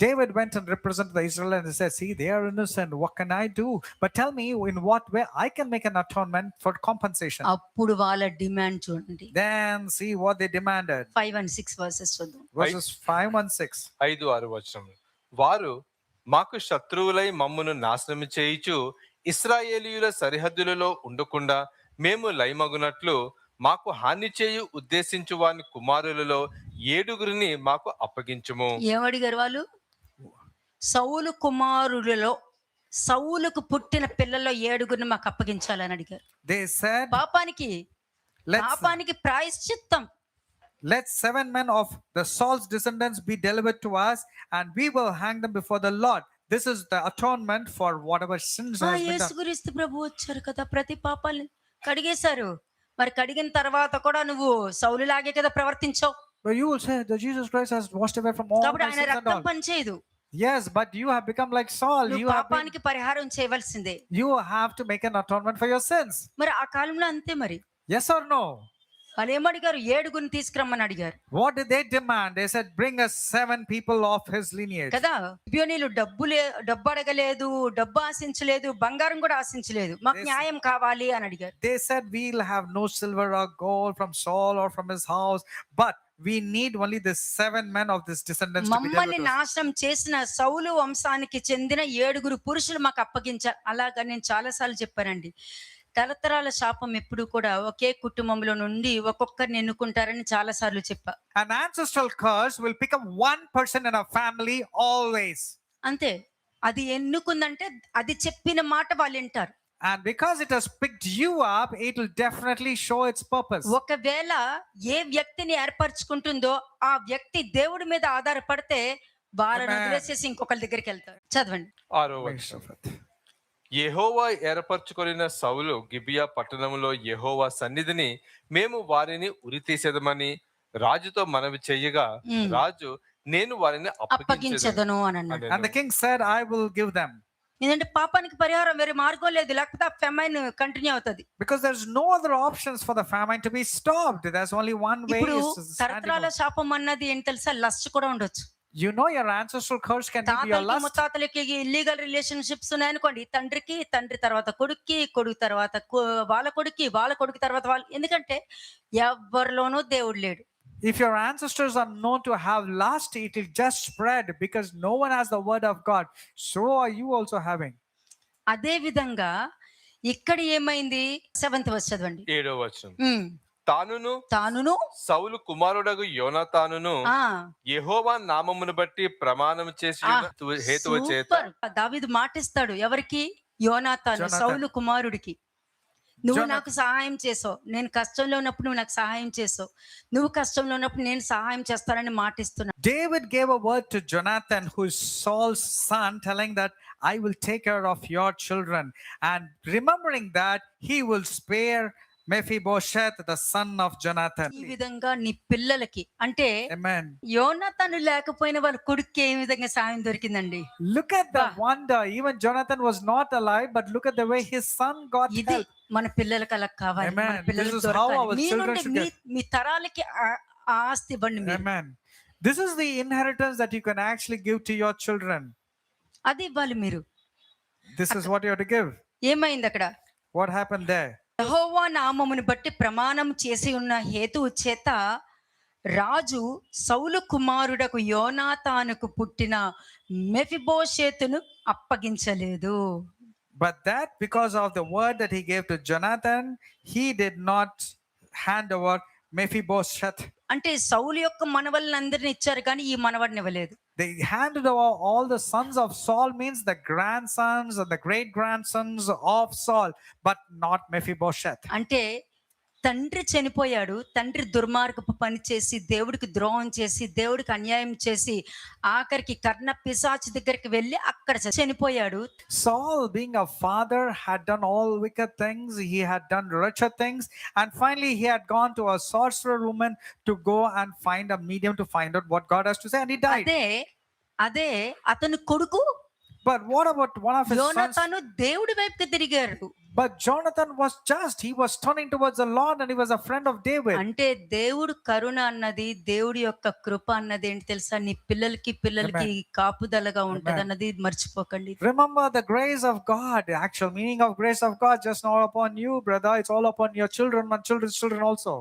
Speaker 2: David went and represented the Israelites and said, see, they are innocent. What can I do? But tell me in what way I can make an atonement for compensation.
Speaker 1: అప్పుడు వాళ్ళ డిమాండ్ చూడండి.
Speaker 2: Then see what they demanded.
Speaker 1: 5 and 6 versus చూద్దాం.
Speaker 2: Verses 5 and 6.
Speaker 3: 5-6 వచనములు. వారు మాకు శత్రువులై మమ్మును నాశనము చేయుచు ఇశ్రాయేలీయుల సరిహద్దులలో ఉండకుండా మేము లయమగునట్లు మాకు హాని చేయు ఉద్దేశించు వాని కుమారులలో 7 మాకు అప్పగించుము.
Speaker 1: ఏమడిగారు వాళ్ళు? సౌలు కుమారులలో సౌలుకు పుట్టిన పిల్లల్లో 7 మాకు అప్పగించాలని అడిగారు.
Speaker 2: They said,
Speaker 1: పాపానికి ప్రాయశ్చిత్తం.
Speaker 2: let 7 men of the Saul's descendants be delivered to us and we will hang them before the Lord. This is the atonement for whatever sins has been done.
Speaker 1: యేసుక్రీస్తు ప్రభు వచ్చారు కదా, ప్రతి పాపాలని కడిగేశారు. మరి కడిగిన తర్వాత కూడా నువ్వు సౌలులాగే కదా ప్రవర్తించావు.
Speaker 2: But you will say that Jesus Christ has washed away from all
Speaker 1: కాబట్టి
Speaker 2: my
Speaker 1: ఆయన
Speaker 2: sins and
Speaker 1: రక్తం
Speaker 2: all.
Speaker 1: పనిచేయదు.
Speaker 2: Yes, but you have become like Saul.
Speaker 1: నువ్వు పాపానికి పరిహారం చేయవలసిందే.
Speaker 2: You have to make an atonement for your sins.
Speaker 1: మరి ఆ కాలంలో అంతే. మరి
Speaker 2: Yes or no?
Speaker 1: వాళ్ళు ఏమడిగారు? 7 తీసుకురమ్మని అడిగారు
Speaker 2: What did they demand? They said, bring us 7 people of his lineage.
Speaker 1: కదా. గిబియోనీయులు డబ్బు అడగలేదు, డబ్బు ఆశించలేదు, బంగారం కూడా ఆశించలేదు, మాకు న్యాయం కావాలి అని అడిగారు.
Speaker 2: They said, we'll have no silver or gold from Saul or from his house, but we need only the 7 men of this descendants to be
Speaker 1: మమ్మల్ని
Speaker 2: delivered to us.
Speaker 1: నాశనం చేసిన సౌలు వంశానికి చెందిన 7 పురుషులు మాకు అప్పగించారు. అలాగా నేను చాలా సార్లు చెప్పానండి, తరతరాల శాపం ఎప్పుడు కూడా ఒకే కుటుంబంలో నుండి ఒక్కొక్కరిని ఎన్నుకుంటారని చాలా సార్లు చెప్పా.
Speaker 2: An ancestral curse will pick up one person in a family always.
Speaker 1: అంతే. అది ఎన్నుకుందంటే అది చెప్పిన మాట వాళ్ళు వింటారు.
Speaker 2: And because it has picked you up, it will definitely show its purpose.
Speaker 1: ఒకవేళ ఏ వ్యక్తిని ఏర్పరచుకుంటుందో ఆ వ్యక్తి దేవుడి మీద ఆధారపడితే వాళ్ళని వదిలేసేసి ఇంకొకరి దగ్గరికి వెళ్తారు. చదవండి.
Speaker 3: 6వ వచనం. యెహోవా ఏర్పరచుకొనిన సౌలు గిబియా పట్టణంలో యెహోవా సన్నిధిని మేము వారిని ఉరితీసేదమని రాజుతో మనవి చెయ్యగా రాజు నేను వారిని
Speaker 1: అప్పగించదను అని అన్నాడు.
Speaker 2: And the king said, I will give them.
Speaker 1: ఎందుకంటే పాపానికి పరిహారం వేరే మార్గం లేదు, లేకపోతే ఆ ఫెమైన్ కంటిన్యూ అవుతుంది.
Speaker 2: Because there's no other options for the famine to be stopped. There's only one way.
Speaker 1: ఇప్పుడు
Speaker 2: is standing
Speaker 1: తరతరాల
Speaker 2: out.
Speaker 1: శాపం అన్నది ఏంటి తెలుసా? లస్ట్ కూడా ఉండొచ్చు.
Speaker 2: You know your ancestral curse can be your
Speaker 1: తాతలకి
Speaker 2: lust.
Speaker 1: ముత్తాతలకి ఇల్లీగల్ రిలేషన్షిప్స్ ఉన్నాయనుకోండి, తండ్రి తర్వాత కొడుక్కి, కొడుకు తర్వాత వాళ్ళ కొడుకు తర్వాత వాళ్ళు. ఎందుకంటే ఎవరిలోనూ దేవుడు లేడు.
Speaker 2: If your ancestors are known to have lust, it will just spread because no one has the word of God. So are you also having.
Speaker 1: అదే విధంగా ఇక్కడ ఏమైంది? 7th verse చదవండి.
Speaker 3: 7వ వచనం.
Speaker 1: ఉమ్.
Speaker 3: తానును
Speaker 1: తానును
Speaker 3: సౌలు కుమారుడగు యోనాతానును
Speaker 1: ఆ
Speaker 3: యెహోవా నామమును బట్టి ప్రమాణం చేసి ఉన్న హేతువు చేత
Speaker 1: సూపర్. దావీదు మాటిస్తాడు ఎవరికి? యోనాతాను,
Speaker 2: జోనాతాను.
Speaker 1: సౌలు కుమారుడికి. నువ్వు
Speaker 2: జోనాతాను.
Speaker 1: నాకు సహాయం చేసావు, నేను కష్టంలో ఉన్నప్పుడు నువ్వు నాకు సహాయం చేసావు, నువ్వు కష్టంలో ఉన్నప్పుడు నేను సహాయం చేస్తానని మాటిస్తున్నా.
Speaker 2: David gave a word to Jonathan, who is Saul's son, telling that I will take care of your children, and remembering that he will spare Mephibosheth, the son of Jonathan.
Speaker 1: ఈ విధంగా నీ పిల్లలకి అంటే
Speaker 2: Amen.
Speaker 1: యోనాతాను లేకపోయిన వాళ్ళ కొడుక్కి ఏ విధంగా సాయం దొరికిందండి?
Speaker 2: Look at the wonder. Even Jonathan was not alive, but look at the way his son got
Speaker 1: ఇది
Speaker 2: help.
Speaker 1: మన పిల్లలకి అలా కావాలి.
Speaker 2: Amen.
Speaker 1: మన పిల్లలకి
Speaker 2: This is how
Speaker 1: దొరకాలి.
Speaker 2: our
Speaker 1: మీ
Speaker 2: children
Speaker 1: నుండి
Speaker 2: should
Speaker 1: మీ తరాలకి ఆ ఆస్తి ఇవ్వండి మీరు.
Speaker 2: Amen. This is the inheritance that you can actually give to your children.
Speaker 1: అది ఇవ్వాలి మీరు.
Speaker 2: This is what you have to give.
Speaker 1: ఏమైంది అక్కడ?
Speaker 2: What happened there?
Speaker 1: యెహోవా నామమును బట్టి ప్రమాణం చేసి ఉన్న హేతువు చేత రాజు సౌలు కుమారుడకు యోనాతానుకు పుట్టిన మెఫిబోషేతును అప్పగించలేదు.
Speaker 2: But that because of the word that he gave to Jonathan, he did not hand over Mephibosheth.
Speaker 1: అంటే సౌలు యొక్క మనవళ్ళందరిని ఇచ్చారు కానీ ఈ మనవడిని ఇవ్వలేదు.
Speaker 2: They handed over all the sons of Saul, means the grandsons and the great grandsons of Saul, but not Mephibosheth.
Speaker 1: అంటే తండ్రి చనిపోయాడు, తండ్రి దుర్మార్గపు పని చేసి దేవుడికి ద్రోహం చేసి దేవుడికి అన్యాయం చేసి ఆఖరికి కర్ణ పిశాచి దగ్గరికి వెళ్ళి అక్కడ చనిపోయాడు.
Speaker 2: Saul, being a father, had done all wicked things. He had done wretched things, and finally he had gone to a sorcerer woman to go and find a medium to find out what God has to say, and he died.
Speaker 1: అదే అతని కొడుకు
Speaker 2: But what about one of his sons?
Speaker 1: యోనాతాను దేవుడి వైపుకి తిరిగారు.
Speaker 2: But Jonathan was just, he was turning towards the Lord, and he was a friend of David.
Speaker 1: అంటే దేవుడు కరుణ అన్నది, దేవుడి యొక్క కృప అన్నది ఏంటి తెలుసా? నీ పిల్లలకి కాపుదలగా ఉంటది అన్నది మర్చిపోకండి.
Speaker 2: Remember the grace of God. The actual meaning of grace of God just not upon you, brother. It's all upon your children and children's children also.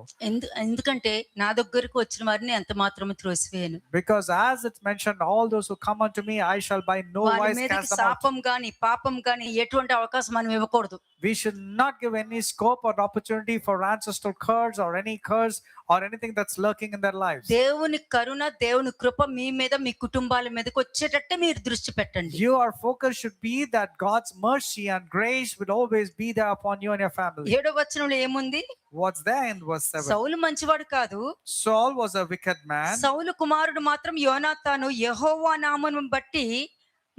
Speaker 1: ఎందుకంటే నా దగ్గరకు వచ్చిన వారిని ఎంత మాత్రమే త్రోసివేయను.
Speaker 2: Because as it's mentioned, all those who come unto me, I shall by no
Speaker 1: వారి
Speaker 2: wise
Speaker 1: మీదకి
Speaker 2: cast them out.
Speaker 1: శాపం గాని పాపం గాని ఎటువంటి అవకాశం మనం ఇవ్వకూడదు.
Speaker 2: We should not give any scope or opportunity for ancestral curse or any curse or anything that's lurking in their lives.
Speaker 1: దేవుని కరుణ, దేవుని కృప మీ మీద, మీ కుటుంబాల మీదకి వచ్చేటట్టే మీరు దృష్టి పెట్టండి.
Speaker 2: Your focus should be that God's mercy and grace will always be there upon you and your family.
Speaker 1: 7వ వచనంలో ఏముంది?
Speaker 2: What's there in verse 7?
Speaker 1: సౌలు మంచివాడు కాదు,
Speaker 2: Saul was a wicked man.
Speaker 1: సౌలు కుమారుడు మాత్రం యోనాతాను యెహోవా నామమును బట్టి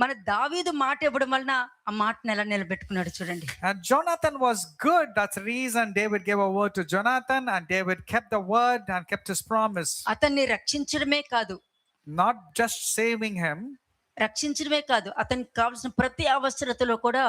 Speaker 1: మన దావీదు మాట ఇవ్వడం వలన ఆ మాటను ఎలా నిలబెట్టుకున్నాడు చూడండి.
Speaker 2: And Jonathan was good. That's the reason David gave a word to Jonathan, and David kept the word and kept his promise.
Speaker 1: అతన్ని రక్షించడమే కాదు,
Speaker 2: Not just saving him,
Speaker 1: అతనికి కావాల్సిన ప్రతి అవసరతలో కూడా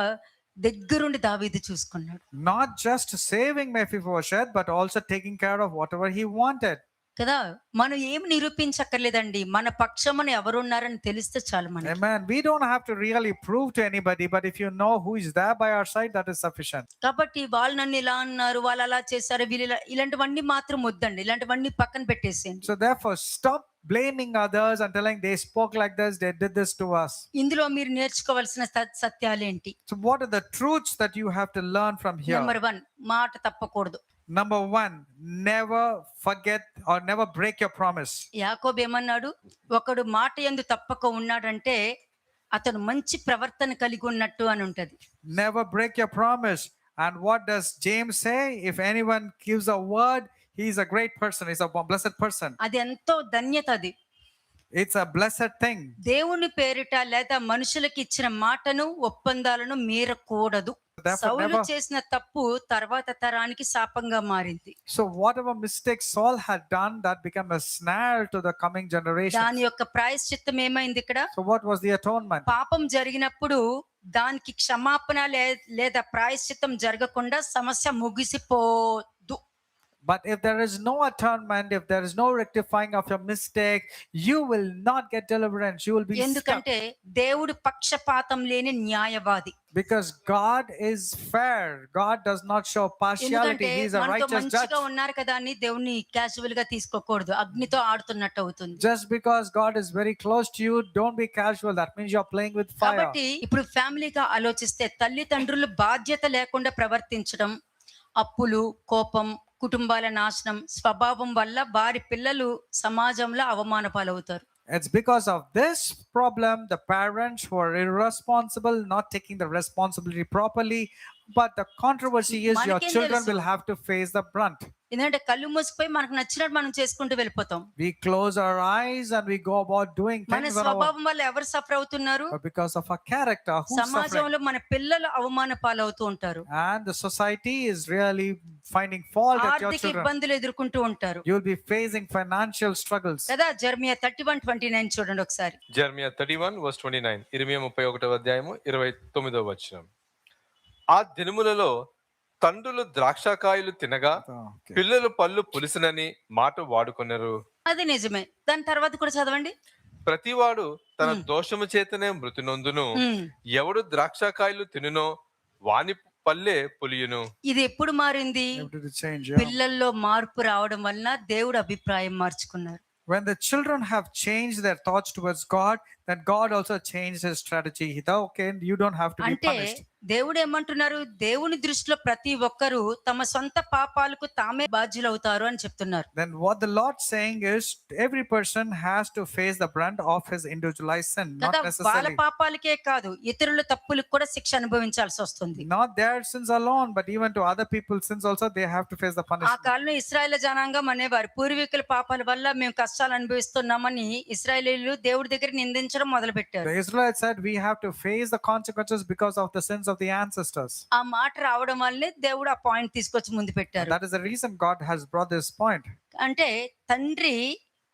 Speaker 1: దగ్గరుండి దావీదు చూసుకున్నాడు
Speaker 2: not just saving Mephibosheth, but also taking care of whatever he wanted.
Speaker 1: కదా. మనం ఏమి నిరూపించక్కర్లేదండి, మన పక్షమున ఎవరున్నారని తెలిస్తే చాలు మనకి.
Speaker 2: Amen. We don't have to really prove to anybody, but if you know who is there by our side, that is sufficient.
Speaker 1: కాబట్టి వాళ్ళు నన్ను ఇలా అన్నారు, వాళ్ళు అలా చేశారు, వీళ్ళు ఇలాంటివన్నీ మాత్రం వద్దండి, ఇలాంటివన్నీ పక్కన పెట్టేసేయండి.
Speaker 2: So therefore, stop blaming others and telling they spoke like this, they did this to us.
Speaker 1: ఇందులో మీరు నేర్చుకోవాల్సిన సత్యాలు ఏంటి?
Speaker 2: So what are the truths that you have to learn from here?
Speaker 1: Number 1, మాట తప్పకూడదు.
Speaker 2: Number 1, never forget or never break your promise.
Speaker 1: యాకోబు ఏమన్నాడు? ఒకడు మాట యందు తప్పక ఉన్నాడంటే అతను మంచి ప్రవర్తన కలిగి ఉన్నట్టు అని ఉంటది.
Speaker 2: Never break your promise. And what does James say? If anyone gives a word, he is a great person, he's a blessed person.
Speaker 1: అది ఎంతో ధన్యత. అది
Speaker 2: It's a blessed thing.
Speaker 1: దేవుని పేరిట లేదా మనుషులకు ఇచ్చిన మాటను, ఒప్పందాలను మీరకూడదు. సౌలు చేసిన తప్పు తర్వాత తరానికి శాపంగా మారింది.
Speaker 2: So whatever mistakes Saul had done, that became a snare to the coming generation.
Speaker 1: దాని యొక్క ప్రాయశ్చిత్తం ఏమైంది ఇక్కడ?
Speaker 2: So what was the atonement?
Speaker 1: పాపం జరిగినప్పుడు దానికి క్షమాపణ లేదా ప్రాయశ్చిత్తం జరగకుండా సమస్య ముగిసిపోదు.
Speaker 2: But if there is no atonement, if there is no rectifying of your mistake, you will not get deliverance. You will be stuck.
Speaker 1: ఎందుకంటే దేవుడు పక్షపాతం లేని న్యాయవాది.
Speaker 2: Because God is fair. God does not show partiality.
Speaker 1: ఎందుకంటే
Speaker 2: He is a
Speaker 1: మనతో
Speaker 2: righteous judge.
Speaker 1: మంచిగా ఉన్నారు కదా అని దేవుణ్ణి క్యాజువల్ గా తీసుకోకూడదు. అగ్నితో ఆడుతున్నట్టు అవుతుంది.
Speaker 2: Just because God is very close to you, don't be casual. That means you're playing with fire.
Speaker 1: కాబట్టి ఇప్పుడు ఫ్యామిలీగా ఆలోచిస్తే తల్లిదండ్రులు బాధ్యత లేకుండా ప్రవర్తించడం, అప్పులు, కోపం, కుటుంబాల నాశనం, స్వభావం వల్ల వారి పిల్లలు సమాజంలో అవమాన పాలవుతారు.
Speaker 2: It's because of this problem, the parents who are irresponsible, not taking the responsibility properly. But the controversy is your
Speaker 1: మనకేం
Speaker 2: children
Speaker 1: తెలుసు?
Speaker 2: will have to face the brunt.
Speaker 1: ఎందుకంటే కళ్ళు మూసిపోయి మనకు నచ్చినట్టు మనం చేసుకుంటూ వెళ్ళిపోతాం.
Speaker 2: We close our eyes and we go about doing
Speaker 1: మన
Speaker 2: things on our,
Speaker 1: స్వభావం వల్ల ఎవరు సఫర్ అవుతున్నారు?
Speaker 2: but because of our character, who's suffering?
Speaker 1: సమాజంలో మన పిల్లలు అవమాన పాలవుతూ ఉంటారు.
Speaker 2: And the society is really finding fault at your
Speaker 1: ఆర్థిక
Speaker 2: children.
Speaker 1: ఇబ్బందులు ఎదుర్కొంటూ ఉంటారు
Speaker 2: You'll be facing financial struggles.
Speaker 1: కదా. జెర్మియా 31:29 చూడండి ఒకసారి.
Speaker 3: జెర్మియా 31:29 ఇర్మియా 31వ అధ్యాయము 29వ వచనం. ఆ దినములలో తండ్రులు ద్రాక్షకాయలు తినగా
Speaker 2: Okay.
Speaker 3: పిల్లలు పళ్ళు పులిసినని మాట వాడుకొనరు.
Speaker 1: అది నిజమే. దాని తర్వాత కూడా చదవండి.
Speaker 3: ప్రతివాడు తన దోషము చేతనే మృతి నొందును.
Speaker 1: ఉమ్.
Speaker 3: ఎవడు ద్రాక్షకాయలు తినునో వాని పల్లె పులియును.
Speaker 1: ఇది ఎప్పుడు మారింది?
Speaker 2: How did it change? Yeah.
Speaker 1: పిల్లల్లో మార్పు రావడం వలన దేవుడు అభిప్రాయం మార్చుకున్నారు.
Speaker 2: When the children have changed their thoughts towards God, then God also changed his strategy. He thought, okay, you don't have to be
Speaker 1: అంటే
Speaker 2: punished.
Speaker 1: దేవుడు ఏమంటున్నారు? దేవుని దృష్టిలో ప్రతి ఒక్కరూ తమ సొంత పాపాలకు తామే బాధ్యులవుతారు అని చెప్తున్నారు.
Speaker 2: Then what the Lord saying is, every person has to face the brunt of his individualized sin, not
Speaker 1: కదా. వాళ్ళ
Speaker 2: necessarily
Speaker 1: పాపాలకే కాదు, ఇతరుల తప్పులకు కూడా శిక్ష అనుభవించాల్సి వస్తుంది.
Speaker 2: not their sins alone, but even to other people's sins also they have to face the
Speaker 1: ఆ
Speaker 2: punishment.
Speaker 1: కాలంలో ఇశ్రాయేల్ జనాంగం అనేవారు పూర్వీకుల పాపాల వల్ల మేము కష్టాలు అనుభవిస్తున్నామని ఇశ్రాయేలీయులు దేవుడి దగ్గర నిందించడం మొదలు పెట్టారు.
Speaker 2: The Israelites said we have to face the consequences because of the sins of the ancestors.
Speaker 1: ఆ మాట రావడం వల్లే దేవుడు ఆ పాయింట్ తీసుకొచ్చి ముందు పెట్టారు.
Speaker 2: That is the reason God has brought this point.
Speaker 1: అంటే తండ్రి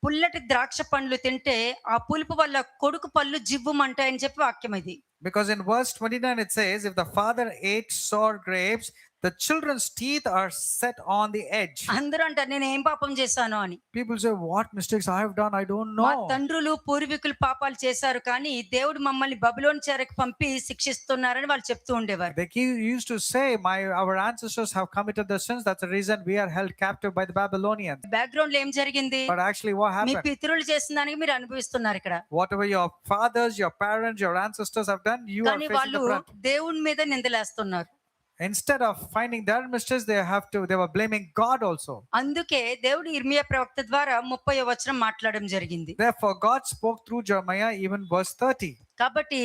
Speaker 1: పుల్లటి ద్రాక్ష పండ్లు తింటే ఆ పులుపు వల్ల కొడుకు పళ్ళు జివ్వుమంటాయని చెప్పి వాక్యం ఇది.
Speaker 2: Because in verse 29 it says, if the father ate sour grapes, the children's teeth are set on the edge.
Speaker 1: అందరూ అంటారు నేను ఏం పాపం చేశాను అని.
Speaker 2: People say, what mistakes I have done, I don't
Speaker 1: మా
Speaker 2: know.
Speaker 1: తండ్రులు పూర్వీకులు పాపాలు చేశారు కానీ దేవుడు మమ్మల్ని బబులోను చెరకు పంపి శిక్షిస్తున్నారని వాళ్ళు చెప్తూ ఉండేవారు.
Speaker 2: Used to say, our ancestors have committed the sins, that's the reason we are held captive by the Babylonians.
Speaker 1: Background లో ఏం జరిగింది?
Speaker 2: But actually what
Speaker 1: me
Speaker 2: happened?
Speaker 1: పితరులు చేసిన దానికి మీరు అనుభవిస్తున్నారు ఇక్కడ.
Speaker 2: Whatever your fathers, your parents, your ancestors have done, you are
Speaker 1: కానీ
Speaker 2: facing
Speaker 1: వాళ్ళు
Speaker 2: the brunt.
Speaker 1: దేవుని మీద నిందలేస్తున్నారు.
Speaker 2: Instead of finding their mistakes, they were blaming God also.
Speaker 1: అందుకే దేవుడు ఇర్మియా ప్రవక్త ద్వారా 30వ వచనం మాట్లాడడం జరిగింది.
Speaker 2: Therefore God spoke through Jeremiah, even verse 30.
Speaker 1: కాబట్టి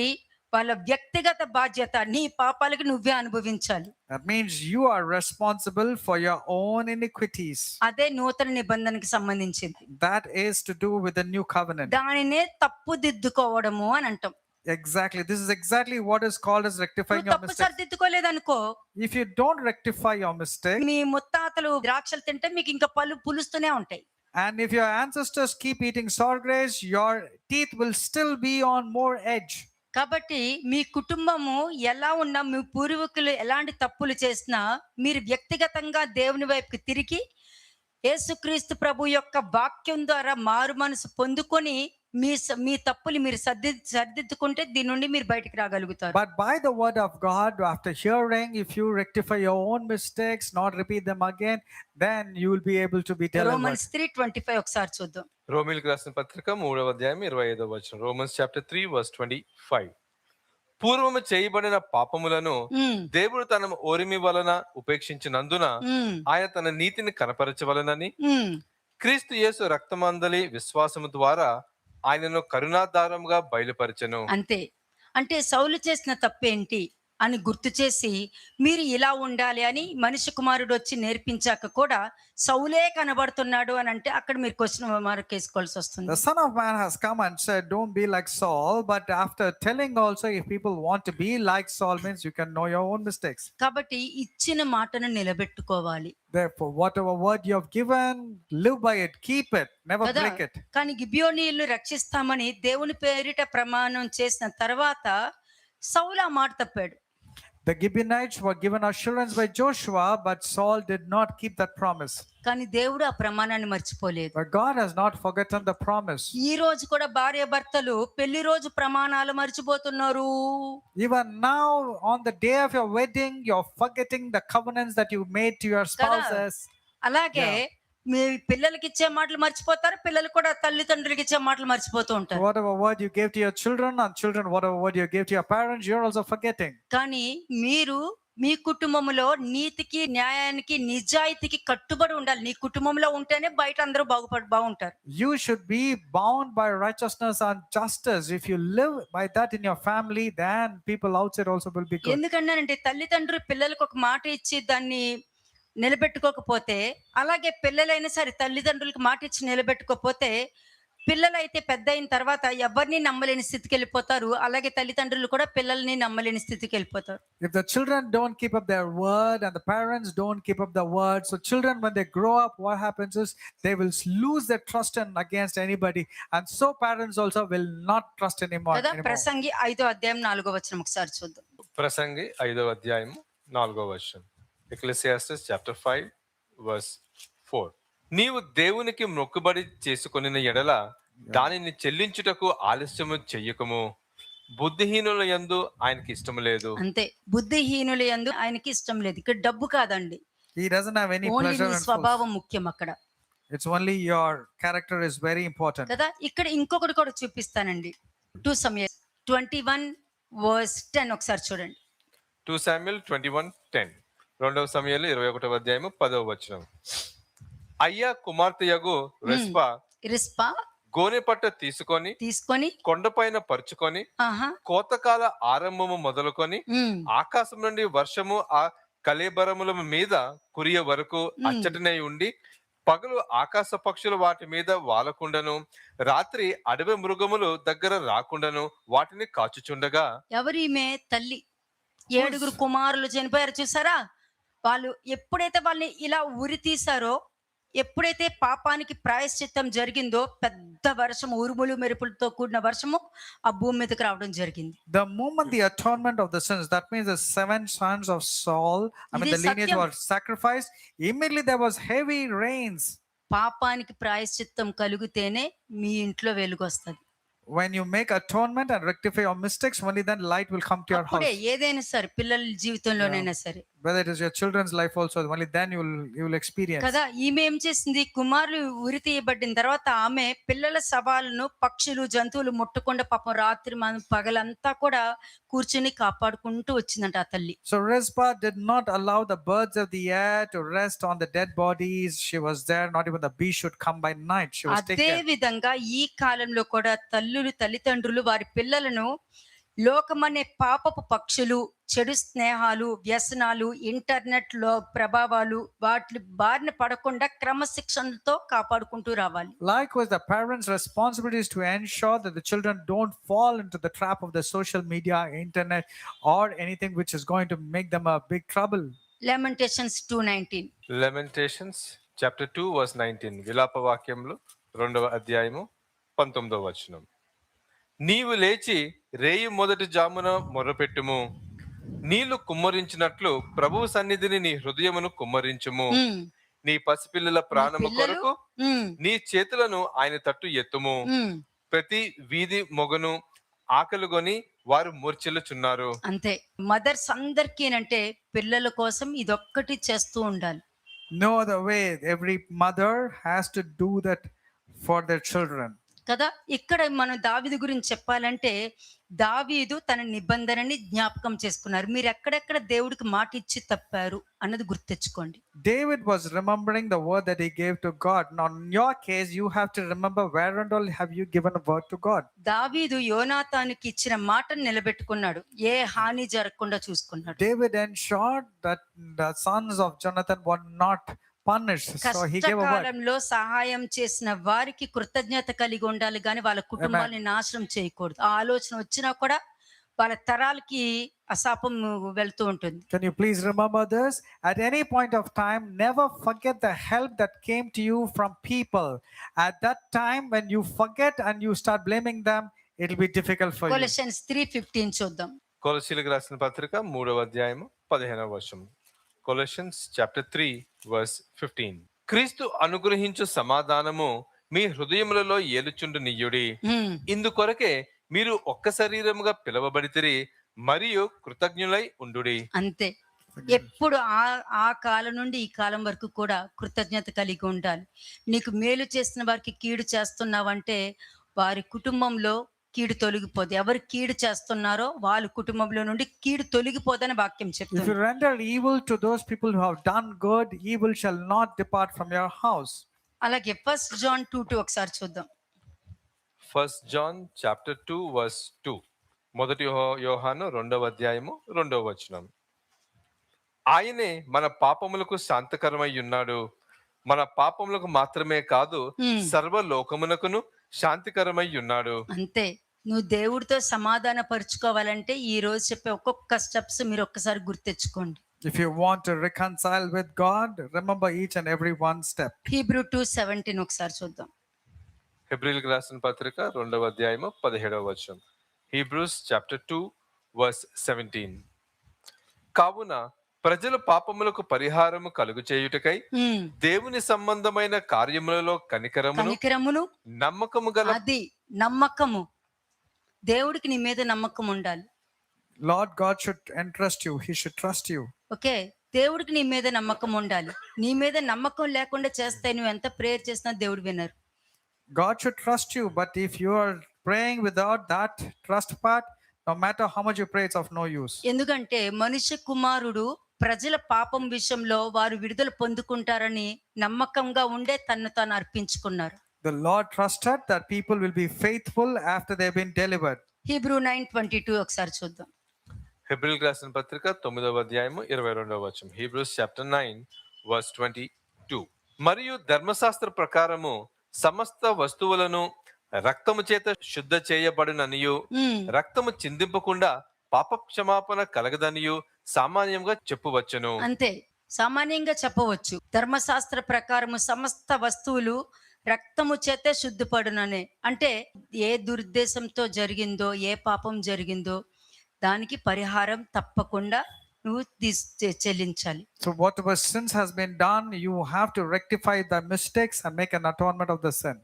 Speaker 1: వాళ్ళ వ్యక్తిగత బాధ్యత నీ పాపాలకు నువ్వే అనుభవించాలి.
Speaker 2: That means you are responsible for your own iniquities.
Speaker 1: అదే నూతన నిబంధనకి సంబంధించింది.
Speaker 2: That is to do with the new covenant.
Speaker 1: దానినే తప్పుదిద్దుకోవడము అని అంటాం.
Speaker 2: Exactly. This is exactly what is called as rectifying
Speaker 1: నువ్వు
Speaker 2: your
Speaker 1: తప్పు
Speaker 2: mistakes.
Speaker 1: సరిదిద్దుకోలేదనుకో,
Speaker 2: If you don't rectify your mistake,
Speaker 1: మీ ముత్తాతలు ద్రాక్షలు తింటే మీకు ఇంకా పళ్ళు పులుస్తూనే ఉంటాయి.
Speaker 2: and if your ancestors keep eating sour grapes, your teeth will still be on more edge.
Speaker 1: కాబట్టి మీ కుటుంబము ఎలా ఉన్నా, మీ పూర్వీకులు ఎలాంటి తప్పులు చేసినా మీరు వ్యక్తిగతంగా దేవుని వైపుకి తిరిగి యేసుక్రీస్తు ప్రభు యొక్క వాక్యం ద్వారా మారు మనసు పొందుకొని మీ తప్పులు మీరు సరిదిద్దుకుంటే దీని నుండి మీరు బయటికి రాగలుగుతారు.
Speaker 2: But by the word of God, after hearing, if you rectify your own mistakes, not repeat them again, then you will be able to be delivered.
Speaker 1: Romans 3:25 ఒకసారి చూద్దాం.
Speaker 3: రోమీయులకు రాసిన పత్రిక 3వ అధ్యాయం 25వ వచనం. Romans chapter 3:25. పూర్వము చేయబడిన పాపములను దేవుడు తన ఓరిమి వలన ఉపేక్షించినందున ఆయన తన నీతిని కనపరచవలనని క్రీస్తు యేసు రక్తమందలి విశ్వాసము ద్వారా ఆయనను కరుణాధారముగా బయలుపరచెను.
Speaker 1: అంతే. అంటే సౌలు చేసిన తప్పేంటి అని గుర్తు చేసి మీరు ఇలా ఉండాలి అని మనిషి కుమారుడు వచ్చి నేర్పించాక కూడా సౌలే కనబడుతున్నాడు అని అంటే అక్కడ మీరు క్వశ్చన్ మార్క్ వేసుకోవాల్సి వస్తుంది.
Speaker 2: The Son of Man has come and said, don't be like Saul. But after telling also, if people want to be like Saul, means you can know your own mistakes.
Speaker 1: కాబట్టి ఇచ్చిన మాటను నిలబెట్టుకోవాలి.
Speaker 2: Therefore, whatever word you have given, live by it, keep it, never
Speaker 1: కదా.
Speaker 2: break it.
Speaker 1: కానీ గిబియోనీయులను రక్షిస్తామని దేవుని పేరిట ప్రమాణం చేసిన తర్వాత సౌలు ఆ మాట తప్పాడు.
Speaker 2: The Gibeonites were given assurance by Joshua, but Saul did not keep that promise.
Speaker 1: కానీ దేవుడు ఆ ప్రమాణాన్ని మర్చిపోలేదు.
Speaker 2: But God has not forgotten the promise.
Speaker 1: ఈ రోజు కూడా భార్య భర్తలు పెళ్లి రోజు ప్రమాణాలు మర్చిపోతున్నారు.
Speaker 2: Even now, on the day of your wedding, you're forgetting the covenants that you made to your spouses.
Speaker 1: అలాగే మీ పిల్లలకి ఇచ్చే మాటలు మర్చిపోతారు, పిల్లలు కూడా తల్లిదండ్రులకి ఇచ్చే మాటలు మర్చిపోతూ ఉంటారు.
Speaker 2: Whatever word you gave to your children, and children, whatever word you gave to your parents, you're also forgetting.
Speaker 1: కానీ మీరు మీ కుటుంబంలో నీతికి, న్యాయానికి, నిజాయితీకి కట్టుబడి ఉండాలి. నీ కుటుంబంలో ఉంటేనే బయట అందరూ బాగుంటారు.
Speaker 2: You should be bound by righteousness and justice. If you live by that in your family, then people outside also will be good.
Speaker 1: ఎందుకంటే తల్లిదండ్రులు పిల్లలకు ఒక మాట ఇచ్చి దాన్ని నిలబెట్టుకోకపోతే, అలాగే పిల్లలైనా సరే తల్లిదండ్రులకు మాట ఇచ్చి నిలబెట్టుకోకపోతే, పిల్లలైతే పెద్ద అయిన తర్వాత ఎవరిని నమ్మలేని స్థితికి వెళ్ళిపోతారు. అలాగే తల్లిదండ్రులు కూడా పిల్లల్ని నమ్మలేని స్థితికి వెళ్ళిపోతారు.
Speaker 2: If the children don't keep up their word and the parents don't keep up the word, so children when they grow up, what happens is they will lose their trust in against anybody, and so parents also will not trust anymore.
Speaker 1: కదా. ప్రసంగి 5వ అధ్యాయం 4వ వచనం ఒకసారి చూద్దాం.
Speaker 3: ప్రసంగి 5వ అధ్యాయం 4వ వచనం. Ecclesiastes chapter 5 verse 4. నీవు దేవునికి మొక్కుబడి చేసుకొనిన ఎడల దానిని చెల్లించుటకు ఆలస్యము చెయ్యకము, బుద్ధిహీనుల యందు ఆయనకి ఇష్టం లేదు.
Speaker 1: అంతే, బుద్ధిహీనుల యందు ఆయనకి ఇష్టం లేదు. ఇక్కడ డబ్బు కాదండి,
Speaker 2: He doesn't have any
Speaker 1: only
Speaker 2: pleasure
Speaker 1: నీ
Speaker 2: in
Speaker 1: స్వభావం ముఖ్యం అక్కడ.
Speaker 2: It's only your character is very important.
Speaker 1: కదా. ఇక్కడ ఇంకొకటి కూడా చూపిస్తానండి. 2 Samuel 21 verse 10 ఒకసారి చూడండి.
Speaker 3: 2 Samuel 21:10. 2వ సమూయేలు 21వ అధ్యాయము 10వ వచనం. అయ్యా కుమార్తెయగు
Speaker 1: రిస్పా
Speaker 3: గోనె పట్ట తీసుకొని కొండపైన పరుచుకొని కోతకాల ఆరంభము మొదలుకొని ఆకాశం నుండి వర్షము ఆ కళేబరముల మీద కురియ వరకు అచ్చటనే ఉండి, పగలు ఆకాశ పక్షులు వాటి మీద వాలకుండాను, రాత్రి అడవి మృగములు దగ్గర రాకుండాను వాటిని కాచుచుండగా.
Speaker 1: ఎవరిమే తల్లి? 7 కుమారులు చనిపోయారు చూసారా. వాళ్ళు ఎప్పుడైతే వాళ్ళని ఇలా ఉరి తీశారో, ఎప్పుడైతే పాపానికి ప్రాయశ్చిత్తం జరిగిందో, పెద్ద వర్షము, ఉరుములు మెరుపులతో కూడిన వర్షము ఆ భూమి మీదకి రావడం జరిగింది.
Speaker 2: The moment the atonement of the sins, that means the 7 sons of Saul, the lineage was sacrificed, immediately there was heavy rains.
Speaker 1: పాపానికి ప్రాయశ్చిత్తం కలిగితేనే మీ ఇంట్లో వెలుగు వస్తుంది.
Speaker 2: When you make atonement and rectify your mistakes, only then light will come to your house.
Speaker 1: ఏదైనా సరే, పిల్లల జీవితంలోనైనా సరే,
Speaker 2: whether it is your children's life also, only then you will experience.
Speaker 1: కదా. ఈమె ఏం చేసింది? కుమారులు ఉరి తీయబడిన తర్వాత ఆమె పిల్లల శవాలను పక్షులు, జంతువులు ముట్టకుండా పాపం రాత్రి పగలంతా కూడా కూర్చుని కాపాడుకుంటూ వచ్చిందంట ఆ తల్లి.
Speaker 2: So Rizpah did not allow the birds of the air to rest on the dead bodies. She was there, not even the bees should come by night. She was taking care.
Speaker 1: అదే విధంగా ఈ కాలంలో కూడా తల్లిదండ్రులు వారి పిల్లలను లోకమనే పాపపు పక్షులు, చెడు స్నేహాలు, వ్యసనాలు, ఇంటర్నెట్ లో ప్రభావాలు వాటి బారిన పడకుండా క్రమశిక్షణతో కాపాడుకుంటూ రావాలి.
Speaker 2: Likewise, the parents' responsibility is to ensure that the children don't fall into the trap of the social media, internet, or anything which is going to make them a big trouble.
Speaker 1: Lamentations 2:19.
Speaker 3: Lamentations chapter 2 verse 19. విలాప వాక్యములు 2వ అధ్యాయము 19వ వచనం. నీవు లేచి రేయి మొదటి జామున మొర్రపెట్టుము, నీళ్లు కుమ్మరించినట్లు ప్రభువు సన్నిధిని నీ హృదయమును కుమ్మరించుము. నీ పసిపిల్లల ప్రాణము కొరకు నీ చేతులను ఆయన తట్టు ఎత్తుము. ప్రతి వీధి మొగను ఆకలిగొని వారు మూర్ఛిల్లుచున్నారు.
Speaker 1: అంతే. మదర్స్ అందరికీ అంటే పిల్లల కోసం ఇదొక్కటి చేస్తూ ఉండాలి.
Speaker 2: No other way. Every mother has to do that for their children.
Speaker 1: కదా. ఇక్కడ మనం దావీదు గురించి చెప్పాలంటే, దావీదు తన నిబంధనని జ్ఞాపకం చేసుకున్నారు. మీరు ఎక్కడెక్కడ దేవుడికి మాట ఇచ్చి తప్పారు అన్నది గుర్తెచ్చుకోండి.
Speaker 2: David was remembering the word that he gave to God. Now in your case, you have to remember where and all have you given a word to God.
Speaker 1: దావీదు యోనాతానుకి ఇచ్చిన మాటను నిలబెట్టుకున్నాడు. ఏ హాని జరగకుండా చూసుకున్నాడు.
Speaker 2: David ensured that the sons of Jonathan were not punished. So he gave a word.
Speaker 1: కష్టకాలంలో సహాయం చేసిన వారికి కృతజ్ఞత కలిగి ఉండాలి, కానీ వాళ్ళ కుటుంబాన్ని నాశనం చేయకూడదు. ఆ ఆలోచన వచ్చినా కూడా వాళ్ళ తరాలకి అశాపం వెళ్తూ ఉంటుంది.
Speaker 2: Can you please remember this? At any point of time, never forget the help that came to you from people. At that time, when you forget and you start blaming them, it will be difficult for you.
Speaker 1: Colossians 3:15 చూద్దాం.
Speaker 3: కొలసీలకు రాసిన పత్రిక 3వ అధ్యాయము 15వ వచనం. కొలెషన్స్ chapter 3 verse 15. క్రీస్తు అనుగ్రహించు సమాధానము మీ హృదయములలో ఏలుచుండు నియ్యుడి.
Speaker 1: ఉమ్,
Speaker 3: ఇందుకొరకే మీరు ఒక్క శరీరముగా పిలువబడితిరి మరియు కృతజ్ఞులై ఉండుడి.
Speaker 1: అంతే. ఎప్పుడు ఆ కాలం నుండి ఈ కాలం వరకు కూడా కృతజ్ఞత కలిగి ఉండాలి. నీకు మేలు చేసిన వారికి కీడు చేస్తున్నావంటే వారి కుటుంబంలో కీడు తొలగిపోదు. ఎవరు కీడు చేస్తున్నారో వాళ్ళ కుటుంబంలో నుండి కీడు తొలగిపోదని వాక్యం
Speaker 2: If
Speaker 1: చెప్తుంది.
Speaker 2: you render evil to those people who have done good, evil shall not depart from your house.
Speaker 1: అలాగే 1 John 2:2 ఒకసారి చూద్దాం.
Speaker 3: 1 జాన్ చాప్టర్ 2 వర్స్ 2. మొదటి యోహాను 2వ అధ్యాయము 2వ వచనం. ఆయనే మన పాపములకు శాంతకరమై ఉన్నాడు. మన పాపములకు మాత్రమే కాదు సర్వలోకమునకును శాంతికరమై ఉన్నాడు.
Speaker 1: అంతే. నువ్వు దేవుడితో సమాధాన పరుచుకోవాలంటే ఈ రోజు చెప్పే ఒక్కొక్క స్టెప్స్ మీరు ఒక్కసారి గుర్తెచ్చుకోండి.
Speaker 2: If you want to reconcile with God, remember each and every one step.
Speaker 1: Hebrew 2:17 ఒకసారి చూద్దాం.
Speaker 3: హెబ్రీయులకు రాసిన పత్రిక 2వ అధ్యాయము 17వ వచనం. Hebrews chapter 2 verse 17. కావున ప్రజల పాపములకు పరిహారము కలుగు చేయుటకై
Speaker 1: ఉమ్,
Speaker 3: దేవుని సంబంధమైన కార్యములలో
Speaker 1: కనికరమును
Speaker 3: నమ్మకము గల
Speaker 1: అది నమ్మకము. దేవుడికి నీ మీద నమ్మకం ఉండాలి.
Speaker 2: Lord God should entrust you. He should trust you.
Speaker 1: Okay, దేవుడికి నీ మీద నమ్మకం ఉండాలి. నీ మీద నమ్మకం లేకుండా చేస్తే నువ్వు ఎంత ప్రేయర్ చేసినా దేవుడు వినరు.
Speaker 2: God should trust you, but if you are praying without that trust part, no matter how much you pray, it's of no use.
Speaker 1: ఎందుకంటే మనుష్య కుమారుడు ప్రజల పాపం విషయంలో వారు విడుదల పొందుకుంటారని నమ్మకంగా ఉండే తన్ను తాను అర్పించుకున్నారు.
Speaker 2: The Lord trusted that people will be faithful after they've been delivered.
Speaker 1: Hebrew 9:22 ఒకసారి చూద్దాం.
Speaker 3: హెబ్రీయులకు రాసిన పత్రిక 9వ అధ్యాయము 22వ వచనం. Hebrews chapter 9 verse 22. మరియు ధర్మశాస్త్ర ప్రకారము సమస్త వస్తువులను రక్తము చేత శుద్ధ చేయబడుననియు రక్తము చిందింపకుండా పాప క్షమాపణ కలగదనియు సామాన్యంగా చెప్పవచ్చును.
Speaker 1: అంతే, సామాన్యంగా చెప్పవచ్చు. ధర్మశాస్త్ర ప్రకారము సమస్త వస్తువులు రక్తము చేతే శుద్ధిపడుననే అంటే ఏ దురుద్దేశంతో జరిగిందో, ఏ పాపం జరిగిందో దానికి పరిహారం తప్పకుండా నువ్వు చెల్లించాలి.
Speaker 2: So whatever sins has been done, you have to rectify the mistakes and make an atonement of the sin.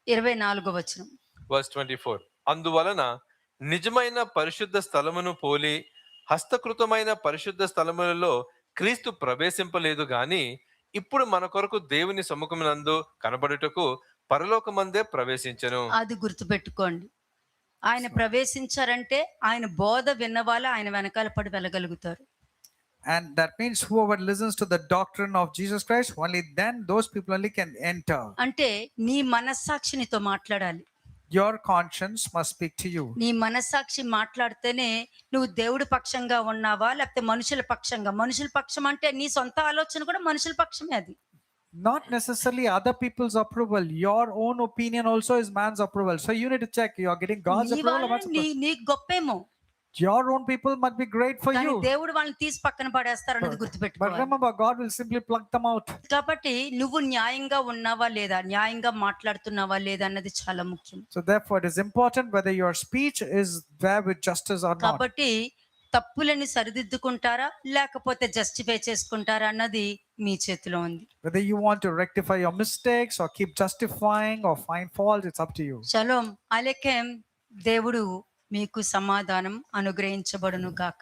Speaker 1: 24వ వచనం.
Speaker 3: వర్స్ 24. అందువలన నిజమైన పరిశుద్ధ స్థలమును పోలి హస్తకృతమైన పరిశుద్ధ స్థలములలో క్రీస్తు ప్రవేశింపలేదు గాని ఇప్పుడు మన కొరకు దేవుని సముఖమునందు కనబడుటకు పరలోకమందే ప్రవేశించెను.
Speaker 1: అది గుర్తుపెట్టుకోండి. ఆయన ప్రవేశించారంటే ఆయన బోధ విన్నవాళ్ళు ఆయన వెనకాల పడి వెళ్ళగలుగుతారు.
Speaker 2: And that means whoever listens to the doctrine of Jesus Christ, only then those people only can enter.
Speaker 1: అంటే నీ మనస్సాక్షి నీతో మాట్లాడాలి.
Speaker 2: Your conscience must speak to you.
Speaker 1: నీ మనస్సాక్షి మాట్లాడితేనే నువ్వు దేవుడి పక్షంగా ఉన్నావా లేకపోతే మనుషుల పక్షంగా. మనుషుల పక్షం అంటే నీ సొంత ఆలోచన కూడా మనుషుల పక్షమే. అది
Speaker 2: Not necessarily other people's approval. Your own opinion also is man's approval. So you need to check. You are getting God's
Speaker 1: నీ
Speaker 2: approval or
Speaker 1: వాళ్ళని
Speaker 2: man's approval.
Speaker 1: నీ గొప్పేమో,
Speaker 2: Your own people must be great for
Speaker 1: కానీ
Speaker 2: you.
Speaker 1: దేవుడు వాళ్ళని తీసి పక్కన పడేస్తారన్నది
Speaker 2: But
Speaker 1: గుర్తుపెట్టుకోవాలి.
Speaker 2: remember, God will simply pluck them out.
Speaker 1: కాబట్టి నువ్వు న్యాయంగా ఉన్నావా లేదా, న్యాయంగా మాట్లాడుతున్నావా లేదా అన్నది చాలా ముఖ్యం.
Speaker 2: So therefore, it is important whether your speech is there with justice or not.
Speaker 1: కాబట్టి తప్పులని సరిదిద్దుకుంటారా లేకపోతే జస్టిఫై చేసుకుంటారా అన్నది మీ చేతిలో ఉంది.
Speaker 2: Whether you want to rectify your mistakes or keep justifying or find fault, it's up to you.
Speaker 1: షలోమ్ అలెకెం. దేవుడు మీకు సమాధానం అనుగ్రహించబడును గాక.